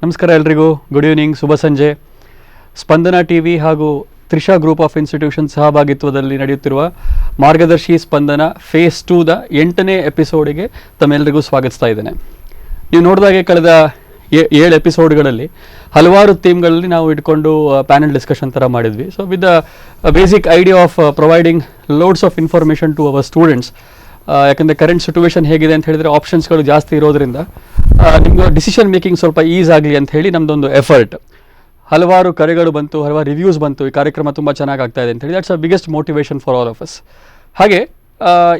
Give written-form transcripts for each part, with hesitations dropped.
ನಮಸ್ಕಾರ ಎಲ್ರಿಗೂ, good evening, ಶುಭ ಸಂಜೆ. ಸ್ಪಂದನ ಟಿವಿ ಹಾಗೂ ತ್ರಿಷಾ ಗ್ರೂಪ್ ಆಫ್ ಇನ್ಸ್ಟಿಟ್ಯೂಷನ್ ಸಹಭಾಗಿತ್ವದಲ್ಲಿ ನಡೆಯುತ್ತಿರುವ ಮಾರ್ಗದರ್ಶಿ ಸ್ಪಂದನ ಫೇಸ್ 2ದ 8ನೇ ಎಪಿಸೋಡಿಗೆ ತಮ್ಮೆಲ್ಲರಿಗೂ ಸ್ವಾಗತಿಸ್ತಾ ಇದ್ದೇನೆ. ನೀವು ನೋಡಿದಾಗೆ ಕಳೆದ 7 ಎಪಿಸೋಡ್ಗಳಲ್ಲಿ ಹಲವಾರು ಥೀಮ್ಗಳಲ್ಲಿ ನಾವು ಇಟ್ಕೊಂಡು ಪ್ಯಾನಲ್ ಡಿಸ್ಕಷನ್ ಥರ ಮಾಡಿದ್ವಿ. So with the basic idea of providing loads of information to our students. ಯಾಕಂದರೆ ಕರೆಂಟ್ ಸಿಚುವೇಶನ್ ಹೇಗಿದೆ ಅಂತ ಹೇಳಿದರೆ ಆಪ್ಷನ್ಸ್ಗಳು ಜಾಸ್ತಿ ಇರೋದ್ರಿಂದ ನಿಮಗೆ ಡಿಸಿಷನ್ ಮೇಕಿಂಗ್ ಸ್ವಲ್ಪ ಈಸ್ ಆಗಲಿ ಅಂತ ಹೇಳಿ ನಮ್ಮದೊಂದು ಎಫರ್ಟ್. ಹಲವಾರು ಕರೆಗಳು ಬಂತು, ಹಲವಾರು ರಿವ್ಯೂಸ್ ಬಂತು, ಈ ಕಾರ್ಯಕ್ರಮ ತುಂಬ ಚೆನ್ನಾಗಿ ಆಗ್ತಾ ಇದೆ ಅಂತ ಹೇಳಿ. That's a biggest motivation for all of us. ಹಾಗೆ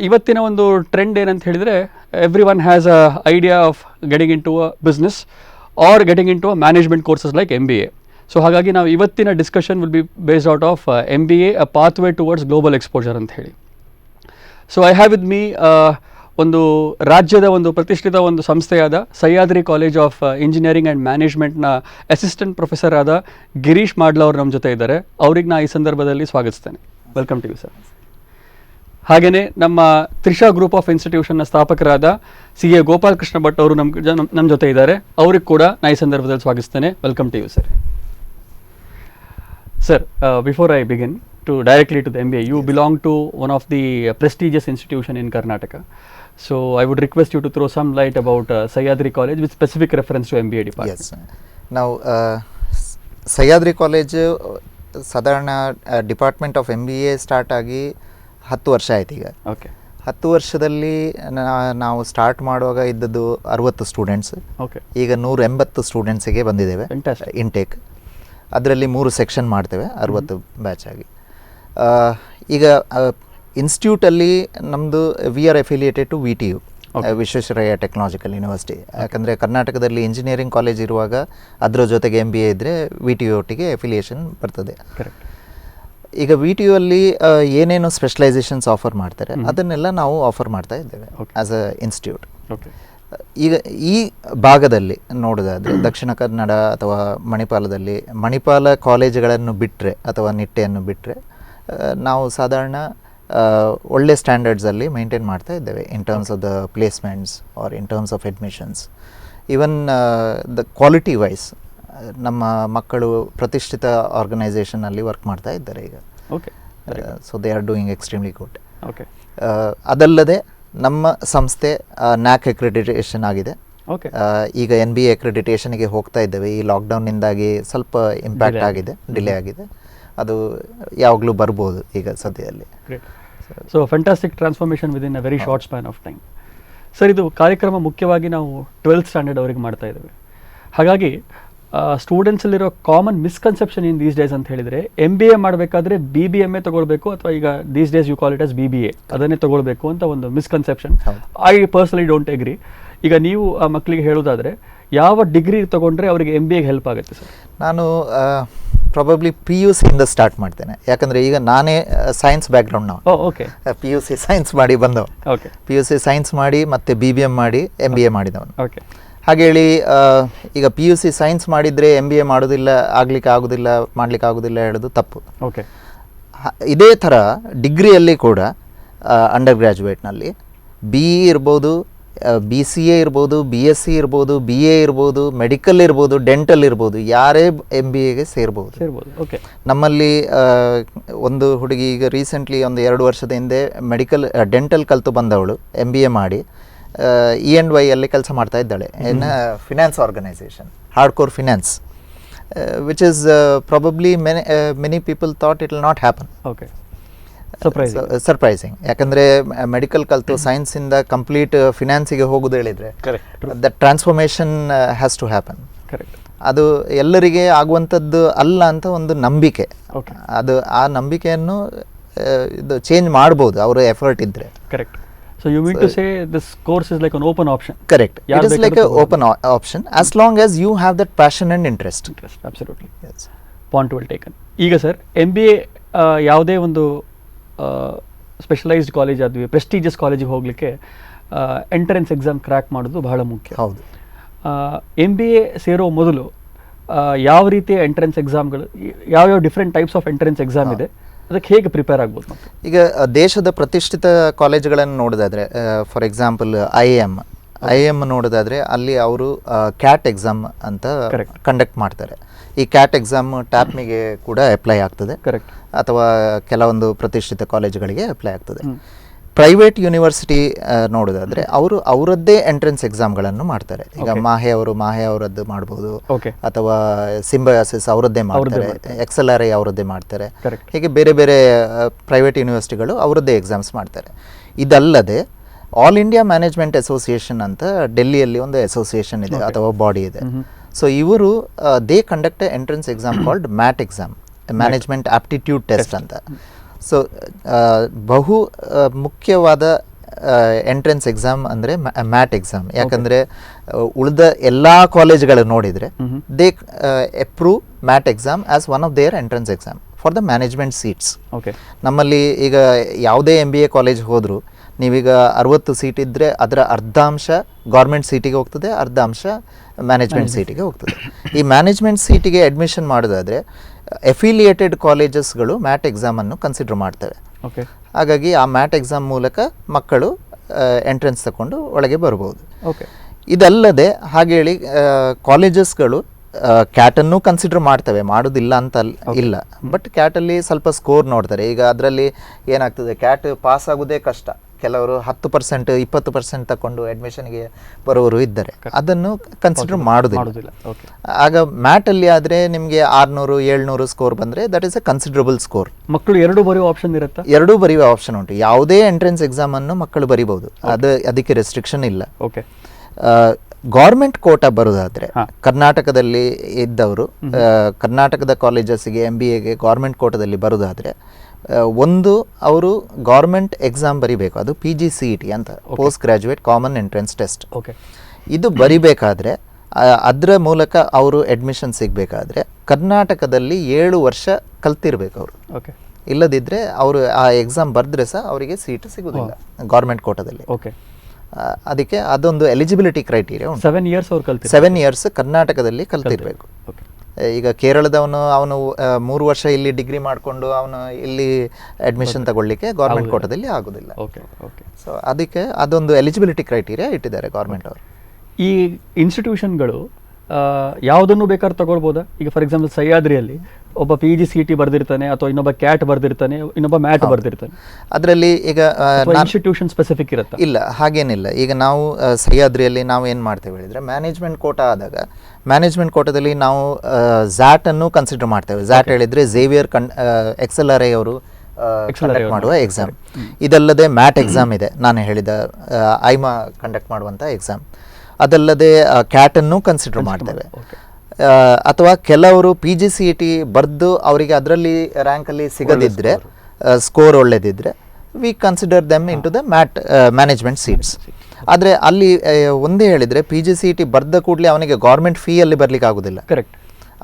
ಇವತ್ತಿನ ಒಂದು ಟ್ರೆಂಡ್ ಏನಂತ ಹೇಳಿದರೆ, every one has a idea of getting into a business or getting into a management courses like MBA. So ಹಾಗಾಗಿ ನಾವು ಇವತ್ತಿನ discussion will be based out of MBA, a pathway towards global exposure ಅಂತ ಹೇಳಿ. So I have with me ಒಂದು ರಾಜ್ಯದ ಒಂದು ಪ್ರತಿಷ್ಠಿತ ಒಂದು ಸಂಸ್ಥೆಯಾದ Sahyadri college of engineering and ಮ್ಯಾನೇಜ್ಮೆಂಟ್ನ assistant professor ಆದ ಗಿರೀಶ್ ಮಾಡ್ಲ ಅವರು ನಮ್ಮ ಜೊತೆ ಇದ್ದಾರೆ. ಅವ್ರಿಗೆ ನಾನು ಈ ಸಂದರ್ಭದಲ್ಲಿ ಸ್ವಾಗತಿಸ್ತೇನೆ. Welcome to you sir. ಹಾಗೆಯೇ ನಮ್ಮ ತ್ರಿಷಾ ಗ್ರೂಪ್ ಆಫ್ ಇನ್ಸ್ಟಿಟ್ಯೂಷನ್ನ ಸ್ಥಾಪಕರಾದ CA ಗೋಪಾಲಕೃಷ್ಣ ಭಟ್ ಅವರು ನಮ್ಮ ಜೊತೆ ಇದ್ದಾರೆ. ಅವ್ರಿಗೆ ಕೂಡ ನಾನು ಈ ಸಂದರ್ಭದಲ್ಲಿ ಸ್ವಾಗತಿಸ್ತೇನೆ. Welcome to you sir. Sir, before I begin directly to the MBA, you belong to one of the prestigious institution in Karnataka. So I would request you to throw some light about Sahyadri College with specific reference to MBA department. Yes. Now, Sahyadri College ಸಾಧಾರಣ department of MBA start ಆಗಿ 10 ವರ್ಷ ಆಯ್ತು ಈಗ. Okay. 10 ವರ್ಷದಲ್ಲಿ ನಾವು start ಮಾಡುವಾಗ ಇದ್ದದ್ದು 60 students. Okay. ಈಗ 180 ಸ್ಟೂಡೆಂಟ್ಸಿಗೆ ಬಂದಿದ್ದೇವೆ ಇಂಟೇಕ್. ಅದರಲ್ಲಿ 3 ಸೆಕ್ಷನ್ ಮಾಡ್ತೇವೆ, 60 ಬ್ಯಾಚ್ ಆಗಿ. ಈಗ ಇನ್ಸ್ಟಿಟ್ಯೂಟಲ್ಲಿ ನಮ್ಮದು we are affiliated to VTU, Visvesvaraya technological university. ಯಾಕಂದರೆ ಕರ್ನಾಟಕದಲ್ಲಿ ಇಂಜಿನಿಯರಿಂಗ್ ಕಾಲೇಜ್ ಇರುವಾಗ ಅದರ ಜೊತೆಗೆ MBA ಇದ್ದರೆ VTU ಒಟ್ಟಿಗೆ ಅಫಿಲಿಯೇಷನ್ ಬರ್ತದೆ. ಈಗ VTU ಅಲ್ಲಿ ಏನೇನು ಸ್ಪೆಷಲೈಸೇಷನ್ಸ್ ಆಫರ್ ಮಾಡ್ತಾರೆ ಅದನ್ನೆಲ್ಲ ನಾವು ಆಫರ್ ಮಾಡ್ತಾ ಇದ್ದೇವೆ ಆ್ಯಸ್ ಅ ಇನ್ಸ್ಟಿಟ್ಯೂಟ್. ಈಗ ಈ ಭಾಗದಲ್ಲಿ ನೋಡೋದಾದರೆ ದಕ್ಷಿಣ ಕನ್ನಡ ಅಥವಾ ಮಣಿಪಾಲ ಕಾಲೇಜುಗಳನ್ನು ಬಿಟ್ಟರೆ ಅಥವಾ ನಿಟ್ಟೆಯನ್ನು ಬಿಟ್ಟರೆ ನಾವು ಸಾಧಾರಣ ಒಳ್ಳೆ ಸ್ಟ್ಯಾಂಡರ್ಡ್ಸಲ್ಲಿ ಮೇಂಟೈನ್ ಮಾಡ್ತಾ ಇದ್ದೇವೆ in terms of the placements or in terms of admissions. Even the quality wise ನಮ್ಮ ಮಕ್ಕಳು ಪ್ರತಿಷ್ಠಿತ ಆರ್ಗನೈಸೇಷನಲ್ಲಿ ವರ್ಕ್ ಮಾಡ್ತಾ ಇದ್ದಾರೆ ಈಗ. So they are doing extremely good. ಅದಲ್ಲದೆ ನಮ್ಮ ಸಂಸ್ಥೆ NAAC ಅಕ್ರೆಡಿಟೇಷನ್ ಆಗಿದೆ. ಈಗ NBA ಅಕ್ರೆಡಿಟೇಷನ್ಗೆ ಹೋಗ್ತಾ ಇದ್ದೇವೆ. ಈ ಲಾಕ್ಡೌನ್ನಿಂದಾಗಿ ಸ್ವಲ್ಪ ಇಂಪ್ಯಾಕ್ಟ್ ಆಗಿದೆ, ಡಿಲೇ ಆಗಿದೆ. ಅದು ಯಾವಾಗಲೂ ಬರ್ಬೋದು ಈಗ ಸದ್ಯದಲ್ಲಿ. So fantastic transformation within a very short span of time. Sir, ಇದು ಕಾರ್ಯಕ್ರಮ ಮುಖ್ಯವಾಗಿ ನಾವು 12th ಸ್ಟ್ಯಾಂಡರ್ಡ್ ಅವರಿಗೆ ಮಾಡ್ತಾ ಇದ್ದೇವೆ. ಹಾಗಾಗಿ ಸ್ಟೂಡೆಂಟ್ಸಲ್ಲಿರೋ common misconception in these days ಅಂತ ಹೇಳಿದರೆ, MBA ಮಾಡಬೇಕಾದ್ರೆ BBMA ತೊಗೊಳ್ಬೇಕು ಅಥವಾ ಈಗ these days you call it as BBA, ಅದನ್ನೇ ತೊಗೊಳ್ಬೇಕು ಅಂತ ಒಂದು misconception. I personally don't agree. ಈಗ ನೀವು ಆ ಮಕ್ಕಳಿಗೆ ಹೇಳೋದಾದರೆ ಯಾವ ಡಿಗ್ರಿ ತೊಗೊಂಡ್ರೆ ಅವರಿಗೆ MBAಗೆ ಹೆಲ್ಪ್ ಆಗುತ್ತೆ ಸರ್? ನಾನು ಪ್ರಾಬಬ್ಲಿ PUC ಇಂದ ಸ್ಟಾರ್ಟ್ ಮಾಡ್ತೇನೆ. ಯಾಕಂದರೆ ಈಗ ನಾನೇ ಸೈನ್ಸ್ ಬ್ಯಾಕ್ಗ್ರೌಂಡ್ ನಾವು. ಓಕೆ. PUC ಸೈನ್ಸ್ ಮಾಡಿ ಬಂದವ. ಓಕೆ. PUC ಸೈನ್ಸ್ ಮಾಡಿ ಮತ್ತೆ BBM ಮಾಡಿ MBA ಮಾಡಿದವನು. ಓಕೆ. ಹಾಗೇಳಿ ಈಗ PUC ಸೈನ್ಸ್ ಮಾಡಿದರೆ MBA ಮಾಡಲಿಕ್ಕೆ ಆಗೋದಿಲ್ಲ ಹೇಳೋದು ತಪ್ಪು. ಓಕೆ. ಇದೇ ಥರ ಡಿಗ್ರಿಯಲ್ಲಿ ಕೂಡ ಅಂಡರ್ ಗ್ರ್ಯಾಜುಯೇಟ್ನಲ್ಲಿ BE ಇರ್ಬೋದು, BCA ಇರ್ಬೋದು, BSc ಇರ್ಬೋದು, BA ಇರ್ಬೋದು, ಮೆಡಿಕಲ್ ಇರ್ಬೋದು, ಡೆಂಟಲ್ ಇರ್ಬೋದು, ಯಾರೇ MBAಗೆ ಸೇರ್ಬೋದು. ಓಕೆ. ನಮ್ಮಲ್ಲಿ ಒಂದು ಹುಡುಗಿ ಈಗ ರೀಸೆಂಟ್ಲಿ ಒಂದು 2 ವರ್ಷದ ಹಿಂದೆ ಡೆಂಟಲ್ ಕಲಿತು ಬಂದವಳು MBA ಮಾಡಿ E&Y ಅಲ್ಲಿ ಕೆಲಸ ಮಾಡ್ತಾ ಇದ್ದಾಳೆ in finance organization, hardcore finance, which is probably many people thought it will not happen. Okay. Surprising. ಯಾಕಂದರೆ ಮೆಡಿಕಲ್ ಕಲಿತು ಸೈನ್ಸಿಂದ ಕಂಪ್ಲೀಟ್ ಫಿನಾನ್ಸಿಗೆ ಹೋಗೋದು ಹೇಳಿದರೆ the transformation has to happen. ಅದು ಎಲ್ಲರಿಗೆ ಆಗುವಂಥದ್ದು ಅಲ್ಲ ಅಂತ ಒಂದು ನಂಬಿಕೆ. ಅದು ಆ ನಂಬಿಕೆಯನ್ನು ಇದು ಚೇಂಜ್ ಮಾಡ್ಬೋದು ಅವರ ಎಫರ್ಟ್ ಇದ್ದರೆ. Correct. So you mean to say this course is like an open option? Correct. It is like an open option as long as you have that passion and interest. Absolutely. Yes. Point well taken. ಈಗ sir, MBA ಯಾವುದೇ ಒಂದು specialised college ಆದ್ವಿ, prestigious ಕಾಲೇಜಿಗೆ ಹೋಗಲಿಕ್ಕೆ entrance exam crack ಮಾಡೋದು ಬಹಳ ಮುಖ್ಯ. ಹೌದು. MBA ಸೇರೋ ಮೊದಲು ಯಾವ ರೀತಿಯ ಎಂಟ್ರೆನ್ಸ್ ಎಕ್ಸಾಮ್ಗಳು, ಯಾವ್ಯಾವ different types of entrance exam ಇದೆ, ಅದಕ್ಕೆ ಹೇಗೆ ಪ್ರಿಪೇರ್ ಆಗ್ಬೋದು? ಈಗ ದೇಶದ ಪ್ರತಿಷ್ಠಿತ ಕಾಲೇಜುಗಳನ್ನು ನೋಡೋದಾದರೆ ಫಾರ್ ಎಕ್ಸಾಂಪಲ್ IIM IIM ನೋಡೋದಾದರೆ ಅಲ್ಲಿ ಅವರು ಕ್ಯಾಟ್ ಎಕ್ಸಾಮ್ ಅಂತ Correct. ಕಂಡಕ್ಟ್ ಮಾಡ್ತಾರೆ. ಈ ಕ್ಯಾಟ್ ಎಕ್ಸಾಮ್ ಟ್ಯಾಪ್ಮಿಗೆ ಕೂಡ ಅಪ್ಲೈ ಆಗ್ತದೆ, ಕರೆಕ್ಟ್. ಅಥವಾ ಕೆಲವೊಂದು ಪ್ರತಿಷ್ಠಿತ ಕಾಲೇಜುಗಳಿಗೆ ಅಪ್ಲೈ ಆಗ್ತದೆ. ಪ್ರೈವೇಟ್ ಯೂನಿವರ್ಸಿಟಿ ನೋಡೋದಾದರೆ ಅವರು ಅವರದ್ದೇ ಎಂಟ್ರೆನ್ಸ್ ಎಕ್ಸಾಮ್ಗಳನ್ನು ಮಾಡ್ತಾರೆ. ಈಗ ಮಾಹೆ ಅವರದ್ದು ಮಾಡ್ಬೋದು, ಓಕೆ. ಅಥವಾ ಸಿಂಬಯಾಸಿಸ್ ಅವರದ್ದೇ ಮಾಡ್ತಾರೆ, XLRI ಅವರದ್ದೇ ಮಾಡ್ತಾರೆ. ಕರೆಕ್ಟ್. ಹೀಗೆ ಬೇರೆ ಬೇರೆ ಪ್ರೈವೇಟ್ ಯೂನಿವರ್ಸಿಟಿಗಳು ಅವರದ್ದೇ ಎಕ್ಸಾಮ್ಸ್ ಮಾಡ್ತಾರೆ. ಇದಲ್ಲದೆ ಆಲ್ ಇಂಡಿಯಾ ಮ್ಯಾನೇಜ್ಮೆಂಟ್ ಅಸೋಸಿಯೇಷನ್ ಅಂತ ಡೆಲ್ಲಿಯಲ್ಲಿ ಒಂದು ಅಸೋಸಿಯೇಷನ್ ಇದೆ ಅಥವಾ ಬಾಡಿ ಇದೆ. ಸೊ ಇವರು they conduct entrance exam called mat exam, management aptitude test ಅಂತ. ಸೊ ಬಹು ಮುಖ್ಯವಾದ ಎಂಟ್ರೆನ್ಸ್ ಎಕ್ಸಾಮ್ ಅಂದರೆ ಮ್ಯಾಟ್ ಎಕ್ಸಾಮ್. ಯಾಕಂದರೆ ಉಳಿದ ಎಲ್ಲ ಕಾಲೇಜ್ಗಳು ನೋಡಿದರೆ they approve mat exam as one of their entrance exam for the management seats. Okay. ನಮ್ಮಲ್ಲಿ ಈಗ ಯಾವುದೇ MBA ಕಾಲೇಜ್ ಹೋದರೂ ನೀವೀಗ 60 ಸೀಟ್ ಇದ್ದರೆ ಅದರ ಅರ್ಧಾಂಶ ಗೌರ್ಮೆಂಟ್ ಸೀಟಿಗೆ ಹೋಗ್ತದೆ, ಅರ್ಧಾಂಶ ಮ್ಯಾನೇಜ್ಮೆಂಟ್ ಸೀಟಿಗೆ ಹೋಗ್ತದೆ. ಈ ಮ್ಯಾನೇಜ್ಮೆಂಟ್ ಸೀಟಿಗೆ ಅಡ್ಮಿಷನ್ ಮಾಡೋದಾದರೆ ಅಫಿಲಿಯೇಟೆಡ್ ಕಾಲೇಜಸ್ಗಳು ಮ್ಯಾಟ್ ಎಕ್ಸಾಮನ್ನು ಕನ್ಸಿಡರ್ ಮಾಡ್ತವೆ. ಓಕೆ. ಹಾಗಾಗಿ ಆ ಮ್ಯಾಟ್ ಎಕ್ಸಾಮ್ ಮೂಲಕ ಮಕ್ಕಳು ಎಂಟ್ರೆನ್ಸ್ ತಗೊಂಡು ಒಳಗೆ ಬರ್ಬೋದು. ಓಕೆ. ಇದಲ್ಲದೆ ಹಾಗೇಳಿ ಕಾಲೇಜಸ್ಗಳು ಕ್ಯಾಟನ್ನು ಕನ್ಸಿಡರ್ ಮಾಡ್ತವೆ, ಮಾಡೋದಿಲ್ಲ ಅಂತ ಇಲ್ಲ. ಬಟ್ ಕ್ಯಾಟಲ್ಲಿ ಸ್ವಲ್ಪ ಸ್ಕೋರ್ ನೋಡ್ತಾರೆ. ಈಗ ಅದರಲ್ಲಿ ಏನಾಗ್ತದೆ, ಕ್ಯಾಟ್ ಪಾಸ್ ಆಗೋದೇ ಕಷ್ಟ. ಕೆಲವರು 10%, 20% ತಗೊಂಡು ಅಡ್ಮಿಷನ್ಗೆ ಬರೋರು ಇದ್ದಾರೆ, ಅದನ್ನು ಕನ್ಸಿಡರ್ ಮಾಡೋದಿಲ್ಲ. ಆಗ ಮ್ಯಾಟಲ್ಲಿ ಆದರೆ ನಿಮಗೆ 600, 700 ಸ್ಕೋರ್ ಬಂದರೆ that is A considerable score. ಮಕ್ಕಳು ಎರಡು ಬರೆಯುವ ಆಪ್ಷನ್ ಇರುತ್ತಾ? ಎರಡೂ ಬರೆಯುವ ಆಪ್ಷನ್ ಉಂಟು. ಯಾವುದೇ ಎಂಟ್ರೆನ್ಸ್ ಎಕ್ಸಾಮನ್ನು ಮಕ್ಕಳು ಬರಿಬೋದು, ಅದಕ್ಕೆ ರೆಸ್ಟ್ರಿಕ್ಷನ್ ಇಲ್ಲ. ಓಕೆ. ಗೌರ್ಮೆಂಟ್ ಕೋಟಾ ಬರೋದಾದರೆ ಕರ್ನಾಟಕದಲ್ಲಿ ಇದ್ದವರು ಕರ್ನಾಟಕದ ಕಾಲೇಜಸ್ಸಿಗೆ MBAಗೆ ಗೌರ್ಮೆಂಟ್ ಕೋಟಾದಲ್ಲಿ ಬರೋದಾದರೆ ಒಂದು ಅವರು ಗೌರ್ಮೆಂಟ್ ಎಕ್ಸಾಮ್ ಬರಿಬೇಕು, ಅದು PGCET ಅಂತ, post graduate common entrance test. Okay. ಇದು ಬರಿಬೇಕಾದ್ರೆ ಅದರ ಮೂಲಕ ಅವರು ಅಡ್ಮಿಷನ್ ಸಿಗಬೇಕಾದ್ರೆ ಕರ್ನಾಟಕದಲ್ಲಿ 7 ವರ್ಷ ಕಲ್ತಿರ್ಬೇಕು ಅವರು. ಓಕೆ. ಇಲ್ಲದಿದ್ದರೆ ಅವರು ಆ ಎಕ್ಸಾಮ್ ಬರೆದ್ರೆ ಸಹ ಅವರಿಗೆ ಸೀಟ್ ಸಿಗೋದಿಲ್ಲ ಗೌರ್ಮೆಂಟ್ ಕೋಟಾದಲ್ಲಿ. ಓಕೆ. ಅದಕ್ಕೆ ಅದೊಂದು ಎಲಿಜಿಬಿಲಿಟಿ ಕ್ರೈಟೀರಿಯಾ ಉಂಟು. 7 ಇಯರ್ಸ್ ಅವ್ರು ಕಲ್ತಿರ್ಬೇಕು. 7 ಇಯರ್ಸ್ ಕರ್ನಾಟಕದಲ್ಲಿ ಕಲ್ತಿರ್ಬೇಕು. ಈಗ ಕೇರಳದವನು ಅವನು 3 ವರ್ಷ ಇಲ್ಲಿ ಡಿಗ್ರಿ ಮಾಡಿಕೊಂಡು ಅವನು ಇಲ್ಲಿ ಅಡ್ಮಿಷನ್ ತಗೊಳ್ಳಿಕ್ಕೆ ಗೌರ್ಮೆಂಟ್ ಕೋಟಾದಲ್ಲಿ ಆಗೋದಿಲ್ಲ. ಓಕೆ. ಓಕೆ. ಸೊ ಅದಕ್ಕೆ ಅದೊಂದು ಎಲಿಜಿಬಿಲಿಟಿ ಕ್ರೈಟೀರಿಯಾ ಇಟ್ಟಿದ್ದಾರೆ ಗೌರ್ಮೆಂಟ್ ಅವರು. ಈ ಇನ್ಸ್ಟಿಟ್ಯೂಷನ್ಗಳು ಯಾವುದನ್ನು ಬೇಕಾದ್ರೂ ತಗೊಳ್ಬೋದಾ? ಈಗ ಫಾರ್ ಎಕ್ಸಾಂಪಲ್ ಸಹ್ಯಾದ್ರಿಯಲ್ಲಿ ಒಬ್ಬ PGCET ಬರ್ದಿರ್ತಾನೆ, ಅಥವಾ ಇನ್ನೊಬ್ಬ ಕ್ಯಾಟ್ ಬರ್ದಿರ್ತಾನೆ, ಇನ್ನೊಬ್ಬ ಮ್ಯಾಟ್ ಬರ್ದಿರ್ತಾನೆ. ಅದರಲ್ಲಿ ಈಗ ಇನ್ಸ್ಟಿಟ್ಯೂಷನ್ ಸ್ಪೆಸಿಫಿಕ್ ಇರುತ್ತೆ? ಇಲ್ಲ, ಹಾಗೇನಿಲ್ಲ. ಈಗ ನಾವು ಸಹ್ಯಾದ್ರಿಯಲ್ಲಿ ನಾವು ಏನು ಮಾಡ್ತೇವೆ ಹೇಳಿದರೆ, ಮ್ಯಾನೇಜ್ಮೆಂಟ್ ಕೋಟಾ ಆದಾಗ ಮ್ಯಾನೇಜ್ಮೆಂಟ್ ಕೋಟಾದಲ್ಲಿ ನಾವು ಝ್ಯಾಟ್ ಅನ್ನು ಕನ್ಸಿಡರ್ ಮಾಡ್ತೇವೆ. ಝ್ಯಾಟ್ ಹೇಳಿದರೆ ಝೇವಿಯರ್ XLRI ಅವರು ಕಂಡಕ್ಟ್ ಮಾಡುವ ಎಕ್ಸಾಮ್. ಇದಲ್ಲದೆ ಮ್ಯಾಟ್ ಎಕ್ಸಾಮ್ ಇದೆ, ನಾನು ಹೇಳಿದ ಐಮಾ ಕಂಡಕ್ಟ್ ಮಾಡುವಂಥ ಎಕ್ಸಾಮ್. ಅದಲ್ಲದೆ ಕ್ಯಾಟನ್ನು ಕನ್ಸಿಡರ್ ಮಾಡ್ತೇವೆ. ಅಥವಾ ಕೆಲವರು PGCET ಬರೆದು ಅವರಿಗೆ ಅದರಲ್ಲಿ ರ್ಯಾಂಕಲ್ಲಿ ಸಿಗದಿದ್ದರೆ, ಸ್ಕೋರ್ ಒಳ್ಳೆದಿದ್ದರೆ, we consider them into the management seats. ಆದರೆ ಅಲ್ಲಿ ಒಂದೇ ಹೇಳಿದರೆ PGCET ಬರೆದ ಕೂಡಲೇ ಅವನಿಗೆ ಗೌರ್ಮೆಂಟ್ ಫೀಯಲ್ಲಿ ಬರಲಿಕ್ಕೆ ಆಗೋದಿಲ್ಲ. ಕರೆಕ್ಟ್.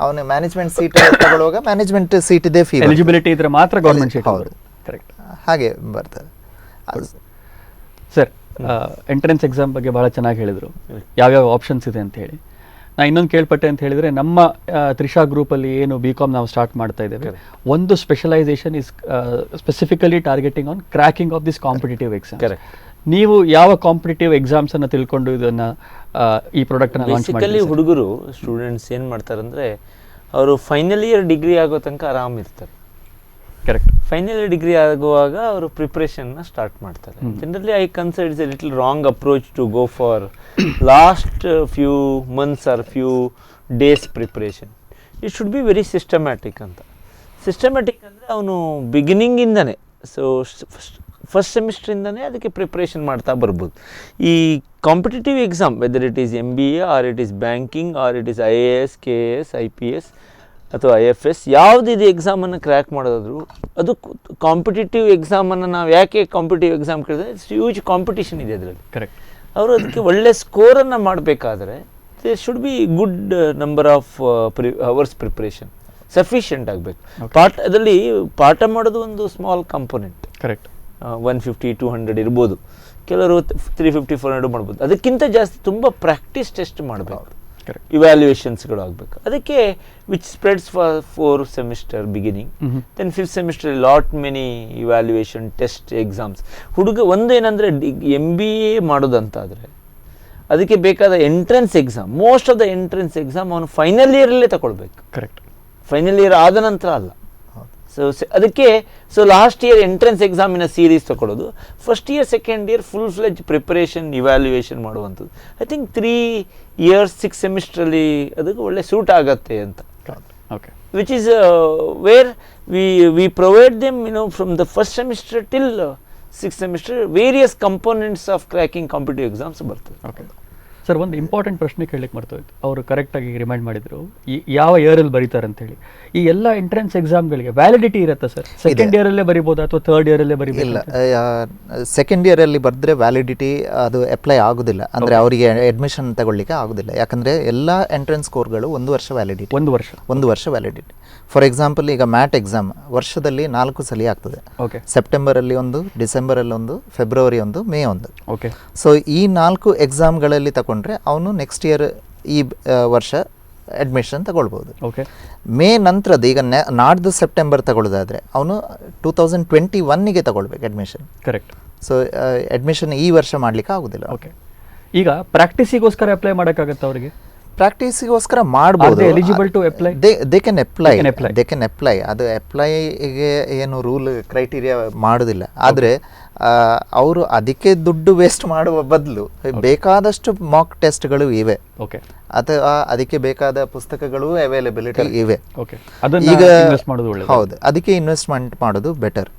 ಅವನು ಮ್ಯಾನೇಜ್ಮೆಂಟ್ ಸೀಟ್ ತಗೊಳ್ಳುವಾಗ ಮ್ಯಾನೇಜ್ಮೆಂಟ್ ಸೀಟ್ ಇದೆ, ಫೀ ಎಲಿಜಿಬಿಲಿಟಿ ಇದ್ರೆ ಮಾತ್ರ ಗೌರ್ಮೆಂಟ್ ಸೀಟ್. ಹೌದು, ಕರೆಕ್ಟ್. ಹಾಗೆ ಬರ್ತದೆ. ಸರ್, ಎಂಟ್ರೆನ್ಸ್ ಎಕ್ಸಾಮ್ ಬಗ್ಗೆ ಭಾಳ ಚೆನ್ನಾಗಿ ಹೇಳಿದರು, ಯಾವ್ಯಾವ ಆಪ್ಷನ್ಸ್ ಇದೆ ಅಂತ ಹೇಳಿ. ನಾನು ಇನ್ನೊಂದು ಕೇಳ್ಪಟ್ಟೆ ಅಂತ ಹೇಳಿದರೆ, ನಮ್ಮ ತ್ರಿಷಾ ಗ್ರೂಪಲ್ಲಿ ಏನು BCom ನಾವು ಸ್ಟಾರ್ಟ್ ಮಾಡ್ತಾ ಇದ್ದೇವೆ, ಒಂದು specialisation is specifically targeting on cracking of this competitive exam. ನೀವು ಯಾವ ಕಾಂಪಿಟೇಟಿವ್ ಎಕ್ಸಾಮ್ಸ್ ಅನ್ನು ತಿಳ್ಕೊಂಡು ಇದನ್ನು ಈ ಪ್ರಾಡಕ್ಟನ್ನು ಲಾಂಚ್ ಮಾಡಿ? ಹುಡುಗರು ಸ್ಟೂಡೆಂಟ್ಸ್ ಏನು ಮಾಡ್ತಾರಂದರೆ, ಅವರು ಫೈನಲ್ ಇಯರ್ ಡಿಗ್ರಿ ಆಗೋ ತನಕ ಆರಾಮಿರ್ತಾರೆ. ಕರೆಕ್ಟ್. ಫೈನಲ್ ಇಯರ್ ಡಿಗ್ರಿ ಆಗುವಾಗ ಅವರು ಪ್ರಿಪ್ರೇಷನ್ನ ಸ್ಟಾರ್ಟ್ ಮಾಡ್ತಾರೆ. Generally I consider it's a little wrong approach to go for last few months or few days preparation. It should be very systematic ಅಂತ. Systematic ಅಂದರೆ ಅವನು ಬಿಗಿನಿಂಗಿಂದನೇ, ಸೊ ಫಸ್ಟ್ ಸೆಮಿಸ್ಟ್ರಿಂದನೇ ಅದಕ್ಕೆ preparation ಮಾಡ್ತಾ ಬರ್ಬೋದು. ಈ competitive exam, whether it is MBA or it is banking or it is IAS, KAS, IPS ಅಥವಾ IFS, ಯಾವುದಿದೆ ಎಕ್ಸಾಮನ್ನು crack ಮಾಡೋದಾದ್ರು ಅದು ಕಾಂಪಿಟೇಟಿವ್ ಎಕ್ಸಾಮನ್ನು ನಾವು ಯಾಕೆ ಕಾಂಪಿಟೇಟಿವ್ ಎಕ್ಸಾಮ್ ಕೇಳಿದ್ರೆ, ಇಟ್ಸ್ ಹ್ಯೂಜ್ ಕಾಂಪಿಟೇಷನ್ ಇದೆ ಅದರಲ್ಲಿ. ಕರೆಕ್ಟ್. ಅವರು ಅದಕ್ಕೆ ಒಳ್ಳೆ ಸ್ಕೋರನ್ನು ಮಾಡಬೇಕಾದ್ರೆ there should be good number of hours preparation sufficient ಆಗಬೇಕು. ಅದರಲ್ಲಿ ಪಾಠ ಮಾಡೋದು ಒಂದು ಸ್ಮಾಲ್ ಕಾಂಪೊನೆಂಟ್. ಕರೆಕ್ಟ್. 150-200 ಇರ್ಬೋದು, ಕೆಲವರು 350-400 ಮಾಡ್ಬೋದು. ಅದಕ್ಕಿಂತ ಜಾಸ್ತಿ ತುಂಬ ಪ್ರಾಕ್ಟೀಸ್ ಟೆಸ್ಟ್ ಮಾಡಬೇಕು, ಇವ್ಯಾಲ್ಯೂಯೇಷನ್ಸ್ಗಳು ಆಗಬೇಕು. ಅದಕ್ಕೆ which spreads for 4 semester beginning, then 5th semester lot many evaluation test exams. ಹುಡುಗ ಒಂದೇನಂದರೆ MBA ಮಾಡೋದಂತಾದರೆ ಅದಕ್ಕೆ ಬೇಕಾದ entrance exam, most of the entrance exam ಅವನು ಫೈನಲ್ ಇಯರಲ್ಲೇ ತಗೊಳ್ಬೇಕು. ಕರೆಕ್ಟ್. ಫೈನಲ್ ಇಯರ್ ಆದ ನಂತರ ಅಲ್ಲ. ಅದಕ್ಕೆ ಲಾಸ್ಟ್ ಇಯರ್ ಎಂಟ್ರೆನ್ಸ್ ಎಕ್ಸಾಮಿನ ಸೀರೀಸ್ ತಗೊಳ್ಳೋದು, first year second year full fledge preparation evaluation ಮಾಡುವಂಥದ್ದು. ಐ ಥಿಂಕ್ 3 years 6 semestರಲ್ಲಿ ಅದಕ್ಕೆ ಒಳ್ಳೆ ಸೂಟ್ ಆಗತ್ತೆ ಅಂತ. Okay. Which is where we provide them from the first semester till 6th semester various components of cracking competitive exams ಬರ್ತದೆ. Okay sir, ಒಂದು important ಪ್ರಶ್ನೆ ಕೇಳಲಿಕ್ಕೆ ಮರ್ತೋಯ್ತು. ಅವರು ಕರೆಕ್ಟಾಗಿ ರಿಮೈಂಡ್ ಮಾಡಿದರು ಯಾವ ಇಯರಲ್ಲಿ ಬರೀತಾರೆ ಅಂತೇಳಿ. ಈ ಎಲ್ಲ ಎಂಟ್ರೆನ್ಸ್ ಎಕ್ಸಾಮ್ಗಳಿಗೆ ವ್ಯಾಲಿಡಿಟಿ ಇರುತ್ತಾ ಸರ್? ಸೆಕೆಂಡ್ ಇಯರಲ್ಲೇ ಬರಿಬೋದಾ ಅಥವಾ ಥರ್ಡ್ ಇಯರಲ್ಲೇ ಬರೀಬೇಕು? ಇಲ್ಲ, ಸೆಕೆಂಡ್ ಇಯರಲ್ಲಿ ಬರೆದ್ರೆ ವ್ಯಾಲಿಡಿಟಿ ಅದು ಅಪ್ಲೈ ಆಗೋದಿಲ್ಲ, ಅಂದರೆ ಅವರಿಗೆ ಅಡ್ಮಿಷನ್ ತಗೊಳ್ಳಿಕ್ಕೆ ಆಗೋದಿಲ್ಲ. ಯಾಕಂದರೆ ಎಲ್ಲ ಎಂಟ್ರೆನ್ಸ್ ಕೋರ್ಗಳು 1 ವರ್ಷ ವ್ಯಾಲಿಡಿಟಿ. 1 ವರ್ಷ ವ್ಯಾಲಿಡಿಟಿ. ಫಾರ್ ಎಕ್ಸಾಂಪಲ್, ಈಗ ಮ್ಯಾಟ್ ಎಕ್ಸಾಮ್ ವರ್ಷದಲ್ಲಿ 4 ಸಲ ಆಗ್ತದೆ. ಓಕೆ. ಸೆಪ್ಟೆಂಬರಲ್ಲಿ ಒಂದು, ಡಿಸೆಂಬರಲ್ಲಿ ಒಂದು, ಫೆಬ್ರವರಿ ಒಂದು, ಮೇ ಒಂದು. ಓಕೆ. ಸೊ ಈ 4 ಎಕ್ಸಾಮ್ಗಳಲ್ಲಿ ತಗೊಂಡ್ರೆ ಅವನು ನೆಕ್ಸ್ಟ್ ಇಯರ್ ಈ ವರ್ಷ ಅಡ್ಮಿಷನ್ ತಗೊಳ್ಬೋದು. ಓಕೆ. ಮೇ ನಂತರದ್ದು ಈಗ ನಾಡ್ದು ಸೆಪ್ಟೆಂಬರ್ ತಗೊಳ್ಳೋದಾದರೆ ಅವನು 2021ಗೆ ತಗೊಳ್ಬೇಕು ಅಡ್ಮಿಷನ್. ಕರೆಕ್ಟ್. ಸೊ ಅಡ್ಮಿಷನ್ ಈ ವರ್ಷ ಮಾಡಲಿಕ್ಕೆ ಆಗೋದಿಲ್ಲ. ಓಕೆ. ಈಗ ಪ್ರಾಕ್ಟೀಸಿಗೋಸ್ಕರ ಅಪ್ಲೈ ಮಾಡೋಕ್ಕಾಗತ್ತೆ ಅವರಿಗೆ? ಪ್ರಾಕ್ಟೀಸಿಗೋಸ್ಕರ ಮಾಡ್ಬೋದು. Eligible to apply? They can apply. ಅದು ಅಪ್ಲೈಗೆ ಏನು ರೂಲ್ ಕ್ರೈಟೀರಿಯಾ ಮಾಡೋದಿಲ್ಲ. ಆದರೆ ಅವರು ಅದಕ್ಕೆ ದುಡ್ಡು ವೇಸ್ಟ್ ಮಾಡುವ ಬದಲು ಬೇಕಾದಷ್ಟು ಮಾಕ್ ಟೆಸ್ಟ್ಗಳು ಇವೆ. ಓಕೆ. ಅಥವಾ ಅದಕ್ಕೆ ಬೇಕಾದ ಪುಸ್ತಕಗಳು ಅವೈಲಬಿಲಿಟಿ ಇವೆ. ಓಕೆ. ಈಗ ಹೌದು, ಅದಕ್ಕೆ ಇನ್ವೆಸ್ಟ್ಮೆಂಟ್ ಮಾಡೋದು ಬೆಟರ್.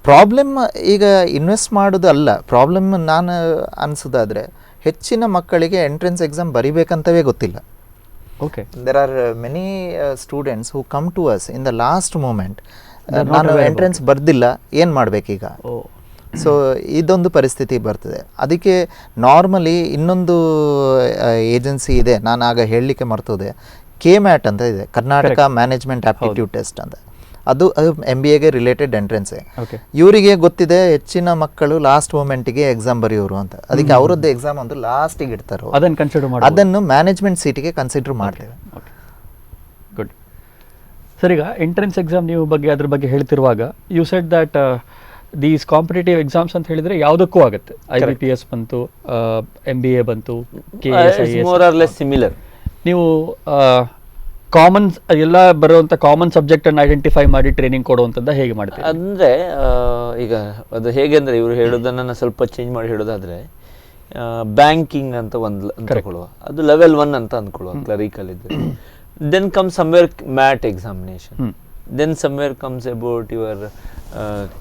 ಪ್ರಾಬ್ಲಮ್ ಈಗ ಇನ್ವೆಸ್ಟ್ ಮಾಡೋದು ಅಲ್ಲ. ಪ್ರಾಬ್ಲಮ್ ನಾನು ಅನಿಸೋದಾದರೆ ಹೆಚ್ಚಿನ ಮಕ್ಕಳಿಗೆ ಎಂಟ್ರೆನ್ಸ್ ಎಕ್ಸಾಮ್ ಬರಿಬೇಕಂತವೇ ಗೊತ್ತಿಲ್ಲ. Okay. There are many students who come to us in the last moment, ನಾನು ಎಂಟ್ರೆನ್ಸ್ ಬರ್ದಿಲ್ಲ, ಏನು ಮಾಡಬೇಕೀಗ? ಸೊ ಇದೊಂದು ಪರಿಸ್ಥಿತಿ ಬರ್ತದೆ. ಅದಕ್ಕೆ ನಾರ್ಮಲಿ ಇನ್ನೊಂದು ಏಜೆನ್ಸಿ ಇದೆ, ನಾನು ಆಗ ಹೇಳಲಿಕ್ಕೆ ಮರ್ತೋದೆ, KMAT ಅಂತ ಇದೆ, ಕರ್ನಾಟಕ ಮ್ಯಾನೇಜ್ಮೆಂಟ್ ಆಪ್ಟಿಟ್ಯೂಡ್ ಟೆಸ್ಟ್ ಅಂತ. ಅದು MBAಗೆ ರಿಲೇಟೆಡ್ ಎಂಟ್ರೆನ್ಸೇ. ಇವರಿಗೆ ಗೊತ್ತಿದೆ ಹೆಚ್ಚಿನ ಮಕ್ಕಳು ಲಾಸ್ಟ್ ಮೂಮೆಂಟಿಗೆ ಎಕ್ಸಾಮ್ ಬರೆಯೋರು ಅಂತ. ಅದಕ್ಕೆ ಅವರದ್ದು ಎಕ್ಸಾಮ್ ಒಂದು ಲಾಸ್ಟಿಗೆ ಇಡ್ತಾರೆ. ಅದನ್ನು ಮ್ಯಾನೇಜ್ಮೆಂಟ್ ಸೀಟಿಗೆ ಕನ್ಸಿಡರ್ ಮಾಡ್ತೇವೆ. Good sir. ಈಗ ಎಂಟ್ರೆನ್ಸ್ ಎಕ್ಸಾಮ್ ನೀವು ಅದ್ರ ಬಗ್ಗೆ ಹೇಳ್ತಿರುವಾಗ you said that these competitive exams ಅಂತ ಹೇಳಿದ್ರೆ ಯಾವುದಕ್ಕೂ ಆಗುತ್ತೆ. IBPS ಬಂತು, MBA ಬಂತು, KS ಸಿಮಿಲರ್. ನೀವು ಕಾಮನ್ ಎಲ್ಲ ಬರುವಂಥ ಕಾಮನ್ ಸಬ್ಜೆಕ್ಟನ್ನು ಐಡೆಂಟಿಫೈ ಮಾಡಿ ಟ್ರೈನಿಂಗ್ ಕೊಡುವಂಥದ್ದು ಹೇಗೆ ಮಾಡ್ತೀವಿ? ಅಂದರೆ ಈಗ ಅದು ಹೇಗೆ ಅಂದರೆ ಇವರು ಹೇಳೋದನ್ನು ಸ್ವಲ್ಪ ಚೇಂಜ್ ಮಾಡಿ ಹೇಳೋದಾದರೆ, ಬ್ಯಾಂಕಿಂಗ್ ಅಂತ ಒಂದು ಅಂದ್ಕೊಳ್ಳುವ, ಅದು ಲೆವೆಲ್ 1 ಅಂತ ಅಂದ್ಕೊಳ್ಳುವ, ಕ್ಲರಿಕಲ್ ಇದ್ದರೆ. Then come somewhere MAT examination, then somewhere comes about your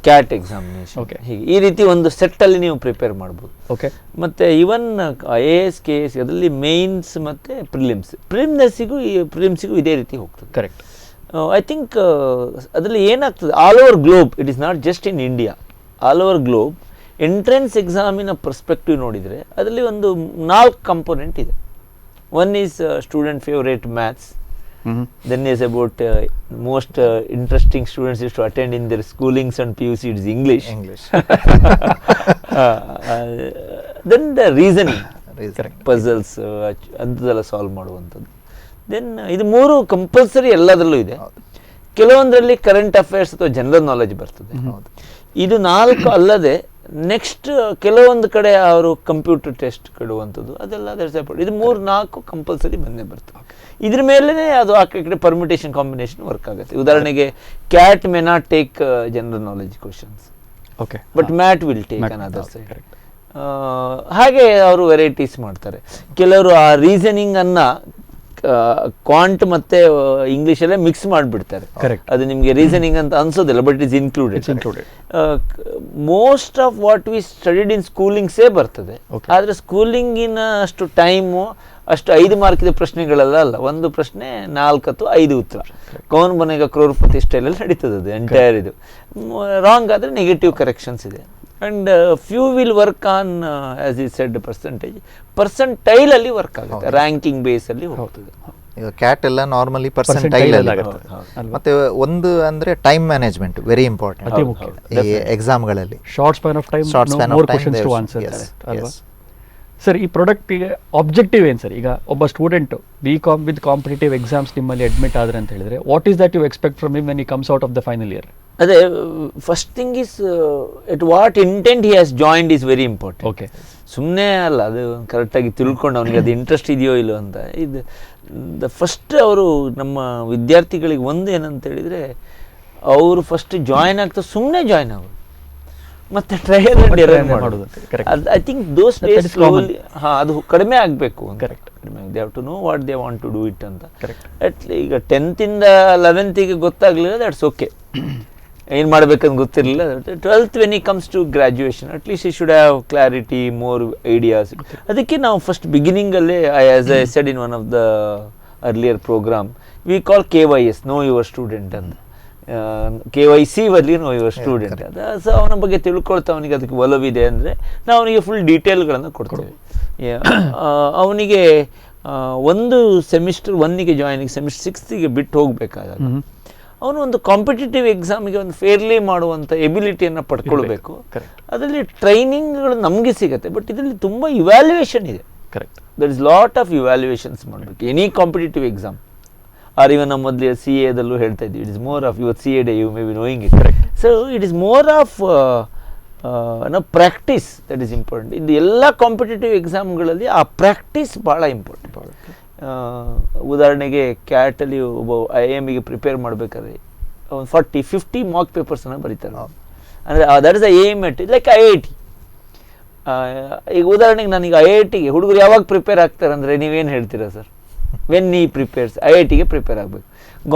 CAT examination. ಹೀಗೆ ಈ ರೀತಿ ಒಂದು ಸೆಟ್ಟಲ್ಲಿ ನೀವು ಪ್ರಿಪೇರ್ ಮಾಡ್ಬೋದು. ಓಕೆ. ಮತ್ತು ಈವನ್ IAS KS ಅದರಲ್ಲಿ ಮೇನ್ಸ್ ಮತ್ತು ಪ್ರಿಲಿಮ್ಸಿಗೂ ಇದೇ ರೀತಿ ಹೋಗ್ತದೆ. ಕರೆಕ್ಟ್. ಐ ಥಿಂಕ್ ಅದರಲ್ಲಿ ಏನಾಗ್ತದೆ, all over globe, it is not just in India, all over globe entrance ಎಕ್ಸಾಮಿನ ಪರ್ಸ್ಪೆಕ್ಟಿವ್ ನೋಡಿದರೆ ಅದರಲ್ಲಿ ಒಂದು 4 ಕಂಪೋನೆಂಟ್ ಇದೆ. One is student favourite maths. Then is about most interesting students is to attend in their schoolings and PUC, it is English. Then the reasoning, puzzles ಅಂತದೆಲ್ಲ solve ಮಾಡುವಂಥದ್ದು. Then ಇದು 3 compulsory ಎಲ್ಲದರಲ್ಲೂ ಇದೆ. ಕೆಲವೊಂದರಲ್ಲಿ ಕರೆಂಟ್ ಅಫೇರ್ಸ್ ಅಥವಾ general knowledge ಬರ್ತದೆ. ಇದು 4 ಅಲ್ಲದೆ ನೆಕ್ಸ್ಟ್ ಕೆಲವೊಂದು ಕಡೆ ಅವರು ಕಂಪ್ಯೂಟರ್ ಟೆಸ್ಟ್ ಕೊಡುವಂಥದ್ದು, ಅದೆಲ್ಲ ಇದು 3-4 ಕಂಪಲ್ಸರಿ ಬಂದೇ ಬರ್ತದೆ. ಇದ್ರ ಮೇಲೆ ಅದು ಆ ಕಡೆ ಪರ್ಮಿಟೇಷನ್ ಕಾಂಬಿನೇಷನ್ ವರ್ಕ್ ಆಗುತ್ತೆ. ಉದಾಹರಣೆಗೆ cat may not take general knowledge questions, okay, but mat will take another side. ಹಾಗೆ ಅವರು ವೆರೈಟೀಸ್ ಮಾಡ್ತಾರೆ. ಕೆಲವರು ಆ ರೀಸನಿಂಗ್ ಅನ್ನ ಕ್ವಾಂಟ್ ಮತ್ತೆ ಇಂಗ್ಲಿಷಲ್ಲೇ ಮಿಕ್ಸ್ ಮಾಡಿಬಿಡ್ತಾರೆ. ಅದು ನಿಮಗೆ ರೀಸನಿಂಗ್ ಅಂತ ಅನ್ಸೋದಿಲ್ಲ, but is included. Most of what we studied in ಸ್ಕೂಲಿಂಗ್ಸೇ ಬರ್ತದೆ. ಆದರೆ ಸ್ಕೂಲಿಂಗಿನ ಅಷ್ಟು ಟೈಮು ಅಷ್ಟು 5 ಮಾರ್ಕಿದ ಪ್ರಶ್ನೆಗಳೆಲ್ಲ ಅಲ್ಲ. ಒಂದು ಪ್ರಶ್ನೆ 4 ಅಥವಾ 5 ಉತ್ತರ. ಕೌನ್ ಬನೇಗ ಕ್ರೋರ್ಪತಿ ಸ್ಟೈಲಲ್ಲಿ ನಡೀತದೆ ಅದು ಎಂಟೈರ್. ಇದು ರಾಂಗ್ ಆದರೆ ನೆಗೆಟಿವ್ ಕರೆಕ್ಷನ್ಸ್ ಇದೆ. And few will work on as he said ಪರ್ಸೆಂಟೈಲಲ್ಲಿ work ಆಗುತ್ತೆ, ರ್ಯಾಂಕಿಂಗ್ ಬೇಸಲ್ಲಿ ಹೋಗ್ತದೆ. ಈಗ ಕ್ಯಾಟ್ ಎಲ್ಲ ನಾರ್ಮಲಿ ಪರ್ಸೆಂಟೈಲ್ ಮತ್ತೆ ಒಂದು ಅಂದ್ರೆ ಟೈಮ್ ಮ್ಯಾನೇಜ್ಮೆಂಟ್ ವೆರಿ ಇಂಪಾರ್ಟೆಂಟ್ ಈ ಎಕ್ಸಾಮ್ಗಳಲ್ಲಿ. Short span of time, more questions to answer ಅಲ್ವಾ ಸರ್? ಈ ಪ್ರಾಡಕ್ಟಿಗೆ ಆಬ್ಜೆಕ್ಟಿವ್ ಏನು ಸರ್? ಈಗ ಒಬ್ಬ student BCom with competitive exams ನಿಮ್ಮಲ್ಲಿ ಅಡ್ಮಿಟ್ ಆದರೆ ಅಂತ ಹೇಳಿದ್ರೆ, what is that you expect from him when he comes out of the final year? ಅದೇ first thing is at what intent he has joined is very important. Okay, ಸುಮ್ಮನೆ ಅಲ್ಲ, ಅದು ಕರೆಕ್ಟಾಗಿ ತಿಳ್ಕೊಂಡು ಅವನಿಗೆ ಅದು ಇಂಟ್ರೆಸ್ಟ್ ಇದೆಯೋ ಇಲ್ಲೋ ಅಂತ. ಇದು ಫಸ್ಟ್ ಅವರು ನಮ್ಮ ವಿದ್ಯಾರ್ಥಿಗಳಿಗೆ ಒಂದು ಏನಂತ ಹೇಳಿದರೆ, ಅವರು ಫಸ್ಟ್ ಜಾಯ್ನ್ ಆಗ್ತಾ ಸುಮ್ಮನೆ ಜಾಯ್ನ್ ಆಗೋದು, ಮತ್ತು ಟ್ರಯಲ್ ಆ್ಯಂಡ್ ಎರರ್ ಮಾಡೋದು. ಅದು I think those days slowly ಅದು ಕಡಿಮೆ ಆಗಬೇಕು. ಕರೆಕ್ಟ್, ಕಡಿಮೆ they have to know what they want to do it ಅಂತ. ಈಗ 10th ಇಂದ 11th ಗೊತ್ತಾಗಲಿಲ್ಲ, ದಟ್ಸ್ ಓಕೆ, ಏನು ಮಾಡಬೇಕಂತ ಗೊತ್ತಿರಲಿಲ್ಲ. 12th when he comes to graduation atleast he should have clarity, more ideas. ಅದಕ್ಕೆ ನಾವು ಫಸ್ಟ್ ಬಿಗಿನಿಂಗಲ್ಲೇ as I said in one of the earlier program, we call KYS, know your student ಅಂತ. KYC ಬದಲಿ know your student ಅಂತ. So ಅವನ ಬಗ್ಗೆ ತಿಳ್ಕೊಳ್ತಾ ಅವನಿಗೆ ಅದಕ್ಕೆ ಒಲವಿದೆ ಅಂದರೆ ನಾವು ಅವನಿಗೆ ಫುಲ್ ಡೀಟೇಲ್ಗಳನ್ನು ಕೊಡ್ತೇವೆ. ಅವನಿಗೆ ಒಂದು ಸೆಮಿಸ್ಟರ್ 1ಗೆ ಜಾಯ್ನಿಂಗ್, ಸೆಮಿಸ್ಟರ್ 6ಗೆ ಬಿಟ್ಟು ಹೋಗಬೇಕಾದಾಗ ಅವನು ಒಂದು ಕಾಂಪಿಟೇಟಿವ್ ಎಕ್ಸಾಮಿಗೆ ಒಂದು ಫೇರ್ಲಿ ಮಾಡುವಂಥ ಎಬಿಲಿಟಿಯನ್ನು ಪಡ್ಕೊಳ್ಬೇಕು. ಅದರಲ್ಲಿ ಟ್ರೈನಿಂಗ್ಗಳು ನಮಗೆ ಸಿಗುತ್ತೆ, ಬಟ್ ಇದರಲ್ಲಿ ತುಂಬ ಇವ್ಯಾಲ್ಯೂಯೇಷನ್ ಇದೆ. Correct, there is lot of evaluations ಮಾಡಬೇಕು any competitive exam. Or even ನಮ್ಮ ಮೊದಲೇ CA ದಲ್ಲೂ ಹೇಳ್ತಾ ಇದ್ವಿ, ಇಟ್ ಇಸ್ ಮೋರ್ ಆಫ್ ಇವತ್ತು CA day, you may be knowing it. So it is more of practice that is important. ಇದು ಎಲ್ಲ competitive ಎಕ್ಸಾಮ್ಗಳಲ್ಲಿ ಆ ಪ್ರಾಕ್ಟೀಸ್ ಭಾಳ ಇಂಪಾರ್ಟೆಂಟ್. ಉದಾಹರಣೆಗೆ ಕ್ಯಾಟಲ್ಲಿ ಒಬ್ಬ IIMಗೆ ಪ್ರಿಪೇರ್ ಮಾಡಬೇಕಾದ್ರೆ ಒಂದು 40-50 ಮಾರ್ಕ್ ಪೇಪರ್ಸನ್ನು ಬರೀತಾರೆ. ಅಂದರೆ that is aim at like IIT. ಈಗ ಉದಾಹರಣೆಗೆ ನನಗೆ IITಗೆ ಹುಡುಗರು ಯಾವಾಗ ಪ್ರಿಪೇರ್ ಆಗ್ತಾರೆ ಅಂದರೆ ನೀವೇನು ಹೇಳ್ತೀರಾ sir? When he prepares IITಗೆ prepare ಆಗಬೇಕು.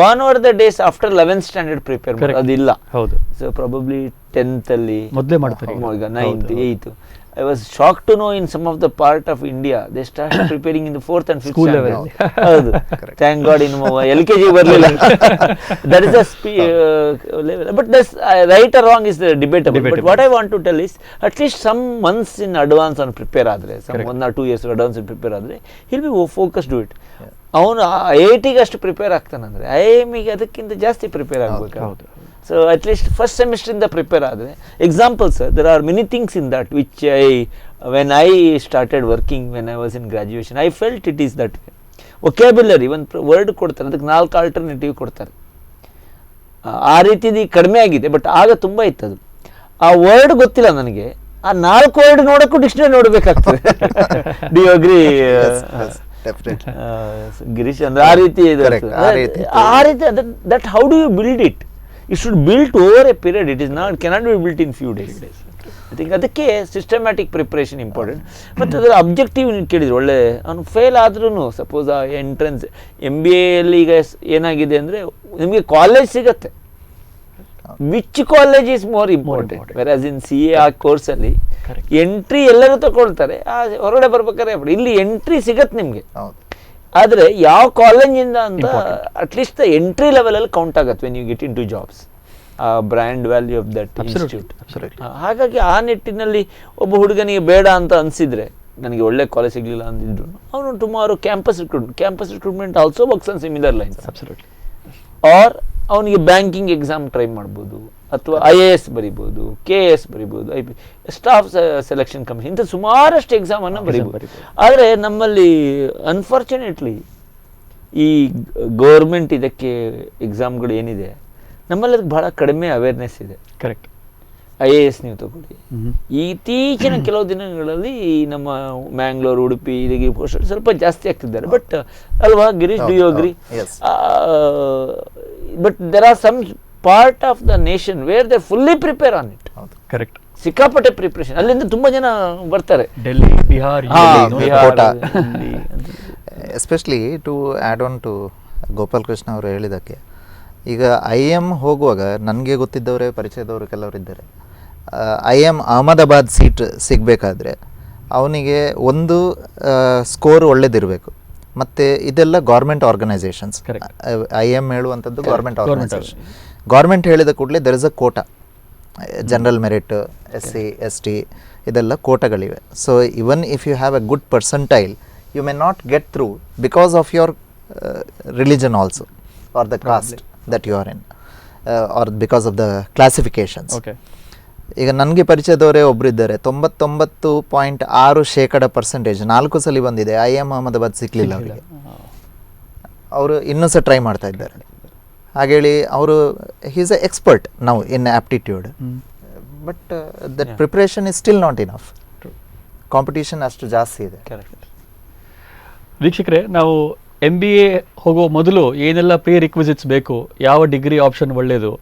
Gone over the days after 11th standard prepare ಅದಿಲ್ಲ. ಹೌದು. ಸೊ ಪ್ರಾಬಬ್ಲಿ 10th ಅಲ್ಲಿ ಮೊದಲೇ ಮಾಡ್ತಾರೆ, ಈಗ 9th 8th. I was shocked to know in some of the part of India they started preparing in the 4th and 5th level. ಹೌದು, thank God in LKG ಬರಲಿಲ್ಲ. That is a level, but that's right or wrong is the debatable. But what I want to tell is at least some months in advance on prepare ಆದರೆ, some 1 or 2 years advance prepare ಆದರೆ he'll be focused to it. ಅವನು IITಗೆ ಅಷ್ಟು prepare ಆಗ್ತಾನಂದರೆ IIMಗೆ ಅದಕ್ಕಿಂತ ಜಾಸ್ತಿ prepare ಆಗಬೇಕು. So at least first semester in the prepare ಆದರೆ examples, there are many things in that which when I started working, when I was in graduation, I felt it is that way. Vocabulary ಒಂದು word ಕೊಡ್ತಾರೆ, ಅದಕ್ಕೆ 4 alternative ಕೊಡ್ತಾರೆ. ಆ ರೀತಿದು ಕಡಿಮೆ ಆಗಿದೆ, but ಆಗ ತುಂಬ ಇತ್ತದು. ಆ ವರ್ಡ್ ಗೊತ್ತಿಲ್ಲ ನನಗೆ, ಆ 4 ವರ್ಡ್ ನೋಡೋಕ್ಕೂ ಡಿಕ್ಷನರಿ ನೋಡಬೇಕಾಗ್ತದೆ. Do you agree Girish? ಅಂದ್ರೆ ಆ ರೀತಿ that how do you build it? It should build over a period. It is not, cannot be built in few days. I think ಅದಕ್ಕೆ ಸಿಸ್ಟಮ್ಯಾಟಿಕ್ ಪ್ರಿಪ್ರೇಷನ್ ಇಂಪಾರ್ಟೆಂಟ್. ಮತ್ತು ಅದರ objective ಕೇಳಿದ್ರು, ಒಳ್ಳೆ ಅವನು ಫೇಲ್ ಆದ್ರೂ ಸಪೋಸ್ ಆ ಎಂಟ್ರೆನ್ಸ್ MBAಯಲ್ಲಿ ಈಗ ಏನಾಗಿದೆ ಅಂದರೆ ನಿಮಗೆ ಕಾಲೇಜ್ ಸಿಗತ್ತೆ, which college is more important. Whereas in CA ಆ ಕೋರ್ಸಲ್ಲಿ ಎಂಟ್ರಿ ಎಲ್ಲರೂ ತಗೊಳ್ತಾರೆ, ಹೊರಗಡೆ ಬರ್ಬೇಕಾದ್ರೆ ಇಲ್ಲಿ ಎಂಟ್ರಿ ಸಿಗತ್ತೆ ನಿಮಗೆ. ಆದರೆ ಯಾವ ಕಾಲೇಜಿಂದ ಅಂತ ಅಟ್ಲೀಸ್ಟ್ ದ ಎಂಟ್ರಿ ಲೆವೆಲಲ್ಲಿ ಕೌಂಟ್ ಆಗುತ್ತೆ when you get into jobs, ಆ brand value of that institute. ಹಾಗಾಗಿ ಆ ನಿಟ್ಟಿನಲ್ಲಿ ಒಬ್ಬ ಹುಡುಗನಿಗೆ ಬೇಡ ಅಂತ ಅನಿಸಿದರೆ, ನನಗೆ ಒಳ್ಳೆ ಕಾಲೇಜ್ ಸಿಗಲಿಲ್ಲ ಅಂದಿದ್ರು, ಅವನು tomorrow campus recruitment also works on similar lines. Or ಅವನಿಗೆ ಬ್ಯಾಂಕಿಂಗ್ ಎಕ್ಸಾಮ್ ಟ್ರೈ ಮಾಡ್ಬೋದು, ಅಥವಾ IAS ಬರಿಬೋದು, KS ಬರಿಬೋದು, ಸ್ಟಾಫ್ ಸೆಲೆಕ್ಷನ್ ಕಮಿಷನ್, ಇಂಥ ಸುಮಾರಷ್ಟು ಎಕ್ಸಾಮನ್ನು ಬರಿಬೋದು. ಆದರೆ ನಮ್ಮಲ್ಲಿ ಅನ್ಫಾರ್ಚುನೇಟ್ಲಿ ಈ ಗೌರ್ಮೆಂಟ್ ಇದಕ್ಕೆ ಎಕ್ಸಾಮ್ಗಳು ಏನಿದೆ, ನಮ್ಮಲ್ಲಿ ಅದಕ್ಕೆ ಭಾಳ ಕಡಿಮೆ ಅವೇರ್ನೆಸ್ ಇದೆ. ಕರೆಕ್ಟ್. IAS ನೀವು ತಗೊಳ್ಳಿ, ಇತ್ತೀಚಿನ ಕೆಲವು ದಿನಗಳಲ್ಲಿ ನಮ್ಮ ಮ್ಯಾಂಗ್ಳೂರು, ಉಡುಪಿ ಇದಕ್ಕೆ ಸ್ವಲ್ಪ ಜಾಸ್ತಿ ಆಗ್ತಿದ್ದಾರೆ. ಬಟ್ ಅಲ್ವಾ Girish, do you agree? But there are some part of the nation where they fully prepare on it. Correct. ಸಿಕ್ಕಾಪಟ್ಟೆ ಪ್ರಿಪ್ರೇಷನ್, ಅಲ್ಲಿಂದ ತುಂಬ ಜನ ಬರ್ತಾರೆ. Delhi, Bihar, especially to add on to Gopal Krishna ಅವರು ಹೇಳಿದ್ದಕ್ಕೆ, ಈಗ IIM ಹೋಗುವಾಗ ನನಗೆ ಗೊತ್ತಿದ್ದವರೇ ಪರಿಚಯದವರು ಕೆಲವರು ಇದ್ದಾರೆ. IIM ಅಹಮದಾಬಾದ್ ಸೀಟ್ ಸಿಗಬೇಕಾದ್ರೆ ಅವನಿಗೆ ಒಂದು ಸ್ಕೋರ್ ಒಳ್ಳೇದಿರಬೇಕು, ಮತ್ತು ಇದೆಲ್ಲ ಗೌರ್ಮೆಂಟ್ ಆರ್ಗನೈಸೇಷನ್ಸ್. IIM ಹೇಳುವಂಥದ್ದು ಗೌರ್ಮೆಂಟ್ ಆರ್ಗನೈಸೇಷನ್. ಗೌರ್ಮೆಂಟ್ ಹೇಳಿದ ಕೂಡಲೇ there is a quota, general merit, SC ST ಇದೆಲ್ಲ ಕೋಟಾಗಳಿವೆ. So even if you have a good percentile, you may not get through because of your religion also, or the caste that you are in, or because of the classifications. Okay. ಈಗ ನನಗೆ ಪರಿಚಯದವರೇ ಒಬ್ಬರು ಇದ್ದಾರೆ, 99.6% 4 ಸಲ ಬಂದಿದೆ, IIM Ahmedabad ಸಿಕ್ಕಲಿಲ್ಲ ಅವರಿಗೆ. ಅವರು ಇನ್ನೂ ಸಹ ಟ್ರೈ ಮಾಡ್ತಾ ಇದ್ದಾರೆ. ಹಾಗೇಳಿ ಅವರು ಈಸ್ ಎ ಎಕ್ಸ್ಪರ್ಟ್ ನಾವು in aptitude, but that preparation is still not enough. Competition ಅಷ್ಟು ಜಾಸ್ತಿ ಇದೆ. ಕರೆಕ್ಟ್. ವೀಕ್ಷಕರೇ, ನಾವು MBA ಹೋಗೋ ಮೊದಲು ಏನೆಲ್ಲ ಪ್ರೀ ರಿಕ್ವಿಸಿಟ್ಸ್ ಬೇಕು, ಯಾವ ಡಿಗ್ರಿ ಆಪ್ಷನ್ ಒಳ್ಳೆಯದು,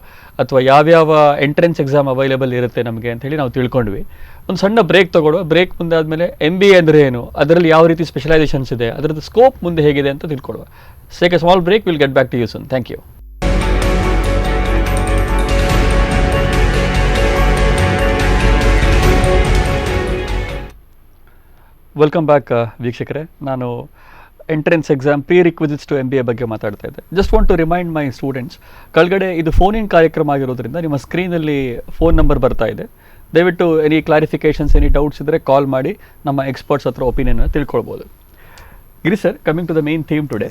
ಅಥವಾ ಯಾವ್ಯಾವ ಎಂಟ್ರೆನ್ಸ್ ಎಕ್ಸಾಮ್ ಅವೈಲೇಬಲ್ ಇರುತ್ತೆ ನಮಗೆ ಅಂತ ಹೇಳಿ ನಾವು ತಿಳ್ಕೊಂಡ್ವಿ. ಒಂದು ಸಣ್ಣ ಬ್ರೇಕ್ ತಗೊಳ್ಳೋ. ಬ್ರೇಕ್ ಮುಂದೆ ಆದಮೇಲೆ MBA ಅಂದರೆ ಏನು, ಅದರಲ್ಲಿ ಯಾವ ರೀತಿ ಸ್ಪೆಷಲೈಸೇಷನ್ಸ್ ಇದೆ, ಅದರದ್ದು ಸ್ಕೋಪ್ ಮುಂದೆ ಹೇಗಿದೆ ಅಂತ ತಿಳ್ಕೊಡುವ. Take a small break, will get back to you soon. Thank you. Welcome back ವೀಕ್ಷಕರೇ. ನಾನು entrance exam prerequisites to MBA ಬಗ್ಗೆ ಮಾತಾಡ್ತಾ ಇದ್ದೆ. Just want to remind my students, ಕೆಳಗಡೆ ಇದು ಫೋನ್-ಇನ್ ಕಾರ್ಯಕ್ರಮ ಆಗಿರೋದ್ರಿಂದ ನಿಮ್ಮ ಸ್ಕ್ರೀನಲ್ಲಿ ಫೋನ್ ನಂಬರ್ ಬರ್ತಾ ಇದೆ. ದಯವಿಟ್ಟು ಎನಿ ಕ್ಲಾರಿಫಿಕೇಷನ್ಸ್, ಎನಿ ಡೌಟ್ಸ್ ಇದ್ದರೆ ಕಾಲ್ ಮಾಡಿ ನಮ್ಮ ಎಕ್ಸ್ಪರ್ಟ್ಸ್ ಹತ್ರ ಒಪಿನಿಯನ್ನ ತಿಳ್ಕೊಳ್ಬೋದು. Giri sir, coming to the main theme today.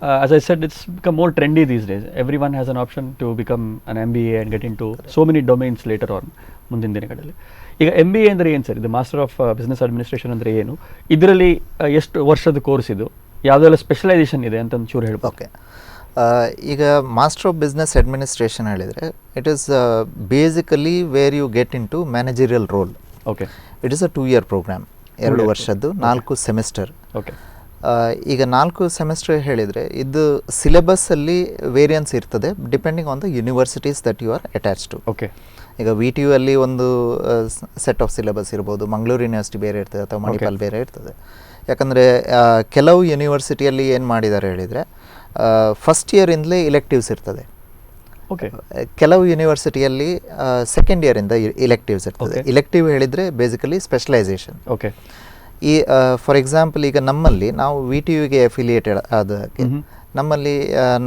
As I said, it's become more trendy these days. Everyone has an option to become an MBA and get into so many domains later on ಮುಂದಿನ ದಿನಗಳಲ್ಲಿ. ಈಗ MBA ಅಂದರೆ ಏನು sir? ಇದು master of business administration ಅಂದರೆ ಏನು? ಇದರಲ್ಲಿ ಎಷ್ಟು ವರ್ಷದ ಕೋರ್ಸ್ ಇದು, ಯಾವುದೆಲ್ಲ ಸ್ಪೆಷಲೈಸೇಷನ್ ಇದೆ ಅಂತ ಒಂಚೂರು ಹೇಳ್ಬೋದು. ಓಕೆ, ಈಗ ಮಾಸ್ಟರ್ ಆಫ್ ಬಿಸ್ನೆಸ್ ಅಡ್ಮಿನಿಸ್ಟ್ರೇಷನ್ ಹೇಳಿದರೆ it is basically where you get into managerial role. Okay, it is a 2 year program, 2 ವರ್ಷದ್ದು, 4 ಸೆಮಿಸ್ಟರ್. ಓಕೆ, ಈಗ 4 ಸೆಮಿಸ್ಟರ್ ಹೇಳಿದರೆ ಇದು ಸಿಲೆಬಸ್ಸಲ್ಲಿ ವೇರಿಯನ್ಸ್ ಇರ್ತದೆ depending on the universities that you are attach to. Okay, ಈಗ VTU ಅಲ್ಲಿ ಒಂದು set of syllabus ಇರ್ಬೋದು, ಮಂಗಳೂರು ಯೂನಿವರ್ಸಿಟಿ ಬೇರೆ ಇರ್ತದೆ ಅಥವಾ ಮಣಿಪಾಲ್ ಬೇರೆ ಇರ್ತದೆ. ಯಾಕಂದರೆ ಕೆಲವು ಯೂನಿವರ್ಸಿಟಿಯಲ್ಲಿ ಏನು ಮಾಡಿದ್ದಾರೆ ಹೇಳಿದರೆ ಫಸ್ಟ್ ಇಯರಿಂದಲೇ ಇಲೆಕ್ಟಿವ್ಸ್ ಇರ್ತದೆ. ಓಕೆ, ಕೆಲವು ಯೂನಿವರ್ಸಿಟಿಯಲ್ಲಿ ಸೆಕೆಂಡ್ ಇಯರಿಂದ ಇಲೆಕ್ಟಿವ್ಸ್ ಇರ್ತದೆ. ಇಲೆಕ್ಟಿವ್ ಹೇಳಿದರೆ ಬೇಸಿಕಲಿ ಸ್ಪೆಷಲೈಸೇಷನ್. ಓಕೆ, ಈ ಫಾರ್ ಎಕ್ಸಾಂಪಲ್ ಈಗ ನಮ್ಮಲ್ಲಿ ನಾವು VTUಗೆ ಅಫಿಲಿಯೇಟೆಡ್ ಆದಕ್ಕೆ ನಮ್ಮಲ್ಲಿ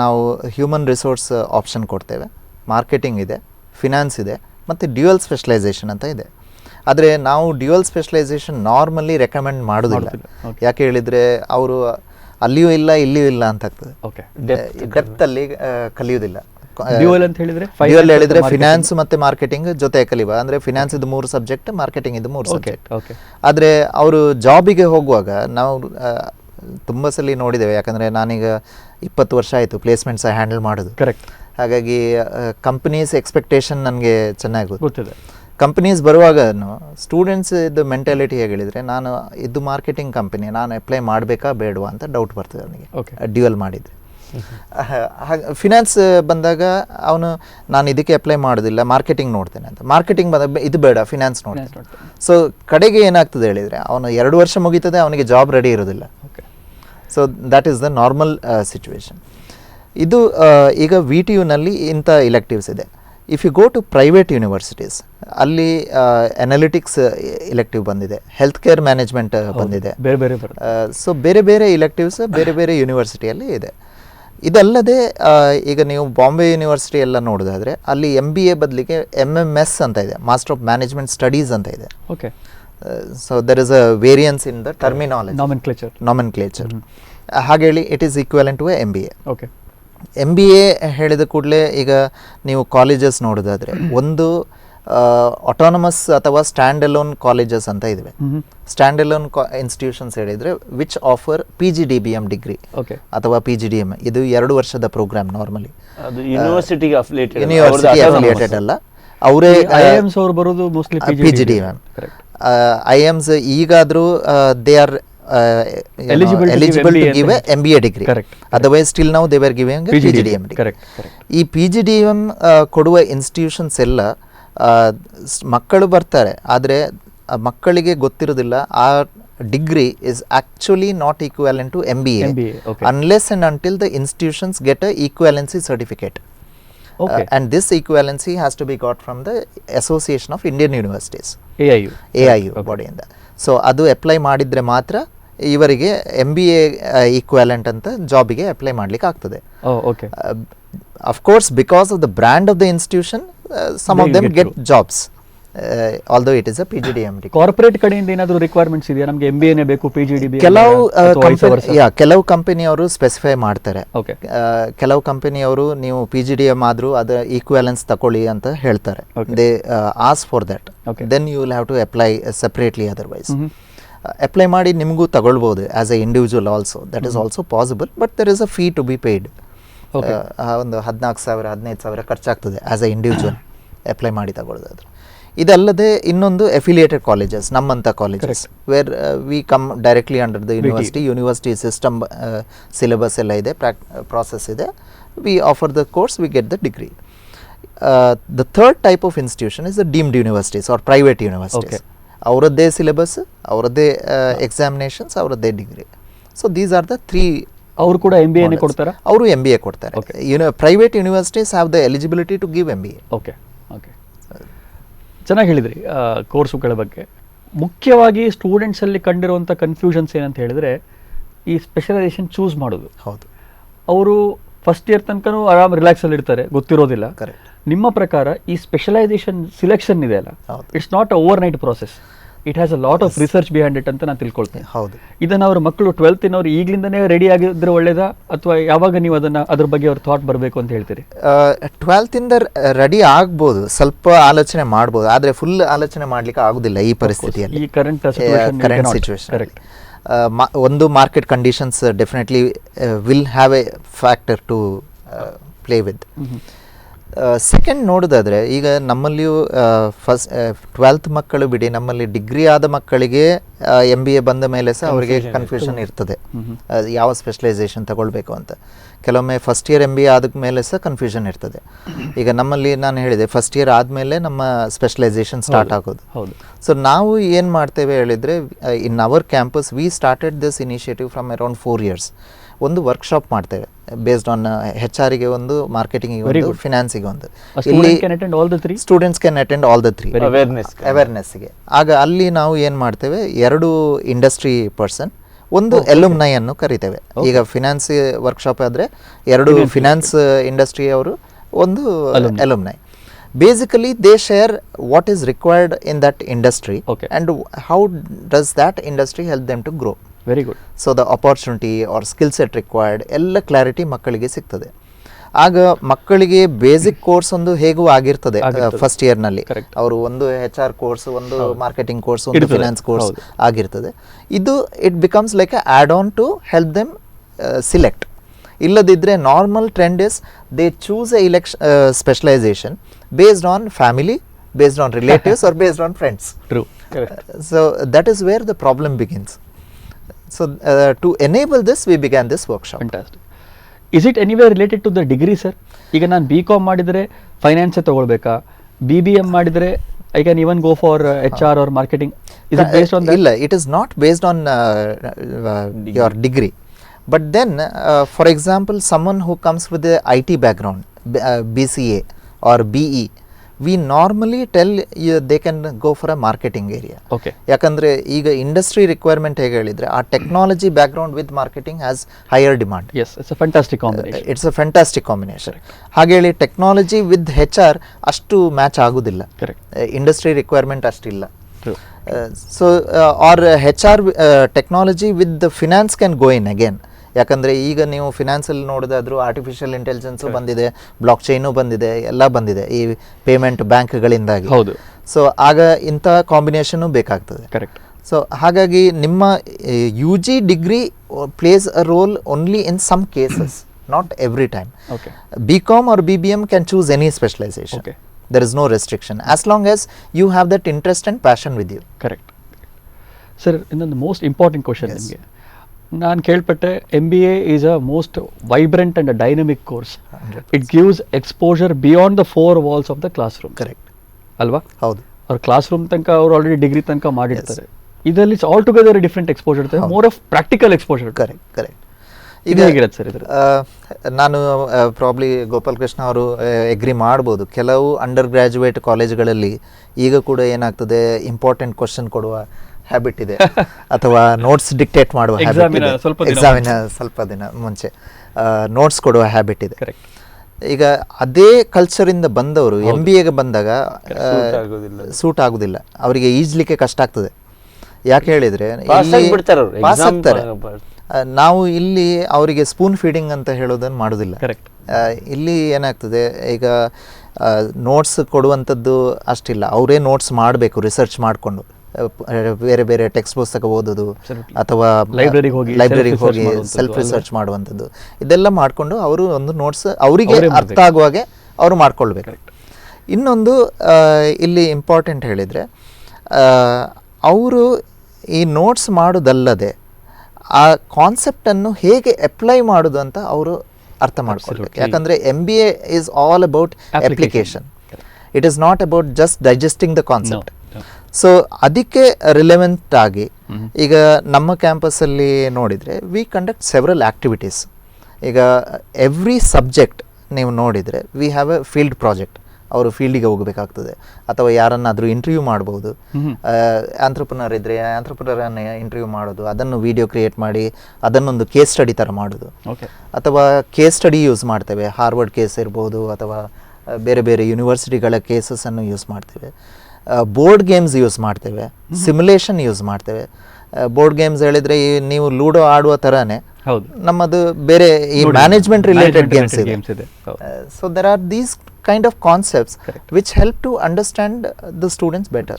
ನಾವು ಹ್ಯೂಮನ್ ರಿಸೋರ್ಸ್ ಆಪ್ಷನ್ ಕೊಡ್ತೇವೆ, ಮಾರ್ಕೆಟಿಂಗ್ ಇದೆ, ಫಿನಾನ್ಸ್ ಇದೆ, ಮತ್ತು ಡ್ಯುಯಲ್ ಸ್ಪೆಷಲೈಸೇಷನ್ ಅಂತ ಇದೆ. ಆದರೆ ನಾವು ಡ್ಯುಯಲ್ ಸ್ಪೆಷಲೈಸೇಷನ್ ನಾರ್ಮಲಿ ರೆಕಮೆಂಡ್ ಮಾಡೋದಿಲ್ಲ. ಯಾಕೆ ಹೇಳಿದರೆ ಅವರು ಅಲ್ಲಿಯೂ ಇಲ್ಲ ಇಲ್ಲಿಯೂ ಇಲ್ಲ ಅಂತ ಆಗ್ತದೆ. ಓಕೆ, ಡೆಪ್ತಲ್ಲಿ ಕಲಿಯೋದಿಲ್ಲ. ಡ್ಯುಯಲ್ ಅಂತ ಹೇಳಿದರೆ ಡ್ಯುಯಲ್ ಹೇಳಿದರೆ ಫಿನಾನ್ಸ್ ಮತ್ತು ಮಾರ್ಕೆಟಿಂಗ್ ಜೊತೆ ಕಲಿಯುವ, ಅಂದರೆ ಫಿನಾನ್ಸ್ ಇದು 3 ಸಬ್ಜೆಕ್ಟ್, ಮಾರ್ಕೆಟಿಂಗ್ ಇದು 3 ಸಬ್ಜೆಕ್ಟ್. ಓಕೆ, ಆದರೆ ಅವರು ಜಾಬಿಗೆ ಹೋಗುವಾಗ ನಾವು ತುಂಬ ಸಲ ನೋಡಿದ್ದೇವೆ. ಯಾಕಂದರೆ ನಾನೀಗ 20 ವರ್ಷ ಆಯಿತು ಪ್ಲೇಸ್ಮೆಂಟ್ಸ್ ಹ್ಯಾಂಡಲ್ ಮಾಡೋದು. ಕರೆಕ್ಟ್. ಹಾಗಾಗಿ ಕಂಪ್ನೀಸ್ ಎಕ್ಸ್ಪೆಕ್ಟೇಷನ್ ನನಗೆ ಚೆನ್ನಾಗಿ ಗೊತ್ತಿದೆ. ಕಂಪ್ನೀಸ್ ಬರುವಾಗ ಸ್ಟೂಡೆಂಟ್ಸ್ ಇದು ಮೆಂಟಾಲಿಟಿ ಹೇಗೆ ಹೇಳಿದರೆ, ನಾನು ಇದು ಮಾರ್ಕೆಟಿಂಗ್ ಕಂಪನಿ, ನಾನು ಅಪ್ಲೈ ಮಾಡಬೇಕಾ ಬೇಡವಾ ಅಂತ ಡೌಟ್ ಬರ್ತದೆ ನನಗೆ. ಓಕೆ, ಡ್ಯುಯಲ್ ಮಾಡಿದರೆ. ಫಿನಾನ್ಸ್ ಬಂದಾಗ ಅವನು ನಾನು ಇದಕ್ಕೆ ಅಪ್ಲೈ ಮಾಡೋದಿಲ್ಲ, ಮಾರ್ಕೆಟಿಂಗ್ ನೋಡ್ತೇನೆ ಅಂತ. ಮಾರ್ಕೆಟಿಂಗ್ ಬಂದಾಗ ಇದು ಬೇಡ, ಫಿನಾನ್ಸ್ ನೋಡ್ತೇನೆ. ಸೊ ಕಡೆಗೆ ಏನಾಗ್ತದೆ ಹೇಳಿದರೆ ಅವನು 2 ವರ್ಷ ಮುಗೀತದೆ, ಅವನಿಗೆ ಜಾಬ್ ರೆಡಿ ಇರೋದಿಲ್ಲ. Okay, so that is the normal situation. ಇದು ಈಗ VTUನಲ್ಲಿ ಇಂಥ ಇಲೆಕ್ಟಿವ್ಸ್ ಇದೆ. If you go to private universities, ಅಲ್ಲಿ ಅನಾಲಿಟಿಕ್ಸ್ ಇಲೆಕ್ಟಿವ್ ಬಂದಿದೆ, ಹೆಲ್ತ್ ಕೇರ್ ಮ್ಯಾನೇಜ್ಮೆಂಟ್ ಬಂದಿದೆ. ಬೇರೆ ಬೇರೆ ಸೊ ಬೇರೆ ಬೇರೆ ಇಲೆಕ್ಟಿವ್ಸ್ ಬೇರೆ ಬೇರೆ ಯೂನಿವರ್ಸಿಟಿಯಲ್ಲಿ ಇದೆ. ಇದಲ್ಲದೆ ಈಗ ನೀವು ಬಾಂಬೆ ಯೂನಿವರ್ಸಿಟಿ ಎಲ್ಲ ನೋಡೋದಾದರೆ ಅಲ್ಲಿ MBA ಬದಲಿಗೆ MMS ಅಂತ ಇದೆ, ಮಾಸ್ಟರ್ ಆಫ್ ಮ್ಯಾನೇಜ್ಮೆಂಟ್ ಸ್ಟಡೀಸ್ ಅಂತ ಇದೆ. Okay, so there is a variance in the terminology, nomenclature. ಹಾಗೇಳಿ it is equivalent to MBA. Okay, MBA ಹೇಳಿದ ಕೂಡಲೇ ಈಗ ನೀವು ಕಾಲೇಜಸ್ ನೋಡೋದಾದರೆ ಒಂದು ಆಟೋನಮಸ್ ಅಥವಾ ಸ್ಟ್ಯಾಂಡ್ ಅಲೋನ್ ಕಾಲೇಜಸ್ ಅಂತ ಇವೆ. ಸ್ಟ್ಯಾಂಡ್ ಅಲೋನ್ ಇನ್ಸ್ಟಿಟ್ಯೂಷನ್ಸ್ ಹೇಳಿದರೆ ವಿಚ್ ಆಫರ್ PGDBM ಡಿಗ್ರಿ ಅಥವಾ PGDM. ಇದು 2 ವರ್ಷದ ಪ್ರೋಗ್ರಾಮ್ ನಾರ್ಮಲಿ. ಯೂನಿವರ್ಸಿಟಿಗೆ ಅಫಿಲಿಯೇಟೆಡ್ ಅಲ್ಲ, ಅವರೇ IIMs ಅವರು ಬರೋದು ಮೋಸ್ಟ್ಲಿ PGDM. IIMs ಈಗಾದರೂ they are eligible to give a MBA degree. Otherwise still now they were giving a PGDM degree. ಈ PGDM ಕೊಡುವ ಇನ್ಸ್ಟಿಟ್ಯೂಷನ್ಸ್ ಎಲ್ಲ ಮಕ್ಕಳು ಬರ್ತಾರೆ, ಆದರೆ ಮಕ್ಕಳಿಗೆ ಗೊತ್ತಿರೋದಿಲ್ಲ ಆ degree is actually not equivalent to MBA unless and until the institutions get a equivalency certificate. And this equivalency has to be got from the Association of Indian Universities, AIU body ಇಂದ. So ಅದು apply ಮಾಡಿದರೆ ಮಾತ್ರ ಇವರಿಗೆ MBA equivalent ಅಂತ ಜಾಬಿಗೆ apply ಮಾಡಲಿಕ್ಕೆ ಆಗ್ತದೆ. Of course because of the brand of the institution some of them get jobs, although it is a PGDM. Corporate ಕಡೆಯಿಂದ ಏನಾದರೂ ರಿಕ್ವೈರ್ಮೆಂಟ್ಸ್ ಇದೆಯಾ ನಮಗೆ MBA ಬೇಕು PGDB? ಕೆಲವು ಕಂಪನಿಯವರು ಸ್ಪೆಸಿಫೈ ಮಾಡ್ತಾರೆ. ಕೆಲವು ಕಂಪನಿಯವರು ನೀವು PGDM ಆದರೂ ಅದರ ಈಕ್ವಾಲೆನ್ಸ್ ತಗೊಳ್ಳಿ ಅಂತ ಹೇಳ್ತಾರೆ. They ask for that, then you will have to apply separately. Otherwise apply ಮಾಡಿ ನಿಮಗೂ ತಗೊಳ್ಬೋದು as a individual also, that is also possible, but there is a fee to be paid. ಒಂದು 14,000 15,000 ಖರ್ಚಾಗ್ತದೆ ಆ್ಯಸ್ ಎ ಇಂಡಿವಿಜುವಲ್ ಅಪ್ಲೈ ಮಾಡಿ ತಗೊಳ್ಳೋದಾದ್ರೆ. ಇದಲ್ಲದೆ ಇನ್ನೊಂದು affiliated colleges, ನಮ್ಮಂಥ colleges where we come directly under the university system, syllabus ಎಲ್ಲ ಇದೆ, process ಇದೆ. We offer the course, we get the degree. The third type of institution is the deemed universities are private universities. ಅವರದ್ದೇ syllabus, ಅವರದ್ದೇ examinations, ಅವರದ್ದೇ degree. So these are the 3. ಅವರು ಕೂಡ MBA ಕೊಡ್ತಾರಾ? ಅವರು MBA ಕೊಡ್ತಾರೆ. Private universities have the eligibility to give MBA. Okay okay, ಚೆನ್ನಾಗಿ ಹೇಳಿದ್ರಿ ಕೋರ್ಸುಗಳ ಬಗ್ಗೆ. ಮುಖ್ಯವಾಗಿ ಸ್ಟೂಡೆಂಟ್ಸಲ್ಲಿ ಕಂಡಿರುವಂಥ ಕನ್ಫ್ಯೂಷನ್ಸ್ ಏನಂತ ಹೇಳಿದರೆ, ಈ ಸ್ಪೆಷಲೈಸೇಷನ್ ಚೂಸ್ ಮಾಡೋದು. ಹೌದು, ಅವರು ಫಸ್ಟ್ ಇಯರ್ ತನಕನೂ ಆರಾಮ್ ರಿಲ್ಯಾಕ್ಸಲ್ಲಿ ಇರ್ತಾರೆ, ಗೊತ್ತಿರೋದಿಲ್ಲ. ಕರೆಕ್ಟ್. ನಿಮ್ಮ ಪ್ರಕಾರ ಈ ಸ್ಪೆಷಲೈಸೇಷನ್ ಸಿಲೆಕ್ಷನ್ ಇದೆ ಅಲ್ಲ, it's not a over night process, it has a lot of research behind it ಅಂತ ನಾನು ತಿಳ್ಕೊಳ್ತೇನೆ. ಹೌದು. ಇದನ್ನು ಅವ್ರ ಮಕ್ಕಳು 12th ಈಗಲಿಂದನೇ ರೆಡಿ ಆಗಿದ್ರೆ ಒಳ್ಳೇದಾ, ಅಥವಾ ಯಾವಾಗ ನೀವು ಅದ್ರ ಬಗ್ಗೆ ಅವ್ರ ಥಾಟ್ ಬರಬೇಕು ಅಂತ ಹೇಳ್ತೀರಿ? 12th ರೆಡಿ ಆಗ್ಬೋದು, ಸ್ವಲ್ಪ ಆಲೋಚನೆ ಮಾಡ್ಬೋದು, ಆದರೆ ಫುಲ್ ಆಲೋಚನೆ ಮಾಡ್ಲಿಕ್ಕೆ ಆಗುದಿಲ್ಲ ಈ ಪರಿಸ್ಥಿತಿಯಲ್ಲಿ, ಈ ಕರೆಂಟ್ ಸಿಚುವೇಶನ್. ಕರೆಕ್ಟ್. ಒಂದು market conditions definitely will have a factor to play with. Second ನೋಡೋದಾದರೆ, ಈಗ ನಮ್ಮಲ್ಲಿಯೂ 12th ಮಕ್ಕಳು ಬಿಡಿ, ನಮ್ಮಲ್ಲಿ ಡಿಗ್ರಿ ಆದ ಮಕ್ಕಳಿಗೆ MBA ಬಂದ ಮೇಲೆ ಸಹ ಅವರಿಗೆ ಕನ್ಫ್ಯೂಷನ್ ಇರ್ತದೆ, ಯಾವ ಸ್ಪೆಷಲೈಸೇಷನ್ ತಗೊಳ್ಬೇಕು ಅಂತ. ಕೆಲವೊಮ್ಮೆ ಫಸ್ಟ್ ಇಯರ್ MBA ಆದ ಮೇಲೆ ಸಹ ಕನ್ಫ್ಯೂಷನ್ ಇರ್ತದೆ. ಈಗ ನಮ್ಮಲ್ಲಿ ನಾನು ಹೇಳಿದೆ, ಫಸ್ಟ್ ಇಯರ್ ಆದಮೇಲೆ ನಮ್ಮ ಸ್ಪೆಷಲೈಸೇಷನ್ ಸ್ಟಾರ್ಟ್ ಆಗೋದು. ಸೊ ನಾವು ಏನು ಮಾಡ್ತೇವೆ ಹೇಳಿದರೆ, in our campus we started this initiative from around 4 years. ಒಂದು ವರ್ಕ್ಶಾಪ್ ಮಾಡ್ತೇವೆ ಬೇಸ್ಡ್ ಆನ್ HR-ಗೆ ಒಂದು, ಮಾರ್ಕೆಟಿಂಗಿಗೆ ಒಂದು, ಫಿನಾನ್ಸಿಗೆ ಒಂದು. Students can attend all the 3 ಅವೇರ್ನೆಸ್ಗೆ. ಆಗ ಅಲ್ಲಿ ನಾವು ಏನು ಮಾಡ್ತೇವೆ, 2 ಇಂಡಸ್ಟ್ರಿ ಪರ್ಸನ್, ಒಂದು ಎಲುಮ್ನೈ ಅನ್ನು ಕರಿತೇವೆ. ಈಗ ಫಿನಾನ್ಸ್ ವರ್ಕ್ಶಾಪ್ ಆದರೆ 2 ಫಿನಾನ್ಸ್ ಇಂಡಸ್ಟ್ರಿ ಅವರು, ಒಂದು ಎಲುಮ್ನೈ. Basically they share what is required in that industry, and how does that industry help them to grow. Very good. So the opportunity or skill set required ಎಲ್ಲ clarity ಮಕ್ಕಳಿಗೆ ಸಿಗ್ತದೆ. ಆಗ ಮಕ್ಕಳಿಗೆ basic course ಒಂದು ಹೇಗೂ ಆಗಿರ್ತದೆ ಫಸ್ಟ್ ಇಯರ್ನಲ್ಲಿ. ಅವರು ಒಂದು HR ಕೋರ್ಸ್, ಒಂದು ಮಾರ್ಕೆಟಿಂಗ್ ಕೋರ್ಸ್, ಒಂದು ಫಿನಾನ್ಸ್ ಕೋರ್ಸ್ ಆಗಿರ್ತದೆ. ಇದು it becomes like a add on to help them select. ಇಲ್ಲದಿದ್ದರೆ normal trend is they choose a specialisation based on family, based on relatives, or based on friends. True. Correct. So that is where the problem begins. So to enable this, we began this workshop. Fantastic. Is it anywhere related to the degree, sir? ಈಗ ನಾನು BCom ಮಾಡಿದರೆ finance ತಗೊಳ್ಬೇಕಾ, BBM ಮಾಡಿದರೆ I can even go for HR or marketing? Is it based on that? ಇಲ್ಲ, it is not based on your degree. But then, for example, someone who comes with a IT background, BCA or BE, we normally tell you they can go for a marketing area. Okay. ಯಾಕಂದರೆ ಈಗ industry requirement ಹೇಗೆ ಹೇಳಿದರೆ, ಆ technology background with marketing has higher demand. Yes, it's a fantastic combination. It's a fantastic combination. ಹಾಗೆ ಹೇಳಿ technology with HR ಅಷ್ಟು match ಆಗೋದಿಲ್ಲ. Correct. Industry requirement ಅಷ್ಟಿಲ್ಲ. True. So or HR technology with the finance can go in again. ಯಾಕಂದರೆ ಈಗ ನೀವು ಫಿನಾನ್ಸಲ್ಲಿ ನೋಡೋದಾದ್ರೂ artificial intelligence ಬಂದಿದೆ, block chain ಬಂದಿದೆ, ಎಲ್ಲ ಬಂದಿದೆ ಈ ಪೇಮೆಂಟ್ ಬ್ಯಾಂಕ್ಗಳಿಂದಾಗಿ. ಹೌದು. ಸೊ ಆಗ ಇಂಥ ಕಾಂಬಿನೇಷನ್ನು ಬೇಕಾಗ್ತದೆ. ಕರೆಕ್ಟ್. ಸೊ ಹಾಗಾಗಿ ನಿಮ್ಮ UG degree place a role only in some cases, not every time. BCom or BBM can choose any specialization. Okay. There is no restriction as long as you have that interest and passion with you. Correct. Sir, ಇನ್ನೊಂದು most important question ನಿಮಗೆ. ನಾನು ಕೇಳ್ಪಟ್ಟೆ MBA is a most vibrant and a dynamic course. It gives exposure beyond the 4 walls of the class room. Correct ಅಲ್ವಾ? ಹೌದು. ಅವ್ರ class room ತನಕ ಅವ್ರು already degree ತನಕ ಮಾಡಿರ್ತಾರೆ. ಇದರಲ್ಲಿ ಆಲ್ ಟುಗೆದರ್ ಡಿಫ್ರೆಂಟ್ ಎಕ್ಸ್ಪೋಜರ್ ಇರ್ತದೆ, more of practical exposure. Correct correct. ಇದು ಹೇಗಿರುತ್ತೆ ಸರ್ ಇದ್ರ? ನಾನು ಪ್ರಾಬ್ಲಿ ಗೋಪಾಲ್ ಕೃಷ್ಣ ಅವರು ಎಗ್ರಿ ಮಾಡ್ಬೋದು. ಕೆಲವು ಅಂಡರ್ ಗ್ರ್ಯಾಜುಯೇಟ್ ಕಾಲೇಜ್ಗಳಲ್ಲಿ ಈಗ ಕೂಡ ಏನಾಗ್ತದೆ, ಇಂಪಾರ್ಟೆಂಟ್ ಕ್ವಶನ್ ಕೊಡುವ ಹ್ಯಾಬಿಟ್ ಇದೆ, ಅಥವಾ ನೋಟ್ಸ್ ಡಿಕ್ಟೇಟ್ ಮಾಡುವ ಎಕ್ಸಾಮಿನ ಸ್ವಲ್ಪ ದಿನ ಮುಂಚೆ ನೋಟ್ಸ್ ಕೊಡುವ ಹ್ಯಾಬಿಟ್ ಇದೆ. ಈಗ ಅದೇ ಕಲ್ಚರಿಂದ ಬಂದವರು MBAಗೆ ಬಂದಾಗ ಸೂಟ್ ಆಗೋದಿಲ್ಲ, ಅವರಿಗೆ ಈಜ್ಲಿಕ್ಕೆ ಕಷ್ಟ ಆಗ್ತದೆ. ಯಾಕೆ ಹೇಳಿದರೆ ಪಾಸ್ ಆಗ್ತಾರೆ. ನಾವು ಇಲ್ಲಿ ಅವರಿಗೆ ಸ್ಪೂನ್ ಫೀಡಿಂಗ್ ಅಂತ ಹೇಳೋದನ್ನು ಮಾಡೋದಿಲ್ಲ. ಇಲ್ಲಿ ಏನಾಗ್ತದೆ, ಈಗ ನೋಟ್ಸ್ ಕೊಡುವಂಥದ್ದು ಅಷ್ಟಿಲ್ಲ, ಅವರೇ ನೋಟ್ಸ್ ಮಾಡಬೇಕು ರಿಸರ್ಚ್ ಮಾಡಿಕೊಂಡು. ಬೇರೆ ಬೇರೆ ಟೆಕ್ಸ್ಟ್ ಪುಸ್ತಕ ಓದೋದು ಅಥವಾ ಲೈಬ್ರರಿಗೆ ಹೋಗಿ ಸೆಲ್ಫ್ ರಿಸರ್ಚ್ ಮಾಡುವಂಥದ್ದು, ಇದೆಲ್ಲ ಮಾಡಿಕೊಂಡು ಅವರು ಒಂದು ನೋಟ್ಸ್ ಅವರಿಗೆ ಅರ್ಥ ಆಗುವಾಗೆ ಅವರು ಮಾಡ್ಕೊಳ್ಬೇಕು. ಇನ್ನೊಂದು ಇಲ್ಲಿ ಇಂಪಾರ್ಟೆಂಟ್ ಹೇಳಿದರೆ, ಅವರು ಈ ನೋಟ್ಸ್ ಮಾಡೋದಲ್ಲದೆ ಆ ಕಾನ್ಸೆಪ್ಟನ್ನು ಹೇಗೆ ಅಪ್ಲೈ ಮಾಡೋದು ಅಂತ ಅವರು ಅರ್ಥ ಮಾಡ್ಕೊಳ್ಬೇಕು. ಯಾಕಂದರೆ MBA is all about application, it is not about just digesting the concept. So ಅದಕ್ಕೆ ರಿಲೆವೆಂಟ್ ಆಗಿ ಈಗ ನಮ್ಮ ಕ್ಯಾಂಪಸ್ಸಲ್ಲಿ ನೋಡಿದರೆ ವಿ ಕಂಡಕ್ಟ್ ಸೆವರಲ್ ಆ್ಯಕ್ಟಿವಿಟೀಸ್. ಈಗ ಎವ್ರಿ ಸಬ್ಜೆಕ್ಟ್ ನೀವು ನೋಡಿದರೆ we have A field project. ಅವರು ಫೀಲ್ಡಿಗೆ ಹೋಗಬೇಕಾಗ್ತದೆ ಅಥವಾ ಯಾರನ್ನಾದರೂ ಇಂಟರ್ವ್ಯೂ ಮಾಡ್ಬೋದು. ಆಂಟ್ರಪ್ರನರ್ ಇದ್ದರೆ ಆಂಟ್ರಪ್ರನರನ್ನು ಇಂಟರ್ವ್ಯೂ ಮಾಡೋದು, ಅದನ್ನು ವಿಡಿಯೋ ಕ್ರಿಯೇಟ್ ಮಾಡಿ ಅದನ್ನೊಂದು ಕೇಸ್ ಸ್ಟಡಿ ಥರ ಮಾಡೋದು. ಅಥವಾ ಕೇಸ್ ಸ್ಟಡಿ ಯೂಸ್ ಮಾಡ್ತೇವೆ, ಹಾರ್ವರ್ಡ್ ಕೇಸ್ ಇರ್ಬೋದು ಅಥವಾ ಬೇರೆ ಬೇರೆ ಯೂನಿವರ್ಸಿಟಿಗಳ ಕೇಸಸನ್ನು ಯೂಸ್ ಮಾಡ್ತೇವೆ. ಬೋರ್ಡ್ ಗೇಮ್ಸ್ ಯೂಸ್ ಮಾಡ್ತೇವೆ, ಸಿಮ್ಯುಲೇಷನ್ ಯೂಸ್ ಮಾಡ್ತೇವೆ. ಬೋರ್ಡ್ ಗೇಮ್ಸ್ ಹೇಳಿದರೆ ನೀವು ಲೂಡೋ ಆಡುವ ಥರನೇ ನಮ್ಮದು ಬೇರೆ ಈ ಮ್ಯಾನೇಜ್ಮೆಂಟ್ ರಿಲೇಟೆಡ್ ಗೇಮ್ಸ್ ಇದೆ. So there are these kind of concepts which help to understand the students better.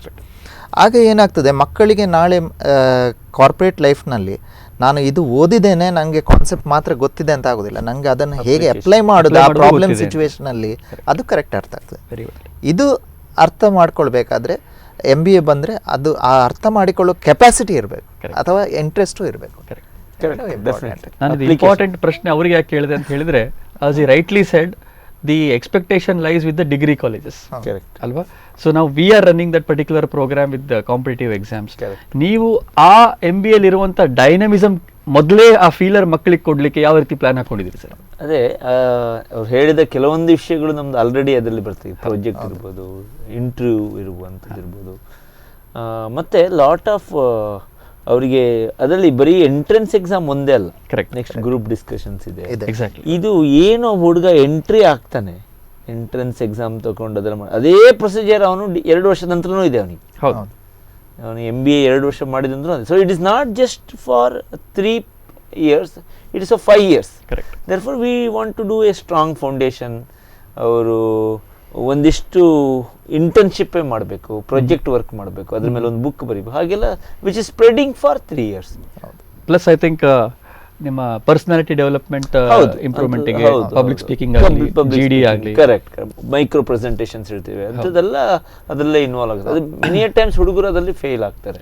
ಆಗ ಏನಾಗ್ತದೆ, ಮಕ್ಕಳಿಗೆ ನಾಳೆ ಕಾರ್ಪೊರೇಟ್ ಲೈಫ್ನಲ್ಲಿ ನಾನು ಇದು ಓದಿದ್ದೇನೆ, ನನಗೆ ಕಾನ್ಸೆಪ್ಟ್ ಮಾತ್ರ ಗೊತ್ತಿದೆ ಅಂತ ಆಗೋದಿಲ್ಲ, ನನಗೆ ಅದನ್ನು ಹೇಗೆ ಅಪ್ಲೈ ಮಾಡೋದು ಆ ಪ್ರಾಬ್ಲಮ್ ಸಿಚುವೇಶನಲ್ಲಿ ಅದು ಕರೆಕ್ಟ್ ಅರ್ಥ ಆಗ್ತದೆ. ಇದು ಅರ್ಥ ಮಾಡ್ಕೊಳ್ಬೇಕಾದ್ರೆ MBA ಬಂದರೆ ಅದು ಆ ಅರ್ಥ ಮಾಡಿಕೊಳ್ಳೋ ಕೆಪಾಸಿಟಿ ಇರಬೇಕು ಅಥವಾ ಇಂಟ್ರೆಸ್ಟು ಇರಬೇಕು. ಇಂಪಾರ್ಟೆಂಟ್ ಪ್ರಶ್ನೆ ಅವರಿಗೆ ಯಾಕೆ ಕೇಳಿದೆ ಅಂತ ಹೇಳಿದ್ರೆ, as you rightly said, the expectation lies with the degree colleges. Correct. Alva? So now we are running that particular program with the competitive exams. ನೀವು ಆ MBA ಇರುವಂತ ಡೈನಮಿಸಮ್ ಮೊದಲೇ ಆ ಫೀಲರ್ ಮಕ್ಕಳಿಗೆ ಕೊಡ್ಲಿಕ್ಕೆ ಯಾವ ರೀತಿ ಪ್ಲಾನ್ ಹಾಕೊಂಡಿದ್ದೀರಿ ಸರ್? ಅದೇ ಅವ್ರು ಹೇಳಿದ ಕೆಲವೊಂದು ವಿಷಯಗಳು ನಮ್ದು ಆಲ್ರೆಡಿ ಅದರಲ್ಲಿ ಬರ್ತದೆ. ಪ್ರಾಜೆಕ್ಟ್ ಇರ್ಬೋದು, ಇಂಟರ್ವ್ಯೂ ಇರುವಂಥದ್ದು ಇರ್ಬೋದು, ಮತ್ತೆ ಲಾಟ್ ಆಫ್ ಅವರಿಗೆ ಅದರಲ್ಲಿ ಬರೀ ಎಂಟ್ರೆನ್ಸ್ ಎಕ್ಸಾಮ್ ಒಂದೇ ಅಲ್ಲ, ನೆಕ್ಸ್ಟ್ ಗ್ರೂಪ್ ಡಿಸ್ಕಷನ್ಸ್ ಇದೆ. ಇದು ಏನು ಹುಡುಗ ಎಂಟ್ರಿ ಆಗ್ತಾನೆ, ಎಂಟ್ರೆನ್ಸ್ ಎಕ್ಸಾಮ್ ತಗೊಂಡು ಅದರ ಅದೇ ಪ್ರೊಸೀಜರ್ ಅವನು 2 ವರ್ಷದ ನಂತರನೂ ಇದೆ ಅವನಿಗೆ. ಅವನು MBA 2 ವರ್ಷ ಮಾಡಿದಂದ್ರೂ ಅದೇ. So it is not just for 3 years, it is for 5 years. Therefore we want to do a strong foundation. ಅವರು ಒಂದಿಷ್ಟು ಇಂಟರ್ನ್ಶಿಪ್ಪೇ ಮಾಡಬೇಕು, ಪ್ರಾಜೆಕ್ಟ್ ವರ್ಕ್ ಮಾಡಬೇಕು, ಅದ್ರ ಮೇಲೆ ಒಂದು ಬುಕ್ ಬರೀಬೇಕು, ಹಾಗೆಲ್ಲ which is spreading for 3 years. Plus I think ನಿಮ್ಮ ಪರ್ಸನಾಲಿಟಿ ಡೆವಲಪ್ಮೆಂಟ್ ಇಂಪ್ರೂವ್ಮೆಂಟ್ಗೆ, ಪಬ್ಲಿಕ್ ಸ್ಪೀಕಿಂಗ್ ಆಗಲಿ, GD ಆಗಲಿ, ಕರೆಕ್ಟ್, ಮೈಕ್ರೋ ಪ್ರೆಸೆಂಟೇಷನ್ಸ್ ಇರ್ತೀವಿ, ಅಂಥದ್ದೆಲ್ಲ ಅದರಲ್ಲೇ ಇನ್ವಾಲ್ವ್ ಆಗುತ್ತೆ. ಅದು ಮೆನಿ ಟೈಮ್ಸ್ ಹುಡುಗರು ಅದರಲ್ಲಿ ಫೇಲ್ ಆಗ್ತಾರೆ.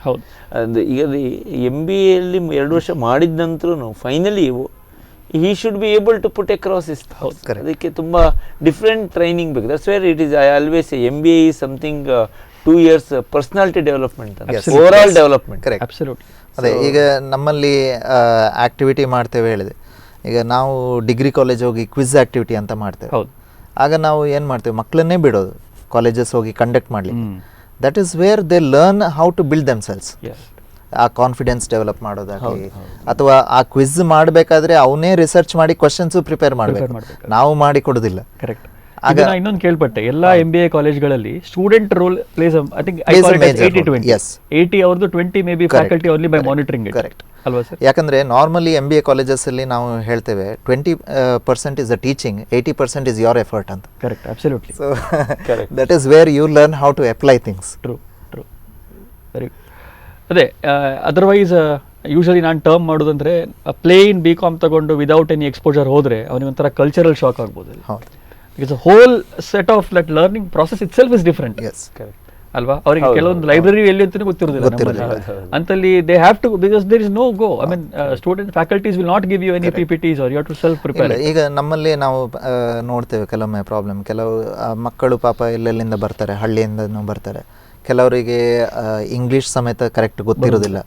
ಈಗ MBA ಅಲ್ಲಿ 2 ವರ್ಷ ಮಾಡಿದ ನಂತರೂ finally he should be able to put across his thoughts. ಅದಕ್ಕೆ ತುಂಬ ಡಿಫ್ರೆಂಟ್ ಟ್ರೈನಿಂಗ್ ಬೇಕು. That's where it is, I always say MBA is something 2 years personality development, over all development. Absolutely. ಅದೇ ಈಗ ನಮ್ಮಲ್ಲಿ ಆ್ಯಕ್ಟಿವಿಟಿ ಮಾಡ್ತೇವೆ ಹೇಳಿದೆ. ಈಗ ನಾವು ಡಿಗ್ರಿ ಕಾಲೇಜ್ ಹೋಗಿ ಕ್ವಿಜ್ ಆ್ಯಕ್ಟಿವಿಟಿ ಅಂತ ಮಾಡ್ತೇವೆ. ಆಗ ನಾವು ಏನು ಮಾಡ್ತೇವೆ, ಮಕ್ಕಳನ್ನೇ ಬಿಡೋದು ಕಾಲೇಜಸ್ ಹೋಗಿ ಕಂಡಕ್ಟ್ ಮಾಡಲಿಕ್ಕೆ. That is where they learn how to build themselves. ಆ ಕಾನ್ಫಿಡೆನ್ಸ್ ಡೆವಲಪ್ ಮಾಡೋದಾಗಲಿ ಅಥವಾ ಆ ಕ್ವಿಜ್ ಮಾಡಬೇಕಾದ್ರೆ ಅವನೇ ರಿಸರ್ಚ್ ಮಾಡಿ ಕ್ವಶನ್ಸು ಪ್ರಿಪೇರ್ ಮಾಡಬೇಕು, ನಾವು ಮಾಡಿ ಕೊಡೋದಿಲ್ಲ. ಕರೆಕ್ಟ್. ಆಗ ಇನ್ನೊಂದು ಕೇಳ್ಪಟ್ಟೆ, ಎಲ್ಲ MBA ಕಾಲೇಜ್ಗಳಲ್ಲಿ student role plays, I think 80-20. 80 ಅವ್ರದ್ದು, 20 maybe faculty only by monitoring. Correct ಅಲ್ವಾ ಸರ್? ಯಾಕಂದ್ರೆ ನಾರ್ಮಲಿ MBA ಕಾಲೇಜಸ್ ಅಲ್ಲಿ ನಾವು ಹೇಳ್ತೇವೆ 20% is the teaching, 80% is your effort ಅಂತ. Correct, absolutely. So that is where you learn how to apply things. True. Very good. ಅದೇ otherwise usually ನಾನು term ಮಾಡೋದಂದ್ರೆ, plain BCom ತಗೊಂಡು ವಿದೌಟ್ ಎನಿ ಎಕ್ಸ್ಪೋಜರ್ ಹೋದ್ರೆ ಅವನಿಗೆ ಒಂಥರ ಕಲ್ಚರಲ್ ಶಾಕ್ ಆಗ್ಬೋದು. Because whole set of that learning process itself is different ಅಲ್ವಾ? ಅವರಿಗೆ ಕೆಲವೊಂದು ಲೈಬ್ರರಿ ಎಲ್ಲಿ ಅಂತಲೂ ಗೊತ್ತಿರೋದಿಲ್ಲ. ಅಂತಲ್ಲಿ they have to, because there is no go, I mean student faculties will not give you any PPTs or you have to self prepare. ಈಗ ನಮ್ಮಲ್ಲಿ ನಾವು ನೋಡ್ತೇವೆ ಕೆಲವೊಮ್ಮೆ ಪ್ರಾಬ್ಲಮ್, ಕೆಲವು ಮಕ್ಕಳು ಪಾಪ ಎಲ್ಲೆಲ್ಲಿಂದ ಬರ್ತಾರೆ, ಹಳ್ಳಿಯಿಂದನೂ ಬರ್ತಾರೆ, ಕೆಲವರಿಗೆ ಇಂಗ್ಲೀಷ್ ಸಮೇತ ಕರೆಕ್ಟ್ ಗೊತ್ತಿರೋದಿಲ್ಲ,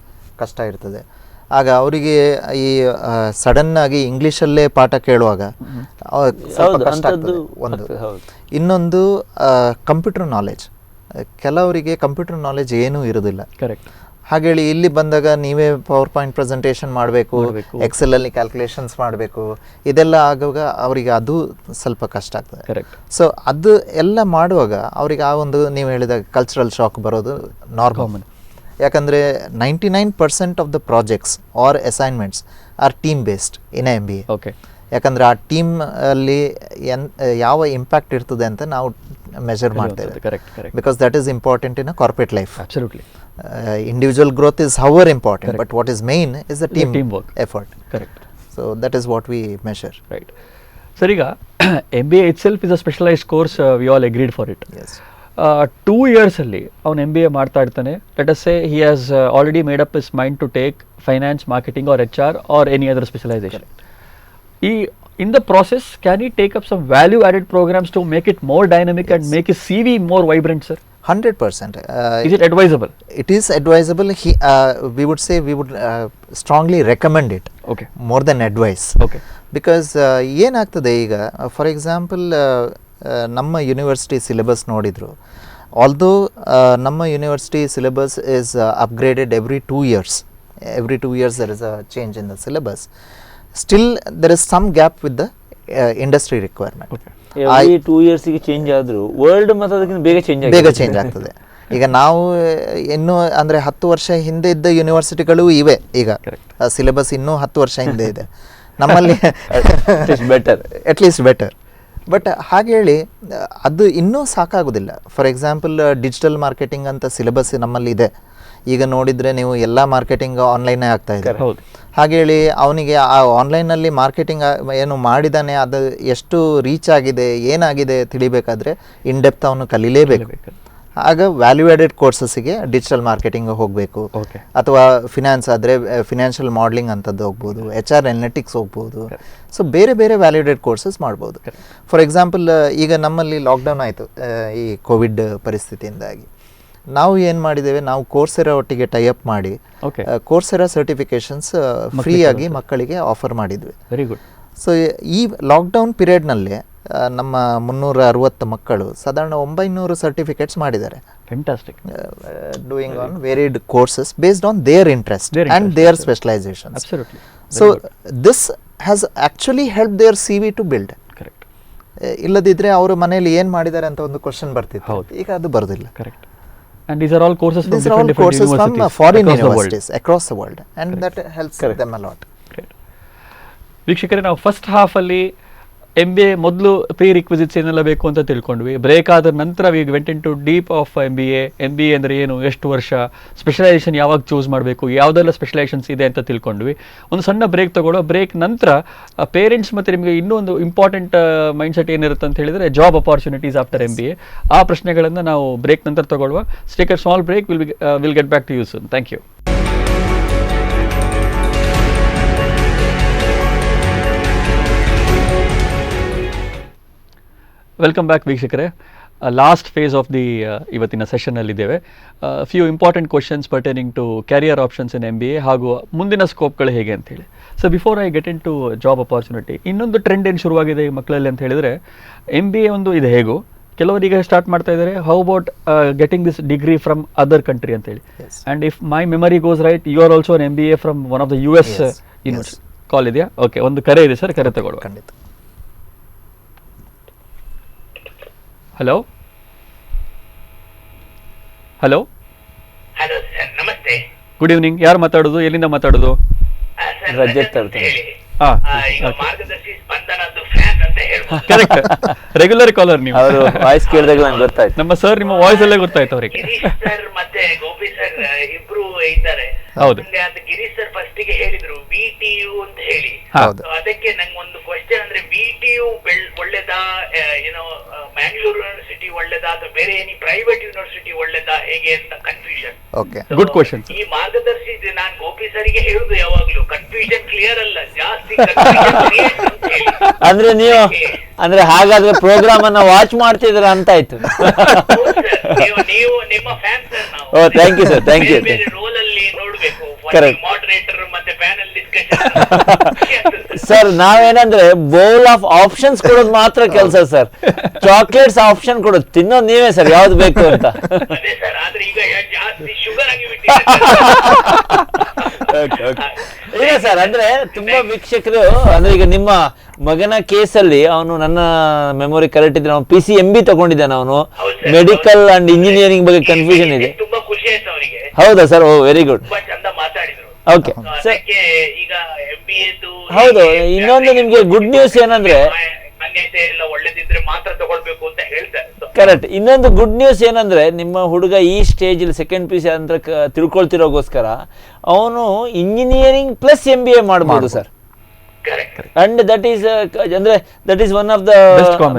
ಕಷ್ಟ ಇರ್ತದೆ. ಆಗ ಅವರಿಗೆ ಈ ಸಡನ್ ಆಗಿ ಇಂಗ್ಲೀಷಲ್ಲೇ ಪಾಠ ಕೇಳುವಾಗ ಸ್ವಲ್ಪ ಕಷ್ಟ ಆಗ್ತದೆ ಒಂದು. ಇನ್ನೊಂದು ಕಂಪ್ಯೂಟರ್ ನಾಲೆಜ್, ಕೆಲವರಿಗೆ ಕಂಪ್ಯೂಟರ್ ನಾಲೆಜ್ ಏನೂ ಇರೋದಿಲ್ಲ. ಕರೆಕ್ಟ್. ಹಾಗೇಳಿ ಇಲ್ಲಿ ಬಂದಾಗ ನೀವೇ ಪವರ್ ಪಾಯಿಂಟ್ ಪ್ರೆಸೆಂಟೇಷನ್ ಮಾಡಬೇಕು, ಎಕ್ಸೆಲಲ್ಲಿ ಕ್ಯಾಲ್ಕುಲೇಷನ್ಸ್ ಮಾಡಬೇಕು, ಇದೆಲ್ಲ ಆಗುವಾಗ ಅವರಿಗೆ ಅದು ಸ್ವಲ್ಪ ಕಷ್ಟ ಆಗ್ತದೆ. ಕರೆಕ್ಟ್. ಸೊ ಅದು ಎಲ್ಲ ಮಾಡುವಾಗ ಅವರಿಗೆ ಆ ಒಂದು ನೀವು ಹೇಳಿದಾಗ ಕಲ್ಚರಲ್ ಶಾಕ್ ಬರೋದು ನಾರ್ಮಲ್. ಯಾಕಂದರೆ 99% of the projects or assignments are team based in MBA. Okay. ಯಾಕಂದರೆ ಆ ಟೀಮ್ ಅಲ್ಲಿ ಯಾವ ಇಂಪ್ಯಾಕ್ಟ್ ಇರ್ತದೆ ಅಂತ ನಾವು ಮೆಜರ್ ಮಾಡ್ತೇವೆ. Because that is important in a corporate life. Absolutely. Individual growth is however important, but what is main is the teamwork effort. Correct. So that is what we measure. Right. Sir, ಈಗ MBA itself is a specialized course. We all agreed for it. Yes. 2 years ಅಲ್ಲಿ ಅವನು MBA ಮಾಡ್ತಾ ಇರ್ತಾನೆ. Let us say he has already made up his mind to take finance, marketing or HR or any other specialization. In the process, can he take up some value added programs to make it more dynamic and make his CV more vibrant, sir? 100%. Is it advisable? It is advisable. We would say we would strongly recommend it. Okay. More than advice. Okay. Because ಏನಾಗ್ತದೆ ಈಗ for example ನಮ್ಮ university syllabus ನೋಡಿದ್ರು, although ನಮ್ಮ university syllabus is upgraded every 2 years. Every 2 years there is a change in the syllabus. Still there is some gap with the industry requirement. Okay. Every 2 years ಗೆ change ಆದರೂ world ಮತ್ತು ಅದಕ್ಕಿಂತ ಬೇಗ change ಆಗ್ತದೆ. ಈಗ ನಾವು ಇನ್ನೂ ಅಂದರೆ 10 ವರ್ಷ ಹಿಂದೆ ಇದ್ದ ಯೂನಿವರ್ಸಿಟಿಗಳು ಇವೆ. ಈಗ ಸಿಲೆಬಸ್ ಇನ್ನೂ 10 ವರ್ಷ ಹಿಂದೆ ಇದೆ. ನಮ್ಮಲ್ಲಿ ಬೆಟರ್, ಅಟ್ಲೀಸ್ಟ್ ಬೆಟರ್. ಬಟ್ ಹಾಗೆ ಹೇಳಿ ಅದು ಇನ್ನೂ ಸಾಕಾಗೋದಿಲ್ಲ. ಫಾರ್ ಎಕ್ಸಾಂಪಲ್ ಡಿಜಿಟಲ್ ಮಾರ್ಕೆಟಿಂಗ್ ಅಂತ ಸಿಲೆಬಸ್ ನಮ್ಮಲ್ಲಿ ಇದೆ. ಈಗ ನೋಡಿದರೆ ನೀವು ಎಲ್ಲ ಮಾರ್ಕೆಟಿಂಗ್ ಆನ್ಲೈನೇ ಆಗ್ತಾ ಇದೆ. ಹಾಗೆ ಹೇಳಿ ಅವನಿಗೆ ಆ ಆನ್ಲೈನಲ್ಲಿ ಮಾರ್ಕೆಟಿಂಗ್ ಏನು ಮಾಡಿದ್ದಾನೆ ಅದು ಎಷ್ಟು ರೀಚ್ ಆಗಿದೆ ಏನಾಗಿದೆ ತಿಳಿಬೇಕಾದ್ರೆ ಇನ್ ಡೆಪ್ತ್ ಅವನು ಕಲೀಲೇಬೇಕು. ಆಗ ವ್ಯಾಲ್ಯೂ ಆಡೆಡ್ ಕೋರ್ಸಸ್ಸಿಗೆ ಡಿಜಿಟಲ್ ಮಾರ್ಕೆಟಿಂಗ್ ಹೋಗಬೇಕು, ಅಥವಾ ಫಿನಾನ್ಸ್ ಆದರೆ ಫಿನಾನ್ಷಿಯಲ್ ಮಾಡಲಿಂಗ್ ಅಂಥದ್ದು ಹೋಗ್ಬೋದು, HR ಅನಲಿಟಿಕ್ಸ್ ಹೋಗ್ಬೋದು. ಸೊ ಬೇರೆ ಬೇರೆ ವ್ಯಾಲ್ಯೂ ಆಡೆಡ್ ಕೋರ್ಸಸ್ ಮಾಡ್ಬೋದು. ಫಾರ್ ಎಕ್ಸಾಂಪಲ್ ಈಗ ನಮ್ಮಲ್ಲಿ ಲಾಕ್ಡೌನ್ ಆಯಿತು ಈ ಕೋವಿಡ್ ಪರಿಸ್ಥಿತಿಯಿಂದಾಗಿ. ನಾವು ಏನು ಮಾಡಿದ್ದೇವೆ, ನಾವು ಕೋರ್ಸೆರಾ ಒಟ್ಟಿಗೆ ಟೈಅಪ್ ಮಾಡಿ ಕೋರ್ಸೆರಾ ಸರ್ಟಿಫಿಕೇಷನ್ಸ್ ಫ್ರೀಯಾಗಿ ಮಕ್ಕಳಿಗೆ ಆಫರ್ ಮಾಡಿದ್ವಿ. Very good. ಸೊ ಈ ಲಾಕ್ಡೌನ್ ಪೀರಿಯಡ್ನಲ್ಲಿ ನಮ್ಮ 360 ಮಕ್ಕಳು ಸಾಧಾರಣ 900 ಸರ್ಟಿಫಿಕೇಟ್ಸ್ ಮಾಡಿದ್ದಾರೆ. Fantastic. Doing on varied courses based on their interest and their specialisations. Absolutely. So this has actually help their CV to build. Correct. ಇಲ್ಲದಿದ್ದರೆ ಅವರು ಮನೆಯಲ್ಲಿ ಏನು ಮಾಡಿದ್ದಾರೆ ಅಂತ ಒಂದು ಕ್ವಶನ್ ಬರ್ತಿತ್ತು. ಈಗ ಅದು ಬರೋದಿಲ್ಲ. Correct. And these are all courses from different courses from foreign universities the across the world, and that helps them a lot. Great. ವೀಕ್ಷಕರೇ, ನಾವು ಫಸ್ಟ್ ಹಾಫಲ್ಲಿ MBA ಮೊದಲು ಪ್ರೀ ರಿಕ್ವಿಸಿಟ್ಸ್ ಏನೆಲ್ಲ ಬೇಕು ಅಂತ ತಿಳ್ಕೊಂಡ್ವಿ. ಬ್ರೇಕ್ ಆದ ನಂತರ we went into deep of MBA ಅಂದರೆ ಏನು, ಎಷ್ಟು ವರ್ಷ, ಸ್ಪೆಷಲೈಸೇಷನ್ ಯಾವಾಗ ಚೂಸ್ ಮಾಡಬೇಕು, ಯಾವುದೆಲ್ಲ ಸ್ಪೆಷಲೈಸೇಷನ್ಸ್ ಇದೆ ಅಂತ ತಿಳ್ಕೊಂಡ್ವಿ. ಒಂದು ಸಣ್ಣ ಬ್ರೇಕ್ ತಗೊಳ್ಳೋ. ಬ್ರೇಕ್ ನಂತರ ಪೇರೆಂಟ್ಸ್ ಮತ್ತು ನಿಮಗೆ ಇನ್ನೂ ಒಂದು ಇಂಪಾರ್ಟೆಂಟ್ ಮೈಂಡ್ಸೆಟ್ ಏನಿರುತ್ತೆ ಅಂತ ಹೇಳಿದರೆ ಜಾಬ್ ಅಪಾರ್ಚುನಿಟೀಸ್ ಆಫ್ಟರ್ MBA. ಆ ಪ್ರಶ್ನೆಗಳನ್ನು ನಾವು ಬ್ರೇಕ್ ನಂತರ ತಗೊಳ್ಳುವ. Take a small break. Will get back to you soon. Thank you. Welcome back ವೀಕ್ಷಕರೇ. ಲಾಸ್ಟ್ ಫೇಸ್ ಆಫ್ ದಿ ಇವತ್ತಿನ ಸೆಷನ್ನಲ್ಲಿದ್ದೇವೆ. Few important questions pertaining to career options in MBA ಹಾಗೂ ಮುಂದಿನ ಸ್ಕೋಪ್ಗಳು ಹೇಗೆ ಅಂತೇಳಿ. So before I get into job opportunity, ಇನ್ನೊಂದು trend ಏನು ಶುರುವಾಗಿದೆ ಈ ಮಕ್ಕಳಲ್ಲಿ ಅಂತ ಹೇಳಿದರೆ, MBA ಒಂದು ಇದೆ ಹೇಗೋ, ಕೆಲವರಿಗೆ ಸ್ಟಾರ್ಟ್ ಮಾಡ್ತಾ ಇದ್ದಾರೆ how about getting this degree from other country ಅಂತೇಳಿ. And if my memory goes right, you are also an MBA from one of the US university. Call ಇದೆಯಾ? ಓಕೆ, ಒಂದು ಕರೆ ಇದೆ ಸರ್, ಕರೆ ತಗೊಳ್ಳುವ. ಖಂಡಿತ. ಹಲೋ ಹಲೋ ಹಲೋ ಸರ್, ನಮಸ್ತೆ. Good evening. ಯಾರು ಮಾತಾಡೋದು, ಎಲ್ಲಿಂದ ಮಾತಾಡೋದು? ರಜತ್ ಅಂತ ಹೇಳಿ. ಈಗ ಮಾರ್ಗದರ್ಶಿ ಸ್ಪಂದನದ್ದು ಫ್ಯಾನ್ ಅಂತ ಹೇಳ್ಬೋದು. ಕರೆಕ್ಟ್. ರೆಗ್ಯುಲರ್ ಕಾಲರ್ ನೀವು. ಅವರು ವಾಯ್ಸ್ ಕೇಳಿದಾಗ ನಂಗೆ ಗೊತ್ತಾಯ್ತು. ನಮ್ಮ ಸರ್ ನಿಮ್ಮ ವಾಯ್ಸ್ ಅಲ್ಲೇ ಗೊತ್ತಾಯ್ತು ಅವರಿಗೆ. ಗಿರೀಶ್ ಸರ್ ಮತ್ತೆ ಗೋಪಿ ಸರ್ ಇಬ್ರು ಇದ್ದಾರೆ. ಹೌದು. ಅದು ಗಿರೀಶ್ ಸರ್ ಫಸ್ಟ್ ಗೆ ಹೇಳಿದ್ರು VTU ಅಂತ ಹೇಳಿ. So ಅದಕ್ಕೆ ನಂಗೆ ಒಂದು ಕ್ವಶನ್, ಅಂದ್ರೆ VTU ಒಳ್ಳೇದಾ, ಏನೋ ಮ್ಯಾಂಗ್ಳೂರ್ ಯೂನಿವರ್ಸಿಟಿ ಒಳ್ಳೇದಾ ಅಥವಾ ಬೇರೆ ಏನಿ ಪ್ರೈವೇಟ್ ಯೂನಿವರ್ಸಿಟಿ ಒಳ್ಳೇದಾ, ಹೇಗೆ ಅಂತ ಕನ್ಫ್ಯೂಷನ್. Okay, good question. ಈ ಮಾರ್ಗದರ್ಶಿ ನಾನು ಗೋಪಿ ಸರಿಗೆ ಹೇಳುದು ಯಾವಾಗ್ಲೂ ಕನ್ಫ್ಯೂಷನ್ ಕ್ಲಿಯರ್ ಅಲ್ಲ, ಜಾಸ್ತಿ confusion create ಅಂತ ಹೇಳಿ. ಅಂದ್ರೆ ನೀವು ಅಂದ್ರೆ ಹಾಗಾದ್ರೆ ಪ್ರೋಗ್ರಾಮ್ ಅನ್ನ ವಾಚ್ ಮಾಡ್ತಿದ್ರ ಅಂತ ಆಯ್ತು. ನೀವು ನಿಮ್ಮ ಫ್ಯಾನ್ ಸರ್. ನಾವು oh, thank you sir, thank you. ಬೇರೆ ರೋಲ್ ಅಲ್ಲಿ ನೋಡ್ಬೇಕು, Correct. ಮಾಡರೇಟರ್ ಮತ್ತೆ ಪ್ಯಾನಲ್ ಡಿಸ್ಕಷನ್. ಸರ್ ನಾವೇನಂದ್ರೆ ಬೌಲ್ ಆಫ್ ಆಪ್ಷನ್ಸ್ ಕೊಡೋದು ಮಾತ್ರ ಕೆಲಸ ಸರ್. ಚಾಕ್ಲೇಟ್ಸ್ ಆಪ್ಷನ್ ಕೊಡೋದು, ತಿನ್ನೋದು ನೀವೇ ಸರ್, ಯಾವ್ದು ಬೇಕು ಅಂತ. ಅದೇ ಸರ್, ಆದ್ರೆ ಈಗ ಜಾಸ್ತಿ ಶುಗರ್ ಆಗಿ ಬಿಟ್ಟಿದೆ. ಇಲ್ಲ ಸರ್, ಅಂದ್ರೆ ತುಂಬಾ ವೀಕ್ಷಕರು ಅಂದ್ರೆ ಈಗ ನಿಮ್ಮ ಮಗನ ಕೇಸಲ್ಲಿ ಅವನು, ನನ್ನ ಮೆಮೊರಿ ಕರೆಕ್ಟ್ ಇದ್ರೆ ಅವನು PCMB ತಗೊಂಡಿದ್ದಾನೆ. ಅವನು ಮೆಡಿಕಲ್ ಅಂಡ್ ಇಂಜಿನಿಯರಿಂಗ್ ಬಗ್ಗೆ ಕನ್ಫ್ಯೂಷನ್ ಇದೆ. ತುಂಬಾ ಖುಷಿ ಆಯ್ತು ಅವರಿಗೆ. ಹೌದಾ ಸರ್? ಓ, ವೆರಿ ಗುಡ್. ತುಂಬಾ ಚಂದ ಮಾತಾಡಿದ್ರು. ಓಕೆ ಅದಕ್ಕೆ ಈಗ MBA MBAದ್ದು ಹೌದು, ಇನ್ನೊಂದು ನಿಮ್ಗೆ good news ಏನಂದ್ರೆ ಮಾನ್ಯತೆ ಎಲ್ಲ ಒಳ್ಳೇದಿದ್ರೆ ಮಾತ್ರ ತಗೊಳ್ಬೇಕು ಅಂತ ಹೇಳ್ತಾರೆ. ಕರೆಕ್ಟ್. ಇನ್ನೊಂದು ಗುಡ್ ನ್ಯೂಸ್ ಏನಂದ್ರೆ ನಿಮ್ಮ ಹುಡುಗ ಈ ಸ್ಟೇಜ್ ಸೆಕೆಂಡ್ ಪಿ ಸಿ ಅಂತ ತಿಳ್ಕೊಳ್ತಿರೋಗೋಸ್ಕರ ಅವನು ಇಂಜಿನಿಯರಿಂಗ್ ಪ್ಲಸ್ MBA ಮಾಡ್ಬೋದು ಸರ್. ಅಂಡ್ ದಟ್ ಈಸ್ ಅಂದ್ರೆ that is one of the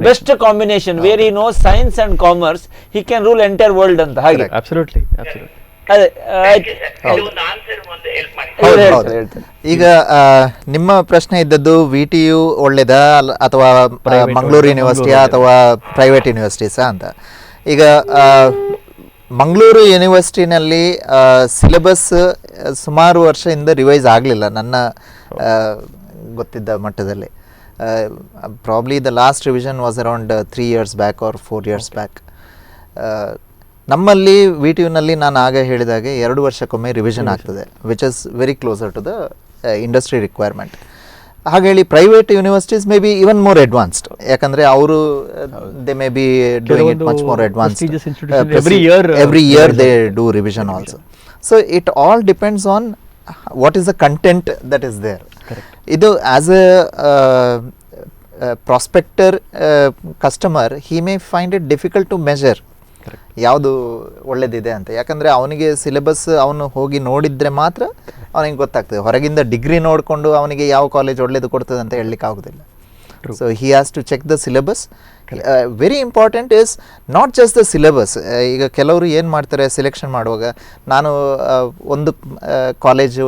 best combination wear he knows science and commerce, he can rule entire world ಅಂತ. ಹಾಗೆ ಅಬ್ಸಲ್ಯೂಟ್ಲಿ ಅದೇ ಈಗ ನಿಮ್ಮ ಪ್ರಶ್ನೆ ಇದ್ದದ್ದು VTU ಒಳ್ಳೇದಾ ಅಥವಾ ಮಂಗಳೂರು ಯೂನಿವರ್ಸಿಟಿಯಾ ಅಥವಾ ಪ್ರೈವೇಟ್ ಯೂನಿವರ್ಸಿಟೀಸಾ ಅಂತ. ಈಗ ಮಂಗಳೂರು ಯೂನಿವರ್ಸಿಟಿನಲ್ಲಿ ಸಿಲೆಬಸ್ ಸುಮಾರು ವರ್ಷದಿಂದ ರಿವೈಸ್ ಆಗಲಿಲ್ಲ ನನ್ನ ಗೊತ್ತಿದ್ದ ಮಟ್ಟದಲ್ಲಿ. Probably the last revision was around 3 years back or 4 years back. ನಮ್ಮಲ್ಲಿ VTUನಲ್ಲಿ ನಾನು ಆಗ ಹೇಳಿದಾಗೆ 2 ವರ್ಷಕ್ಕೊಮ್ಮೆ ರಿವಿಷನ್ ಆಗ್ತದೆ, which is very closer to the industry requirement. ಹಾಗೇಳಿ private universities may be even more advanced, ಯಾಕಂದರೆ ಅವರು they may be doing it much more advanced. Every year they do revision also. So it all depends on what is the content that is there. ಇದು as a prospector customer he may find it difficult to measure ಯಾವುದು ಒಳ್ಳೇದಿದೆ ಅಂತ. ಯಾಕಂದರೆ ಅವನಿಗೆ syllabus ಅವನು ಹೋಗಿ ನೋಡಿದರೆ ಮಾತ್ರ ಅವನಿಗೆ ಗೊತ್ತಾಗ್ತದೆ. ಹೊರಗಿಂದ ಡಿಗ್ರಿ ನೋಡಿಕೊಂಡು ಅವನಿಗೆ ಯಾವ ಕಾಲೇಜ್ ಒಳ್ಳೇದು ಕೊಡ್ತದೆ ಅಂತ ಹೇಳಲಿಕ್ಕೆ ಆಗೋದಿಲ್ಲ. So he has to check the syllabus. Very important is not just the syllabus. ಈಗ ಕೆಲವರು ಏನು ಮಾಡ್ತಾರೆ ಸೆಲೆಕ್ಷನ್ ಮಾಡುವಾಗ, ನಾನು ಒಂದು ಕಾಲೇಜು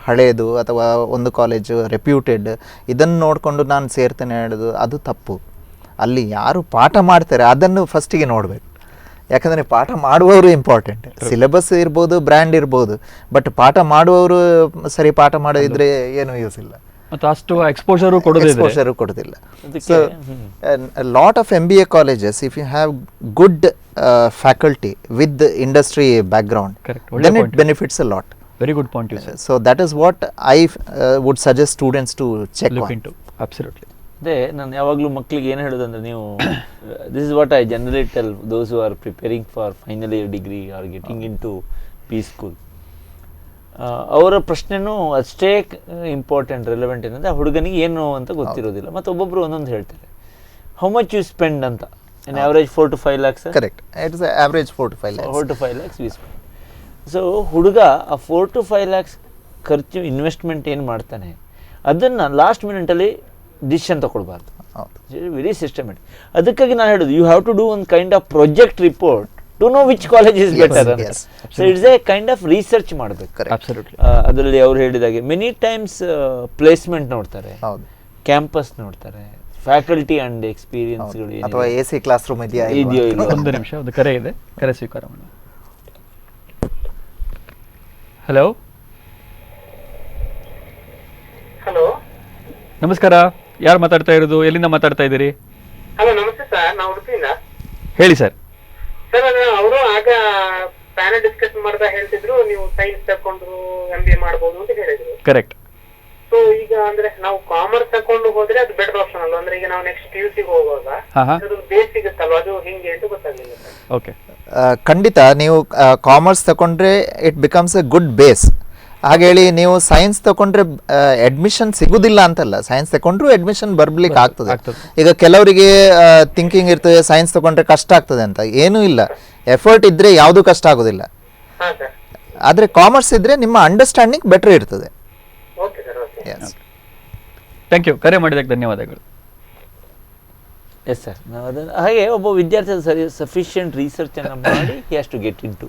ಹಳೆಯದು ಅಥವಾ ಒಂದು ಕಾಲೇಜು ರೆಪ್ಯೂಟೆಡ್ ಇದನ್ನು ನೋಡಿಕೊಂಡು ನಾನು ಸೇರ್ತೇನೆ ಹೇಳೋದು ಅದು ತಪ್ಪು. ಅಲ್ಲಿ ಯಾರು ಪಾಠ ಮಾಡ್ತಾರೆ ಅದನ್ನು ಫಸ್ಟಿಗೆ ನೋಡಬೇಕು. ಯಾಕಂದರೆ ಪಾಠ ಮಾಡುವವರು ಇಂಪಾರ್ಟೆಂಟ್. ಸಿಲೆಬಸ್ ಇರ್ಬೋದು, ಬ್ರ್ಯಾಂಡ್ ಇರ್ಬೋದು, ಬಟ್ ಪಾಠ ಮಾಡುವವರು ಸರಿ ಪಾಠ ಮಾಡೋದಿದ್ರೆ ಏನೂ ಯೂಸ್ ಇಲ್ಲ. ಮತ್ತು ಅಷ್ಟು ಎಕ್ಸ್ಪೋಜರು ಕೊಡೋದಿಲ್ಲ. So lot of MBA colleges, if you have good faculty with industry background, then it benefits a lot. Very good point. So that is what I would suggest students to check into. Absolutely. ಅದೇ ನಾನು ಯಾವಾಗಲೂ ಮಕ್ಕಳಿಗೆ ಏನು ಹೇಳೋದಂದ್ರೆ, ನೀವು this is what I generally tell those who are preparing for final year degree or getting into B school. ಅವರ ಪ್ರಶ್ನೆನೂ ಅಷ್ಟೇ ಇಂಪಾರ್ಟೆಂಟ್, ರೆಲೆವೆಂಟ್ ಏನಂದರೆ ಆ ಹುಡುಗನಿಗೆ ಏನು ಅಂತ ಗೊತ್ತಿರೋದಿಲ್ಲ. ಮತ್ತು ಒಬ್ಬೊಬ್ಬರು ಒಂದೊಂದು ಹೇಳ್ತಾರೆ. ಹೌ ಮಚ್ ಯು ಸ್ಪೆಂಡ್ ಅಂತ, on average 4 to 5 lakhs. Correct, it's average 4 to 5 lakhs. 4 to 5 lakhs we spend. So ಹುಡುಗ ಆ 4 to 5 lakhs ಖರ್ಚು ಇನ್ವೆಸ್ಟ್ಮೆಂಟ್ ಏನು ಮಾಡ್ತಾನೆ ಅದನ್ನು ಲಾಸ್ಟ್ ಮಿನಿಟಲ್ಲಿ ಡಿಸಿಷನ್ ತಗೊಳ್ಬಾರ್ದು. Very systematic. ಅದಕ್ಕಾಗಿ ನಾನು ಹೇಳೋದು, ಯು ಹ್ಯಾವ್ ಟು ಡೂ ಒಂದು kind of project report to know which college is better. So it's a kind of research ಮಾಡಬೇಕು. ಅದರಲ್ಲಿ ಅವ್ರು ಹೇಳಿದಾಗೆ ಮೆನಿ ಟೈಮ್ಸ್ ಪ್ಲೇಸ್ಮೆಂಟ್ ನೋಡ್ತಾರೆ, ಕ್ಯಾಂಪಸ್ ನೋಡ್ತಾರೆ, ಫ್ಯಾಕಲ್ಟಿ ಅಂಡ್ ಎಕ್ಸ್ಪೀರಿಯನ್ಸ್ಗಳು ಅಥವಾ AC ಕ್ಲಾಸ್ ರೂಮ್ ಇದೆಯೋ ಇಲ್ಲ. ಒಂದು ನಿಮಿಷ, ಒಂದು ಕರೆ ಇದೆ, ಕರೆ ಸ್ವೀಕಾರ ಮಾಡೋಣ. ಹಲೋ ಹಲೋ, ನಮಸ್ಕಾರ. ಯಾರು ಮಾತಾಡ್ತಾ ಇರೋದು? ಎಲ್ಲಿಂದ ಮಾತಾಡ್ತಾ ಇದ್ದೀರಿ? ಹಲೋ ನಮಸ್ತೆ ಸರ್, ನಾವು ಉಡುಪಿಯಿಂದ. ಹೇಳಿ ಸರ್. ಸರ್ ಅವರು ಆಗ ಪ್ಯಾನಲ್ ಡಿಸ್ಕಷನ್ ಮಾಡ್ತಾ ಹೇಳ್ತಿದ್ರು, ನೀವು ಸೈನ್ಸ್ ತಗೊಂಡು MBA ಮಾಡಬಹುದು ಅಂತ ಹೇಳಿದ್ರು. ಕರೆಕ್ಟ್. ಸೊ ಈಗ ಅಂದ್ರೆ ನಾವು ಕಾಮರ್ಸ್ ತಕೊಂಡು ಹೋದ್ರೆ ಅದು ಬೆಟರ್ ಆಪ್ಷನ್ ಅಲ್ವಾ? ಅಂದ್ರೆ ಈಗ ನಾವು ನೆಕ್ಸ್ಟ್ PUC ಹೋಗುವಾಗ ಅದು ಬೇಸ್ ಸಿಗುತ್ತಲ್ವಾ, ಅದು ಹಿಂಗೆ ಅಂತ ಗೊತ್ತಾಗಲಿಲ್ಲ ಸರ್. ಓಕೆ, ಖಂಡಿತ ನೀವು ಕಾಮರ್ಸ್ ತಗೊಂಡ್ರೆ it becomes a good base. ಹಾಗೇಳಿ ನೀವು ಸೈನ್ಸ್ ತಗೊಂಡ್ರೆ ಅಡ್ಮಿಷನ್ ಸಿಗುದಿಲ್ಲ ಅಂತಲ್ಲ, ಸೈನ್ಸ್ ತಗೊಂಡ್ರು ಅಡ್ಮಿಷನ್ ಬರ್ಲಿಕ್ಕೆ ಆಗ್ತದೆ. ಈಗ ಕೆಲವರಿಗೆ ಥಿಂಕಿಂಗ್ ಇರ್ತದೆ ಸೈನ್ಸ್ ತಗೊಂಡ್ರೆ ಕಷ್ಟ ಆಗ್ತದೆ ಅಂತ. ಏನೂ ಇಲ್ಲ, ಎಫರ್ಟ್ ಇದ್ರೆ ಯಾವುದು ಕಷ್ಟ ಆಗೋದಿಲ್ಲ. ಆದರೆ ಕಾಮರ್ಸ್ ಇದ್ರೆ ನಿಮ್ಮ ಅಂಡರ್ಸ್ಟ್ಯಾಂಡಿಂಗ್ ಬೆಟರ್ ಇರ್ತದೆ. ಥ್ಯಾಂಕ್ ಯು, ಕರೆ ಮಾಡಿದ್ದಕ್ಕೆ ಧನ್ಯವಾದಗಳು. ಎಸ್ ಸರ್, ನಾವು ಅದನ್ನು ಹಾಗೆ ಒಬ್ಬ ವಿದ್ಯಾರ್ಥಿ ಸರಿ ಸಫಿಷಿಯೆಂಟ್ ರಿಸರ್ಚನ್ನು ಮಾಡಿ he has to get into.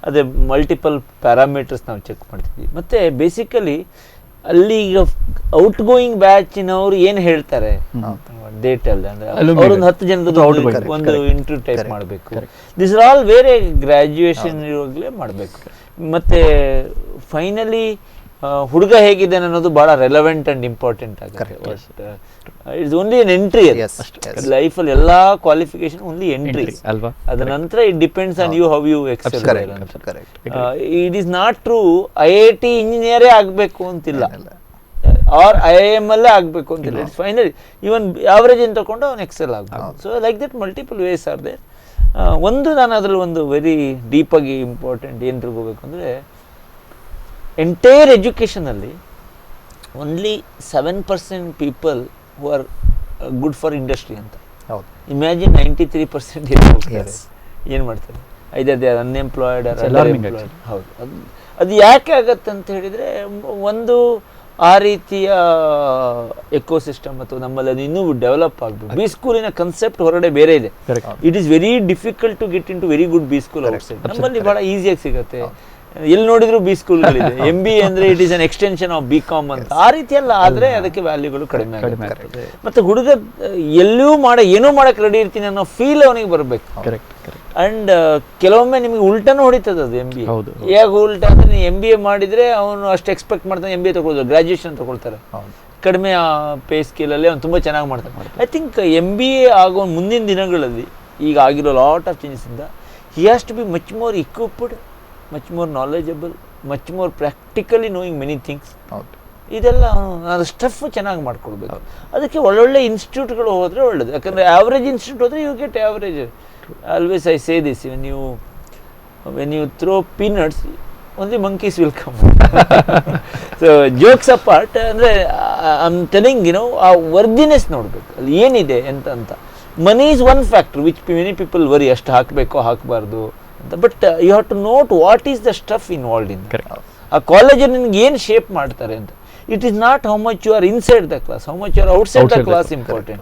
ಅದೇ ಮಲ್ಟಿಪಲ್ ಪ್ಯಾರಾಮೀಟರ್ಸ್ ನಾವು ಚೆಕ್ ಮಾಡ್ತೀವಿ. ಮತ್ತು ಬೇಸಿಕಲಿ ಅಲ್ಲಿ ಈಗ ಔಟ್ ಗೋಯಿಂಗ್ ಬ್ಯಾಚಿನವರು ಏನು ಹೇಳ್ತಾರೆ ಡೇಟಲ್ ಅಂದರೆ ಅವರೊಂದು 10 ಜನದ ಒಂದು ಇಂಟರ್ವ್ಯೂ ಟೈಪ್ ಮಾಡಬೇಕು. ದಿಸ್ ಆರ್ ಆಲ್ ಬೇರೆ ಗ್ರ್ಯಾಜುಯೇಷನ್ ಇರುವಾಗಲೇ ಮಾಡಬೇಕು. ಮತ್ತು ಫೈನಲಿ ಹುಡುಗ ಹೇಗಿದ್ದಾನೆ ಅನ್ನೋದು ಭಾಳ ರೆಲೆವೆಂಟ್ ಆ್ಯಂಡ್ ಇಂಪಾರ್ಟೆಂಟ್ ಆಗುತ್ತೆ. It's only an entry. ಲೈಫಲ್ಲಿ ಎಲ್ಲ ಕ್ವಾಲಿಫಿಕೇಶನ್ ಓನ್ಲಿ ಎಂಟ್ರಿ ಅಲ್ವಾ? ಅದ ನಂತರ it depends on you how you excel. It is not true IIT ಇಂಜಿನಿಯರೇ ಆಗಬೇಕು ಅಂತಿಲ್ಲ, ಆರ್ IIM ಅಲ್ಲೇ ಆಗಬೇಕು ಅಂತಿಲ್ಲ. ಇಟ್ಸ್ ಫೈನಲಿ ಇವನ್ ಆವರೇಜ್ ಏನು ತಗೊಂಡು ಅವ್ನು ಎಕ್ಸೆಲ್ ಆಗಬೇಕು. So like that multiple ways are there. ಒಂದು ನಾನು ಅದರಲ್ಲಿ ಒಂದು ವೆರಿ ಡೀಪಾಗಿ ಇಂಪಾರ್ಟೆಂಟ್ ಏನು ತಿಳ್ಕೋಬೇಕು ಅಂದರೆ, ಎಂಟೈರ್ ಎಜುಕೇಷನಲ್ಲಿ only 7% people who are good for industry ಅಂತ. ಹೌದು. ಇಮ್ಯಾಜಿನ್ 93% ಎಲ್ಲಿ ಹೋಗ್ತಾರೆ, Yes. ಏನು ಮಾಡ್ತಾರೆ, either they are unemployed or alarming unemployed. ಹೌದು, ಅದು ಯಾಕೆ ಆಗತ್ತೆ ಅಂತ ಹೇಳಿದರೆ, ಒಂದು ಆ ರೀತಿಯ ಎಕೋಸಿಸ್ಟಮ್ ಅಥವಾ ನಮ್ಮಲ್ಲಿ ಅದು ಇನ್ನೂ ಡೆವಲಪ್ ಆಗಬೇಕು. ಬಿ ಸ್ಕೂಲಿನ ಕನ್ಸೆಪ್ಟ್ ಹೊರಗಡೆ ಬೇರೆ ಇದೆ. It is very difficult to get into very good B school outside. ನಮ್ಮಲ್ಲಿ ಬಹಳ ಈಸಿಯಾಗಿ ಸಿಗುತ್ತೆ, ಎಲ್ಲಿ ನೋಡಿದ್ರು ಬಿ ಸ್ಕೂಲ್ಗಳಿದೆ. MBA ಅಂದರೆ it is an extension of BCom ಅಂತ. ಆ ರೀತಿಯಲ್ಲ ಆದರೆ ಅದಕ್ಕೆ ವ್ಯಾಲ್ಯೂಗಳು ಕಡಿಮೆ ಆಗುತ್ತೆ. ಮತ್ತು ಹುಡುಗ ಎಲ್ಲೂ ಏನೂ ಮಾಡಕ್ಕೆ ರೆಡಿ ಇರ್ತೀನಿ ಅನ್ನೋ ಫೀಲ್ ಅವನಿಗೆ ಬರಬೇಕು. ಅಂಡ್ ಕೆಲವೊಮ್ಮೆ ನಿಮಗೆ ಉಲ್ಟಾನು ಹೊಡಿತದೆ ಅದು MBA. ಯಾಕೆ ಉಲ್ಟಾ ಅಂದರೆ ನೀವು MBA ಮಾಡಿದರೆ ಅವನು ಅಷ್ಟು ಎಕ್ಸ್ಪೆಕ್ಟ್ ಮಾಡ್ತಾನೆ, MBA ತಗೊಳ್ತಾರೆ, ಗ್ರಾಜುಯೇಷನ್ ತಗೊಳ್ತಾರೆ, ಕಡಿಮೆ ಪೇ ಸ್ಕೇಲಲ್ಲಿ ಅವ್ನು ತುಂಬ ಚೆನ್ನಾಗಿ ಮಾಡ್ತಾನೆ. ಐ ಥಿಂಕ್ MBA ಆಗೋ ಮುಂದಿನ ದಿನಗಳಲ್ಲಿ ಈಗ ಆಗಿರೋ ಲಾಟ್ ಆಫ್ ಚೇಂಜಸ್ ಇಂದ he has to be much more equipped, much more knowledgeable, much more practically knowing many things. ಇದೆಲ್ಲ ಅದು ಸ್ಟಫ್ ಚೆನ್ನಾಗಿ ಮಾಡ್ಕೊಡ್ಬೇಕು. ಅದಕ್ಕೆ ಒಳ್ಳೊಳ್ಳೆ ಇನ್ಸ್ಟಿಟ್ಯೂಟ್ಗಳು ಹೋದರೆ ಒಳ್ಳೇದು. ಯಾಕಂದರೆ ಆವ್ರೇಜ್ ಇನ್ಸ್ಟಿಟ್ಯೂಟ್ ಹೋದರೆ you get average. Always I say this, when you throw peanuts, only monkeys will come. So jokes apart, ಅಂದರೆ ಐ ಆಮ್ ಟೆಲಿಂಗ್ ಆ ವರ್ದಿನೆಸ್ ನೋಡಬೇಕು, ಅಲ್ಲಿ ಏನಿದೆ ಅಂತ. Money is one factor which many people worry, ಅಷ್ಟು ಹಾಕಬೇಕೋ ಹಾಕಬಾರ್ದು ಅಂತ. But you have to note what is the stuff involved in. ಆ ಕಾಲೇಜಲ್ಲಿ ನಿನ್ಗೆ ಏನು ಶೇಪ್ ಮಾಡ್ತಾರೆ ಅಂತ. It is not how much you are inside the class, how much you are outside the class important.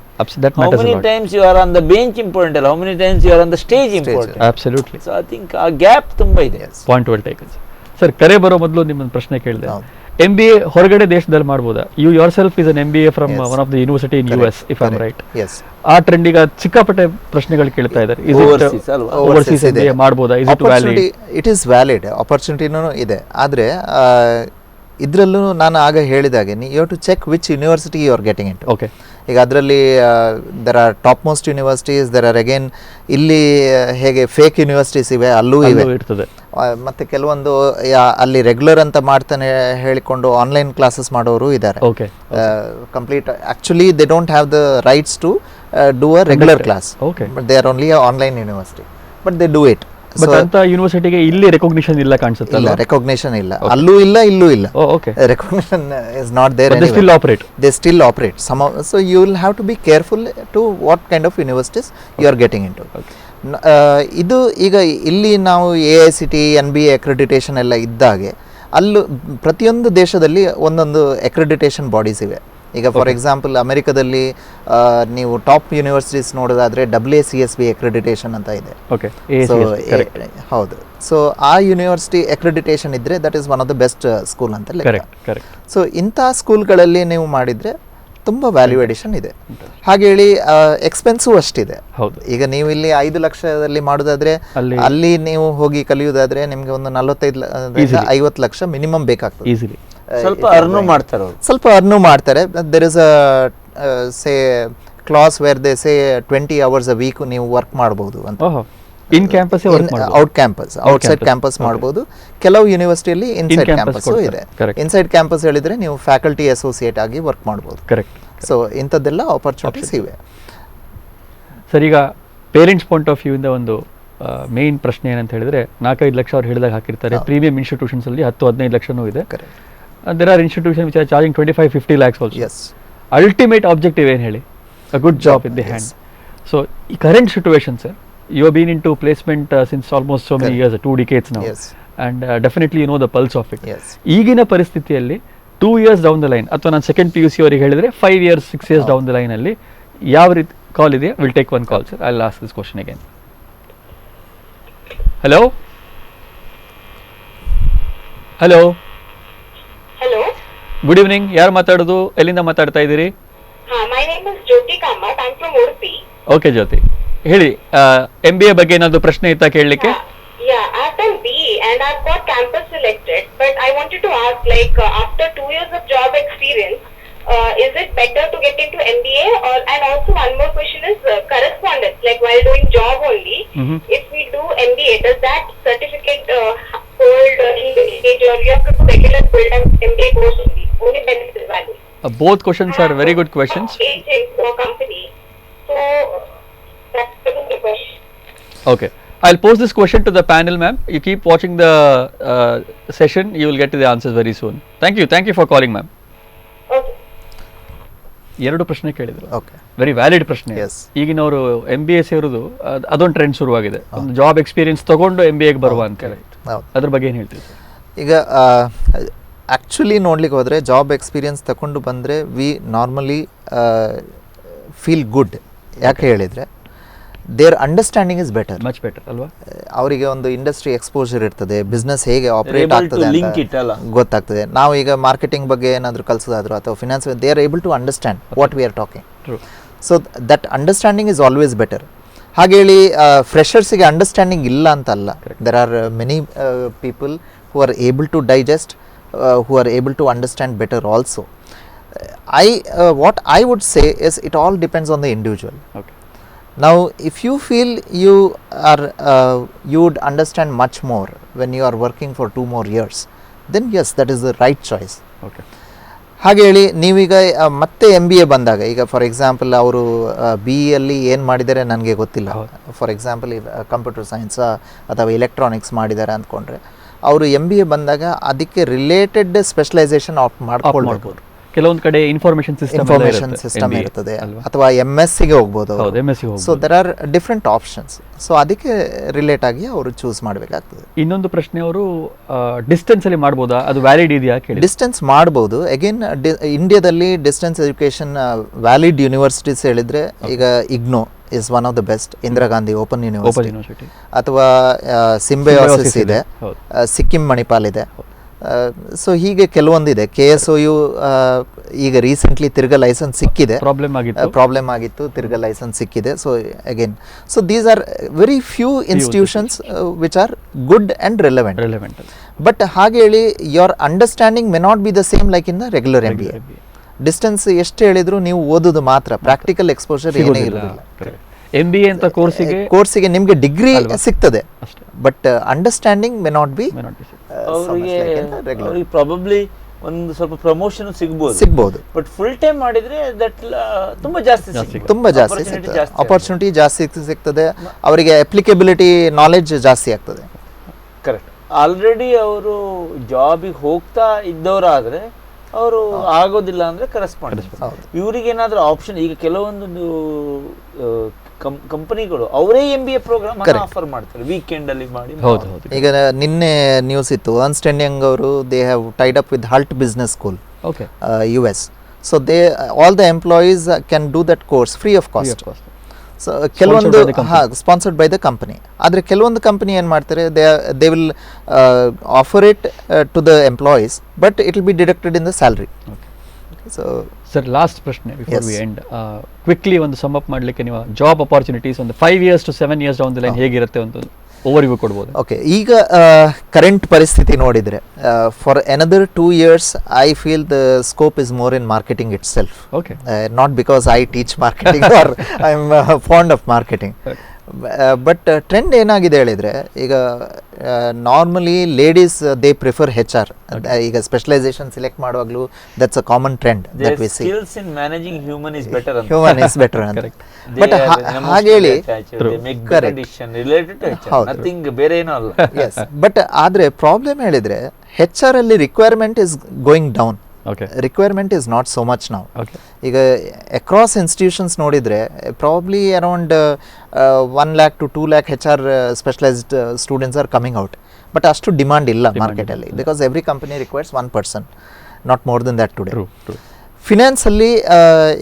How many times you are on the bench important, how many times you are on the stage important. Absolutely. So I think ಆ gap ತುಂಬ ಇದೆ. Point well taken sir. ಕರೆ ಬರೋ ಮೊದಲು ನಿಮ್ಮೊಂದು ಪ್ರಶ್ನೆ ಕೇಳಿದೆ, MBA ಹೊರಗಡೆ ದೇಶದಲ್ಲಿ ಮಾಡ್ಬೋದಾ? You yourself is an MBA from one of the university in US, if I am right. ಆ ಟ್ರೆಂಡ್ ಈಗ ಸಿಕ್ಕಾಪಟ್ಟೆ ಪ್ರಶ್ನೆಗಳು ಕೇಳ್ತಾ ಇದ್ದಾರೆ. ಓವರ್ಸೀಸ್ MBA ಮಾಡ್ಬೋದಾ? Is it valid? It is valid, ಆಪರ್ಚುನಿಟಿನೂ ಇದೆ. ಆದರೆ ಇದರಲ್ಲೂ ನಾನು ಆಗ ಹೇಳಿದಾಗೆ you have to check which university you are getting into. Okay. ಈಗ ಅದರಲ್ಲಿ there are top most universities, there are again ಇಲ್ಲಿ ಹೇಗೆ ಫೇಕ್ ಯೂನಿವರ್ಸಿಟೀಸ್ ಇವೆ, ಅಲ್ಲೂ ಇವೆ. ಮತ್ತು ಕೆಲವೊಂದು ಅಲ್ಲಿ ರೆಗ್ಯುಲರ್ ಅಂತ ಮಾಡ್ತಾನೆ ಹೇಳಿಕೊಂಡು ಆನ್ಲೈನ್ ಕ್ಲಾಸಸ್ ಮಾಡೋರು ಇದ್ದಾರೆ. Complete actually they don't have the rights to do a regular class, but they are only a online university, but they do it. But ಅಂತ ಯೂನಿವರ್ಸಿಟಿಗೆ ಇಲ್ಲಿ ರೆಕಾಗ್ನಿಷನ್ ಇಲ್ಲ ಕಾಣಿಸುತ್ತೆ. ಇಲ್ಲ, ರೆಕಾಗ್ನಿಷನ್ ಇಲ್ಲ, ಅಲ್ಲೂ ಇಲ್ಲ, ಇಲ್ಲೂ ಇಲ್ಲ. Recognition is not there. They still operate. They still operate somehow. So you will have to be careful to what kind of universities you are getting into. ಇದು ಈಗ ಇಲ್ಲಿ ನಾವು AICTE, NBA ಅಕ್ರೆಡಿಟೇಷನ್ ಎಲ್ಲ ಇದ್ದಾಗೆ ಅಲ್ಲೂ ಪ್ರತಿಯೊಂದು ದೇಶದಲ್ಲಿ ಒಂದೊಂದು ಅಕ್ರೆಡಿಟೇಷನ್ ಬಾಡೀಸ್ ಇವೆ. ಈಗ ಫಾರ್ ಎಕ್ಸಾಂಪಲ್ ಅಮೆರಿಕದಲ್ಲಿ ನೀವು ಟಾಪ್ ಯೂನಿವರ್ಸಿಟೀಸ್ ನೋಡೋದಾದ್ರೆ WACSB ಅಕ್ರೆಡಿಟೇಷನ್ ಅಂತ ಇದೆ. ಹೌದು. ಸೊ ಆ ಯೂನಿವರ್ಸಿಟಿ ಅಕ್ರೆಡಿಟೇಷನ್ ಇದ್ರೆ that is one of the best school ಅಂತ ಲೆಕ್ಕ. ಸೊ ಇಂಥ ಸ್ಕೂಲ್ಗಳಲ್ಲಿ ನೀವು ಮಾಡಿದ್ರೆ ತುಂಬ ವ್ಯಾಲ್ಯೂ ಎಡಿಷನ್ ಇದೆ. ಹಾಗೇಳಿ ಎಕ್ಸ್ಪೆನ್ಸು ಅಷ್ಟಿದೆ. ಈಗ ನೀವು ಇಲ್ಲಿ 5 ಲಕ್ಷದಲ್ಲಿ ಮಾಡೋದಾದ್ರೆ ಅಲ್ಲಿ ನೀವು ಹೋಗಿ ಕಲಿಯೋದಾದ್ರೆ ನಿಮ್ಗೆ ಒಂದು 45-50 ಲಕ್ಷ ಮಿನಿಮಮ್ ಬೇಕಾಗ್ತದೆ. ಸ್ವಲ್ಪ ಅರ್ನು ಮಾಡ್ತಾರೆ. There is a say class where they say 20 hours a week ನೀವು ವರ್ಕ್ ಮಾಡಬಹುದು ಅಂತ. ಇನ್ ಕ್ಯಾಂಪಸ್, ಔಟ್ಸೈಡ್ ಕ್ಯಾಂಪಸ್ ಮಾಡಬಹುದು. ಕೆಲವು ಯೂನಿವರ್ಸಿಟಿಯಲ್ಲಿ ಇನ್ಸೈಡ್ ಕ್ಯಾಂಪಸ್ ಇದೆ. ಇನ್ಸೈಡ್ ಕ್ಯಾಂಪಸ್ ಹೇಳಿದ್ರೆ ನೀವು ಫ್ಯಾಕಲ್ಟಿ ಅಸೋಸಿಯೇಟ್ ಆಗಿ ವರ್ಕ್ ಮಾಡಬಹುದು. ಸೊ ಇಂಥದ್ದೆಲ್ಲ ಆಪರ್ಚುನಿಟೀಸ್ ಇವೆ. ಸರ್, ಈಗ ಪೇರೆಂಟ್ಸ್ ಪಾಯಿಂಟ್ ಆಫ್ ವ್ಯೂ ಇಂದ ಒಂದು ಮೇನ್ ಪ್ರಶ್ನೆ ಏನಂತ ಹೇಳಿದ್ರೆ, 4-5 ಲಕ್ಷ ಅವ್ರು ಹೇಳಿದಾಗ ಹಾಕಿರ್ತಾರೆ. ಪ್ರೀಮಿಯಂ ಇನ್ಸ್ಟಿಟ್ಯೂಷನ್ಸ್ ಅಲ್ಲಿ 10-15 ಲಕ್ಷನೂ ಇದೆ. There are institution which are charging 25-50 lakhs also. Ultimate objective ಏನು ಹೇಳಿ? A good job in the hand. So ಈ current situation sir, you have been into placement since almost so many years, 2 decades now. And definitely you know the pulse of it. ಈಗಿನ ಪರಿಸ್ಥಿತಿಯಲ್ಲಿ 2 years down the line, ಅಥವಾ ನಾನು second PUC ಅವರಿಗೆ ಹೇಳಿದ್ರೆ 5 years 6 years down the line ಅಲ್ಲಿ ಯಾವ ರೀತಿ call ಇದೆ? Will take one call sir. I will ask this question again. Hello hello hello, good evening. ಯಾರು ಮಾತಾಡೋದು? ಎಲ್ಲಿಂದ ಮಾತಾಡ್ತಾ ಇದ್ದೀರಿ? My name is Jyoti Kamath. I am from Udupi. Okay Jyoti, ಹೇಳಿ. MBA ಬಗ್ಗೆ ಏನಾದ್ರು ಪ್ರಶ್ನೆ ಇತ್ತಾ ಕೇಳಲಿಕ್ಕೆ? I've done BE and I've got campus selected, but I wanted to ask, like, after 2 years of job experience, is it better to get into MBA? And also one more question is correspondence, like while doing job only, if we do MBA, does that certificate hold in age, or you have to do regular full-time MBA course only benefit value? Both questions are very good questions. Age for company, so that's the question. Okay, I'll pose this question to the panel, ma'am. You keep watching the session, you will get to the answers very soon. Thank you for calling, ma'am. 2 ಪ್ರಶ್ನೆ ಕೇಳಿದ್ರು. Okay, very valid ಪ್ರಶ್ನೆ. Yes. ಈಗಿನವರು MBA ಸೇರೋದು ಅದೊಂದು trend ಶುರುವಾಗಿದೆ. ಒಂದು job experience ತಗೊಂಡು MBAಗೆ ಬರುವ ಅಂತ ಹೇಳಿ. ಹೌದು. ಅದ್ರ ಬಗ್ಗೆ ಏನು ಹೇಳ್ತೀವಿ ಸರ್? ಈಗ ಆ್ಯಕ್ಚುಲಿ ನೋಡ್ಲಿಕ್ಕೆ ಹೋದರೆ ಜಾಬ್ ಎಕ್ಸ್ಪೀರಿಯನ್ಸ್ ತಗೊಂಡು ಬಂದರೆ ವಿ ನಾರ್ಮಲಿ ಫೀಲ್ ಗುಡ್. ಯಾಕೆ ಹೇಳಿದರೆ their understanding is better, much better ಅಲ್ವಾ? ಅವರಿಗೆ ಒಂದು ಇಂಡಸ್ಟ್ರಿ ಎಕ್ಸ್ಪೋಜರ್ ಇರ್ತದೆ, ಬಿಸ್ನೆಸ್ ಹೇಗೆ ಆಪರೇಟ್ Able to ಆಗ್ತದೆ link it ಅಲ್ಲ? ಅಂತ ಗೊತ್ತಾಗ್ತದೆ. ನಾವು ಈಗ ಮಾರ್ಕೆಟಿಂಗ್ ಬಗ್ಗೆ ಏನಾದರೂ ಕಲಿಸೋದಾದ್ರು ಅಥವಾ finance, they are able to understand what we are talking. True. So that understanding is always better. ಹಾಗೆ ಹೇಳಿ ಫ್ರೆಷರ್ಸಿಗೆ ಅಂಡರ್ಸ್ಟ್ಯಾಂಡಿಂಗ್ ಇಲ್ಲ ಅಂತ ಅಲ್ಲ. There are many people who are able to digest, who are able to understand better also. What I would say is it all depends on the individual. Okay. Now, if you feel you would understand much more when you are working for 2 more years, then yes, that is the right choice. Okay. ಹಾಗೆ ಹೇಳಿ ನೀವೀಗ ಮತ್ತೆ MBA ಬಂದಾಗ, ಈಗ for example ಅವರು BE ಏನು ಮಾಡಿದ್ದಾರೆ ನನಗೆ ಗೊತ್ತಿಲ್ಲ. ಫಾರ್ ಎಕ್ಸಾಂಪಲ್ ಕಂಪ್ಯೂಟರ್ ಸೈನ್ಸ್ ಅಥವಾ ಎಲೆಕ್ಟ್ರಾನಿಕ್ಸ್ ಮಾಡಿದ್ದಾರೆ ಅಂದ್ಕೊಂಡ್ರೆ, ಅವರು MBA ಬಂದಾಗ ಅದಕ್ಕೆ ರಿಲೇಟೆಡ್ ಸ್ಪೆಷಲೈಸೇಷನ್ ಮಾಡ್ಕೊಳ್ಬೋದು. ಕೆಲವೊಂದು ಕಡೆ ಇನ್ಫಾರ್ಮೇಶನ್ ಸಿಸ್ಟಮ್ ಇರ್ತದೆ, ಅಥವಾ MSc ಗೆ ಹೋಗ್ಬೋದು. So there are different options. So ಅದಕ್ಕೆ ರಿಲೇಟ್ ಆಗಿ ಅವರು ಚೂಸ್ ಮಾಡಬೇಕಾಗ್ತದೆ. ಇನ್ನೊಂದು ಪ್ರಶ್ನೆ, ಅವರು ಡಿಸ್ಟೆನ್ಸ್ ಅಲ್ಲಿ ಮಾಡ್ಬೋದಾ, ಅದು ವ್ಯಾಲಿಡ್ ಇದೆಯಾ ಕೇಳಿ? ಡಿಸ್ಟೆನ್ಸ್ ಮಾಡ್ಬೋದು. ಅಗೇನ್ ಇಂಡಿಯಾದಲ್ಲಿ ಡಿಸ್ಟೆನ್ಸ್ ಎಜುಕೇಶನ್ ವ್ಯಾಲಿಡ್ ಯೂನಿವರ್ಸಿಟೀಸ್ ಹೇಳಿದ್ರೆ ಈಗ IGNOU is one of the best, Indira Gandhi open university, ಅಥವಾ ಸಿಂಬಯೋಸಿಸ್ ಇದೆ, ಸಿಕ್ಕಿಂ ಮಣಿಪಾಲ್ ಇದೆ. ಸೊ ಹೀಗೆ ಕೆಲವೊಂದಿದೆ. KSOU ಈಗ ರೀಸೆಂಟ್ಲಿ ತಿರ್ಗಾ ಲೈಸೆನ್ಸ್ ಸಿಕ್ಕಿದೆ, ಪ್ರಾಬ್ಲಮ್ ಆಗಿತ್ತು, ತಿರ್ಗಾ ಲೈಸೆನ್ಸ್ ಸಿಕ್ಕಿದೆ. So again, so these are very few institutions which are good and relevant. But ಹಾಗೆ ಹೇಳಿ your understanding may not be the same like in the regular MBA. Distance ಎಷ್ಟು ಹೇಳಿದ್ರು ನೀವು ಓದೋದು ಮಾತ್ರ, ಪ್ರಾಕ್ಟಿಕಲ್ ಎಕ್ಸ್ಪೋಜರ್ ಏನೇ ಇರೋದಿಲ್ಲ. MBA ಅಂತ ಕೋರ್ಸಿಗೆ ನಿಮಗೆ ಡಿಗ್ರಿ ಸಿಗ್ತದೆ, but understanding may not be. ಅವರಿಗೆ ಪ್ರಾಬಬ್ಲಿ ಒಂದು ಸ್ವಲ್ಪ ಪ್ರಮೋಷನ್ ಸಿಗ್ಬೋದು, ಬಟ್ ಫುಲ್ ಟೈಮ್ ಮಾಡಿದ್ರೆ ದಟ್ ತುಂಬಾ ಜಾಸ್ತಿ ಸಿಗ್ತದೆ, ಆಪರ್ಚುನಿಟಿ ಜಾಸ್ತಿ ಸಿಗ್ತದೆ, ಅವರಿಗೆ ಅಪ್ಲಿಕಬಿಲಿಟಿ ನಾಲೆಡ್ಜ್ ಜಾಸ್ತಿ ಆಗ್ತದೆ. ಕರೆಕ್ಟ್. ಆಲ್ರೆಡಿ ಅವರು ಜಾಬಿಗೆ ಹೋಗ್ತಾ ಇದ್ದವರಾದ್ರೆ ಅವರು ಆಗೋದಿಲ್ಲ ಅಂದ್ರೆ ಕರೆಸ್ಪಾಂಡೆನ್ಸ್. ಇವರಿಗೆ ಏನಾದ್ರೂ ಆಪ್ಷನ್, ಈಗ ಕೆಲವೊಂದು ಕಂಪನಿಗಳು ಅವರೇ MBA ಪ್ರೋಗ್ರಾಮ್ ಆಫರ್ ಮಾಡ್ತಾರೆ ವೀಕೆಂಡ್ ಅಲ್ಲಿ ಮಾಡಿ. ಈಗ ನಿನ್ನೆ ನ್ಯೂಸ್ ಇತ್ತು, ಅರ್ನ್ಸ್ಟ್ ಅಂಡ್ ಯಂಗ್ ಅವರು they have tied up with HALT business school, US. So they all the employees can do that course free of cost. So ಕೆಲವೊಂದು ಸ್ಪಾನ್ಸರ್ಡ್ ಬೈ ದ ಕಂಪನಿ. ಆದರೆ ಕೆಲವೊಂದು company ಏನು ಮಾಡ್ತಾರೆ, they will offer it to the employees, but it will be deducted in the salary. So sir, last ಪ್ರಶ್ನೆ before we end, quickly ಒಂದು some up ಮಾಡಲಿಕ್ಕೆ ನೀವು job opportunities ಒಂದು 5 years to 7 years down the line ಹೇಗಿರುತ್ತೆ ಅಂತ overview ಕೊಡ್ಬೋದು? Okay, ಈಗ current ಪರಿಸ್ಥಿತಿ ನೋಡಿದರೆ for another 2 years I feel the scope is more in marketing itself. Okay, not because I teach marketing or I am fond of marketing. But trend ಏನಾಗಿದೆ ಹೇಳಿದರೆ, ಈಗ normally ladies they prefer HR. ಈಗ specialisation select ಮಾಡುವಾಗಲೂ that's a common trend that we see. Skills in managing human is better ಅಂತ. Human is better ಅಂತ. But ಹಾಗೆ ಹೇಳಿ related to HR, nothing ಬೇರೆ ಏನೂ ಅಲ್ಲ. ಎಸ್, ಬಟ್ ಆದರೆ ಪ್ರಾಬ್ಲಮ್ ಹೇಳಿದರೆ HR ಅಲ್ಲಿ requirement is going down. Requirement is not so much ನಾವು. ಈಗ ಅಕ್ರಾಸ್ ಇನ್ಸ್ಟಿಟ್ಯೂಷನ್ಸ್ ನೋಡಿದರೆ probably around 1 lakh to 2 lakh HR specialised students are coming out. But ಅಷ್ಟು ಡಿಮಾಂಡ್ ಇಲ್ಲ ಮಾರ್ಕೆಟಲ್ಲಿ, because every company requires 1 person, not more than that today. ಫಿನಾನ್ಸಲ್ಲಿ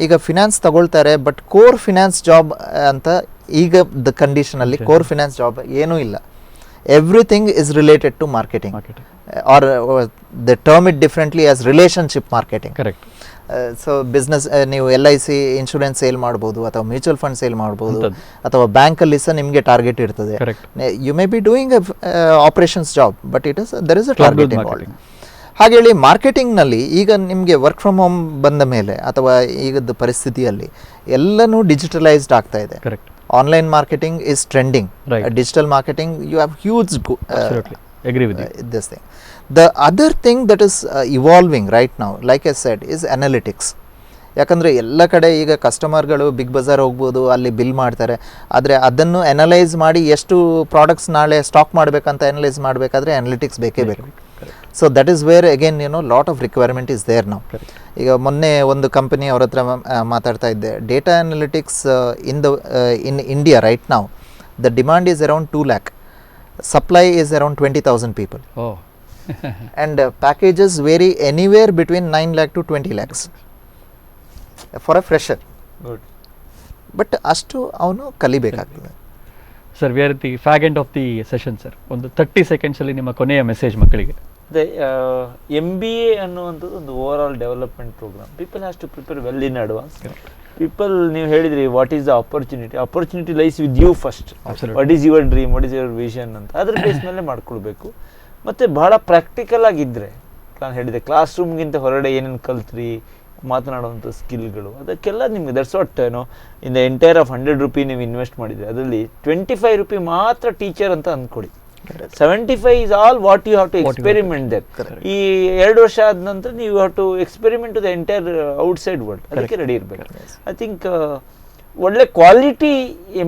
ಈಗ finance ತಗೊಳ್ತಾರೆ, but core finance job ಅಂತ ಈಗ ದ ಕಂಡೀಷನಲ್ಲಿ ಕೋರ್ ಫಿನಾನ್ಸ್ ಜಾಬ್ ಏನೂ ಇಲ್ಲ. Everything is related to marketing, or they term it differently as relationship marketing. Correct. So business, ನೀವು LIC insurance sale ಮಾಡ್ಬೋದು, ಅಥವಾ ಮ್ಯೂಚುವಲ್ ಫಂಡ್ ಸೇಲ್ ಮಾಡ್ಬೋದು, ಅಥವಾ ಬ್ಯಾಂಕಲ್ಲಿ ಸಹ ನಿಮಗೆ ಟಾರ್ಗೆಟ್ ಇರ್ತದೆ. You may be doing operations job, but there is a target involved. ಹಾಗೆ ಹೇಳಿ ಮಾರ್ಕೆಟಿಂಗ್ನಲ್ಲಿ ಈಗ ನಿಮಗೆ ವರ್ಕ್ ಫ್ರಮ್ ಹೋಮ್ ಬಂದ ಮೇಲೆ, ಅಥವಾ ಈಗದ ಪರಿಸ್ಥಿತಿಯಲ್ಲಿ ಎಲ್ಲನೂ ಡಿಜಿಟಲೈಸ್ಡ್ ಆಗ್ತಾ ಇದೆ. Online marketing is trending. Digital marketing, you have huge this thing. The other thing that is evolving right now, like I said, is analytics. ಯಾಕಂದರೆ ಎಲ್ಲ ಕಡೆ ಈಗ ಕಸ್ಟಮರ್ಗಳು ಬಿಗ್ ಬಜಾರ್ ಹೋಗ್ಬೋದು, ಅಲ್ಲಿ ಬಿಲ್ ಮಾಡ್ತಾರೆ. ಆದರೆ ಅದನ್ನು ಅನಲೈಸ್ ಮಾಡಿ ಎಷ್ಟು ಪ್ರಾಡಕ್ಟ್ಸ್ ನಾಳೆ ಸ್ಟಾಕ್ ಮಾಡಬೇಕಂತ ಅನಲೈಸ್ ಮಾಡಬೇಕಾದ್ರೆ ಅನಲಿಟಿಕ್ಸ್ ಬೇಕೇ ಬೇಕು. So that is where again lot of requirement is there ನಾವು. ಈಗ ಮೊನ್ನೆ ಒಂದು ಕಂಪನಿ ಅವ್ರ ಹತ್ರ ಮಾತಾಡ್ತಾ ಇದ್ದೆ, data analytics in India right ನಾವು the demand is around 2 lakh, supply is around 20,000 people. Oh. And packages vary anywhere between 9 lakh to 20 lakhs for a fresher. Good. But ಅಷ್ಟು ಅವನು ಕಲಿಬೇಕಾಗ್ತದೆ. Sir, we are the fag end of the session sir. ಒಂದು 30 ಸೆಕೆಂಡ್ಸಲ್ಲಿ ನಿಮ್ಮ ಕೊನೆಯ message ಮಕ್ಕಳಿಗೆ. ಅದೇ MBA ಅನ್ನುವಂಥದ್ದು ಒಂದು overall development program. People has to prepare well in advance. People, ನೀವು ಹೇಳಿದ್ರಿ what is the opportunity lies with you first. What is your dream, what is your vision ಅಂತ ಅದ್ರ ಬೇಸ್ ಮೇಲೆ ಮಾಡ್ಕೊಳ್ಬೇಕು. ಮತ್ತು ಬಹಳ ಪ್ರಾಕ್ಟಿಕಲ್ ಆಗಿದ್ದರೆ, ನಾನು ಹೇಳಿದೆ ಕ್ಲಾಸ್ ರೂಮ್ಗಿಂತ ಹೊರಗಡೆ ಏನೇನು ಕಲ್ತ್ರಿ, ಮಾತನಾಡುವಂಥ ಸ್ಕಿಲ್ಗಳು, ಅದಕ್ಕೆಲ್ಲ ನಿಮಗೆ that's what in the entire of 100 rupee ನೀವು ಇನ್ವೆಸ್ಟ್ ಮಾಡಿದರೆ ಅದರಲ್ಲಿ 25 ರೂಪಿ ಮಾತ್ರ ಟೀಚರ್ ಅಂತ ಅಂದ್ಕೊಡಿ. 75 is all what you have to experiment there. ಈ 2 ವರ್ಷ ಆದ ನಂತರ ನೀವು have to experiment the entire outside world. ಅದಕ್ಕೆ ರೆಡಿ ಇರಬೇಕು. ಐ ಥಿಂಕ್ ಒಳ್ಳೆ quality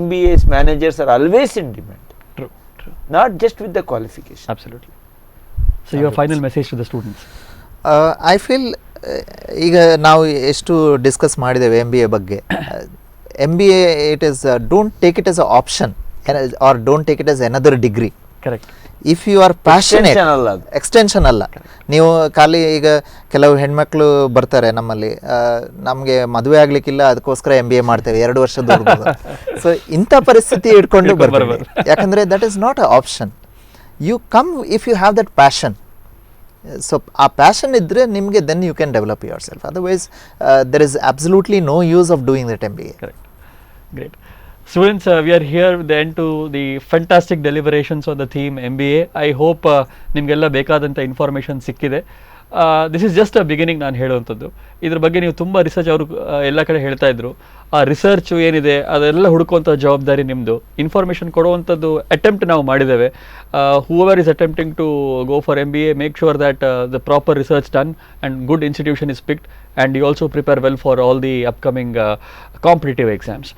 MBAs managers are always in demand, not just with the qualification. Absolutely. So your final message to the students. I feel ಈಗ ನಾವು ಎಷ್ಟು discuss ಮಾಡಿದ್ದೇವೆ MBA ಬಗ್ಗೆ. MBA it is don't take it as a option or don't take it as another degree. Correct. If you are passionate, extension ಅಲ್ಲ. ನೀವು ಖಾಲಿ ಈಗ ಕೆಲವು ಹೆಣ್ಮಕ್ಳು ಬರ್ತಾರೆ ನಮ್ಮಲ್ಲಿ, ನಮಗೆ ಮದುವೆ ಆಗ್ಲಿಕ್ಕಿಲ್ಲ ಅದಕ್ಕೋಸ್ಕರ MBA ಮಾಡ್ತೇವೆ 2 ವರ್ಷ ದುಡ್ಬೋದು. ಸೊ ಇಂಥ ಪರಿಸ್ಥಿತಿ ಇಟ್ಕೊಂಡು ಬರ್ತಾರೆ. ಯಾಕಂದರೆ that is not a option. You come if you have that passion. So ಆ ಪ್ಯಾಷನ್ ಇದ್ದರೆ ನಿಮಗೆ then you can develop yourself. Otherwise there is absolutely no use of doing that MBA. Correct. Great. Students, we are here with the end to the fantastic deliberations on the theme MBA. I hope ನಿಮಗೆಲ್ಲ ಬೇಕಾದಂಥ information ಸಿಕ್ಕಿದೆ. This is just a beginning ನಾನು ಹೇಳುವಂಥದ್ದು. ಇದ್ರ ಬಗ್ಗೆ ನೀವು ತುಂಬ research ಅವರು ಎಲ್ಲ ಕಡೆ ಹೇಳ್ತಾ ಇದ್ರು. ಆ ರಿಸರ್ಚು ಏನಿದೆ ಅದೆಲ್ಲ ಹುಡುಕುವಂಥ ಜವಾಬ್ದಾರಿ ನಿಮ್ಮದು. ಇನ್ಫಾರ್ಮೇಷನ್ ಕೊಡುವಂಥದ್ದು ಅಟೆಂಪ್ಟ್ ನಾವು ಮಾಡಿದ್ದೇವೆ. Whoever is attempting to go for MBA, make sure that the proper research done and good institution is picked and you also prepare well for all the upcoming competitive exams.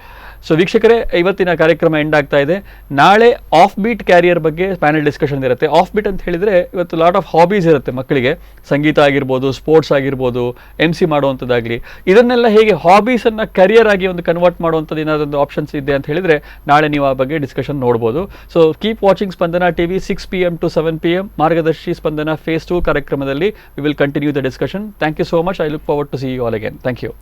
So ವೀಕ್ಷಕರೇ, ಇವತ್ತಿನ ಕಾರ್ಯಕ್ರಮ end ಆಗ್ತಾ ಇದೆ. ನಾಳೆ offbeat career ಬಗ್ಗೆ panel discussion ಇರುತ್ತೆ. Offbeat ಅಂತ ಹೇಳಿದರೆ ಇವತ್ತು ಲಾಟ್ ಆಫ್ ಹಾಬೀಸ್ ಇರುತ್ತೆ ಮಕ್ಕಳಿಗೆ. ಸಂಗೀತ ಆಗಿರ್ಬೋದು, ಸ್ಪೋರ್ಟ್ಸ್ ಆಗಿರ್ಬೋದು, MC ಮಾಡುವಂಥದ್ದಾಗಲಿ, ಇದನ್ನೆಲ್ಲ ಹೇಗೆ ಹಾಬೀಸನ್ನು ಕರಿಯರ್ ಆಗಿ ಒಂದು ಕನ್ವರ್ಟ್ ಮಾಡುವಂಥದ್ದು ಏನಾದೊಂದು ಆಪ್ಷನ್ಸ್ ಇದೆ ಅಂತ ಹೇಳಿದರೆ ನಾಳೆ ನೀವು ಆ ಬಗ್ಗೆ ಡಿಸ್ಕಷನ್ ನೋಡ್ಬೋದು. So keep watching Spandana TV 6 PM to 7 PM. ಮಾರ್ಗದರ್ಶಿ ಸ್ಪಂದನ Phase 2 ಕಾರ್ಯಕ್ರಮದಲ್ಲಿ we will continue the discussion. Thank you so much. I look forward to see you all again. Thank you.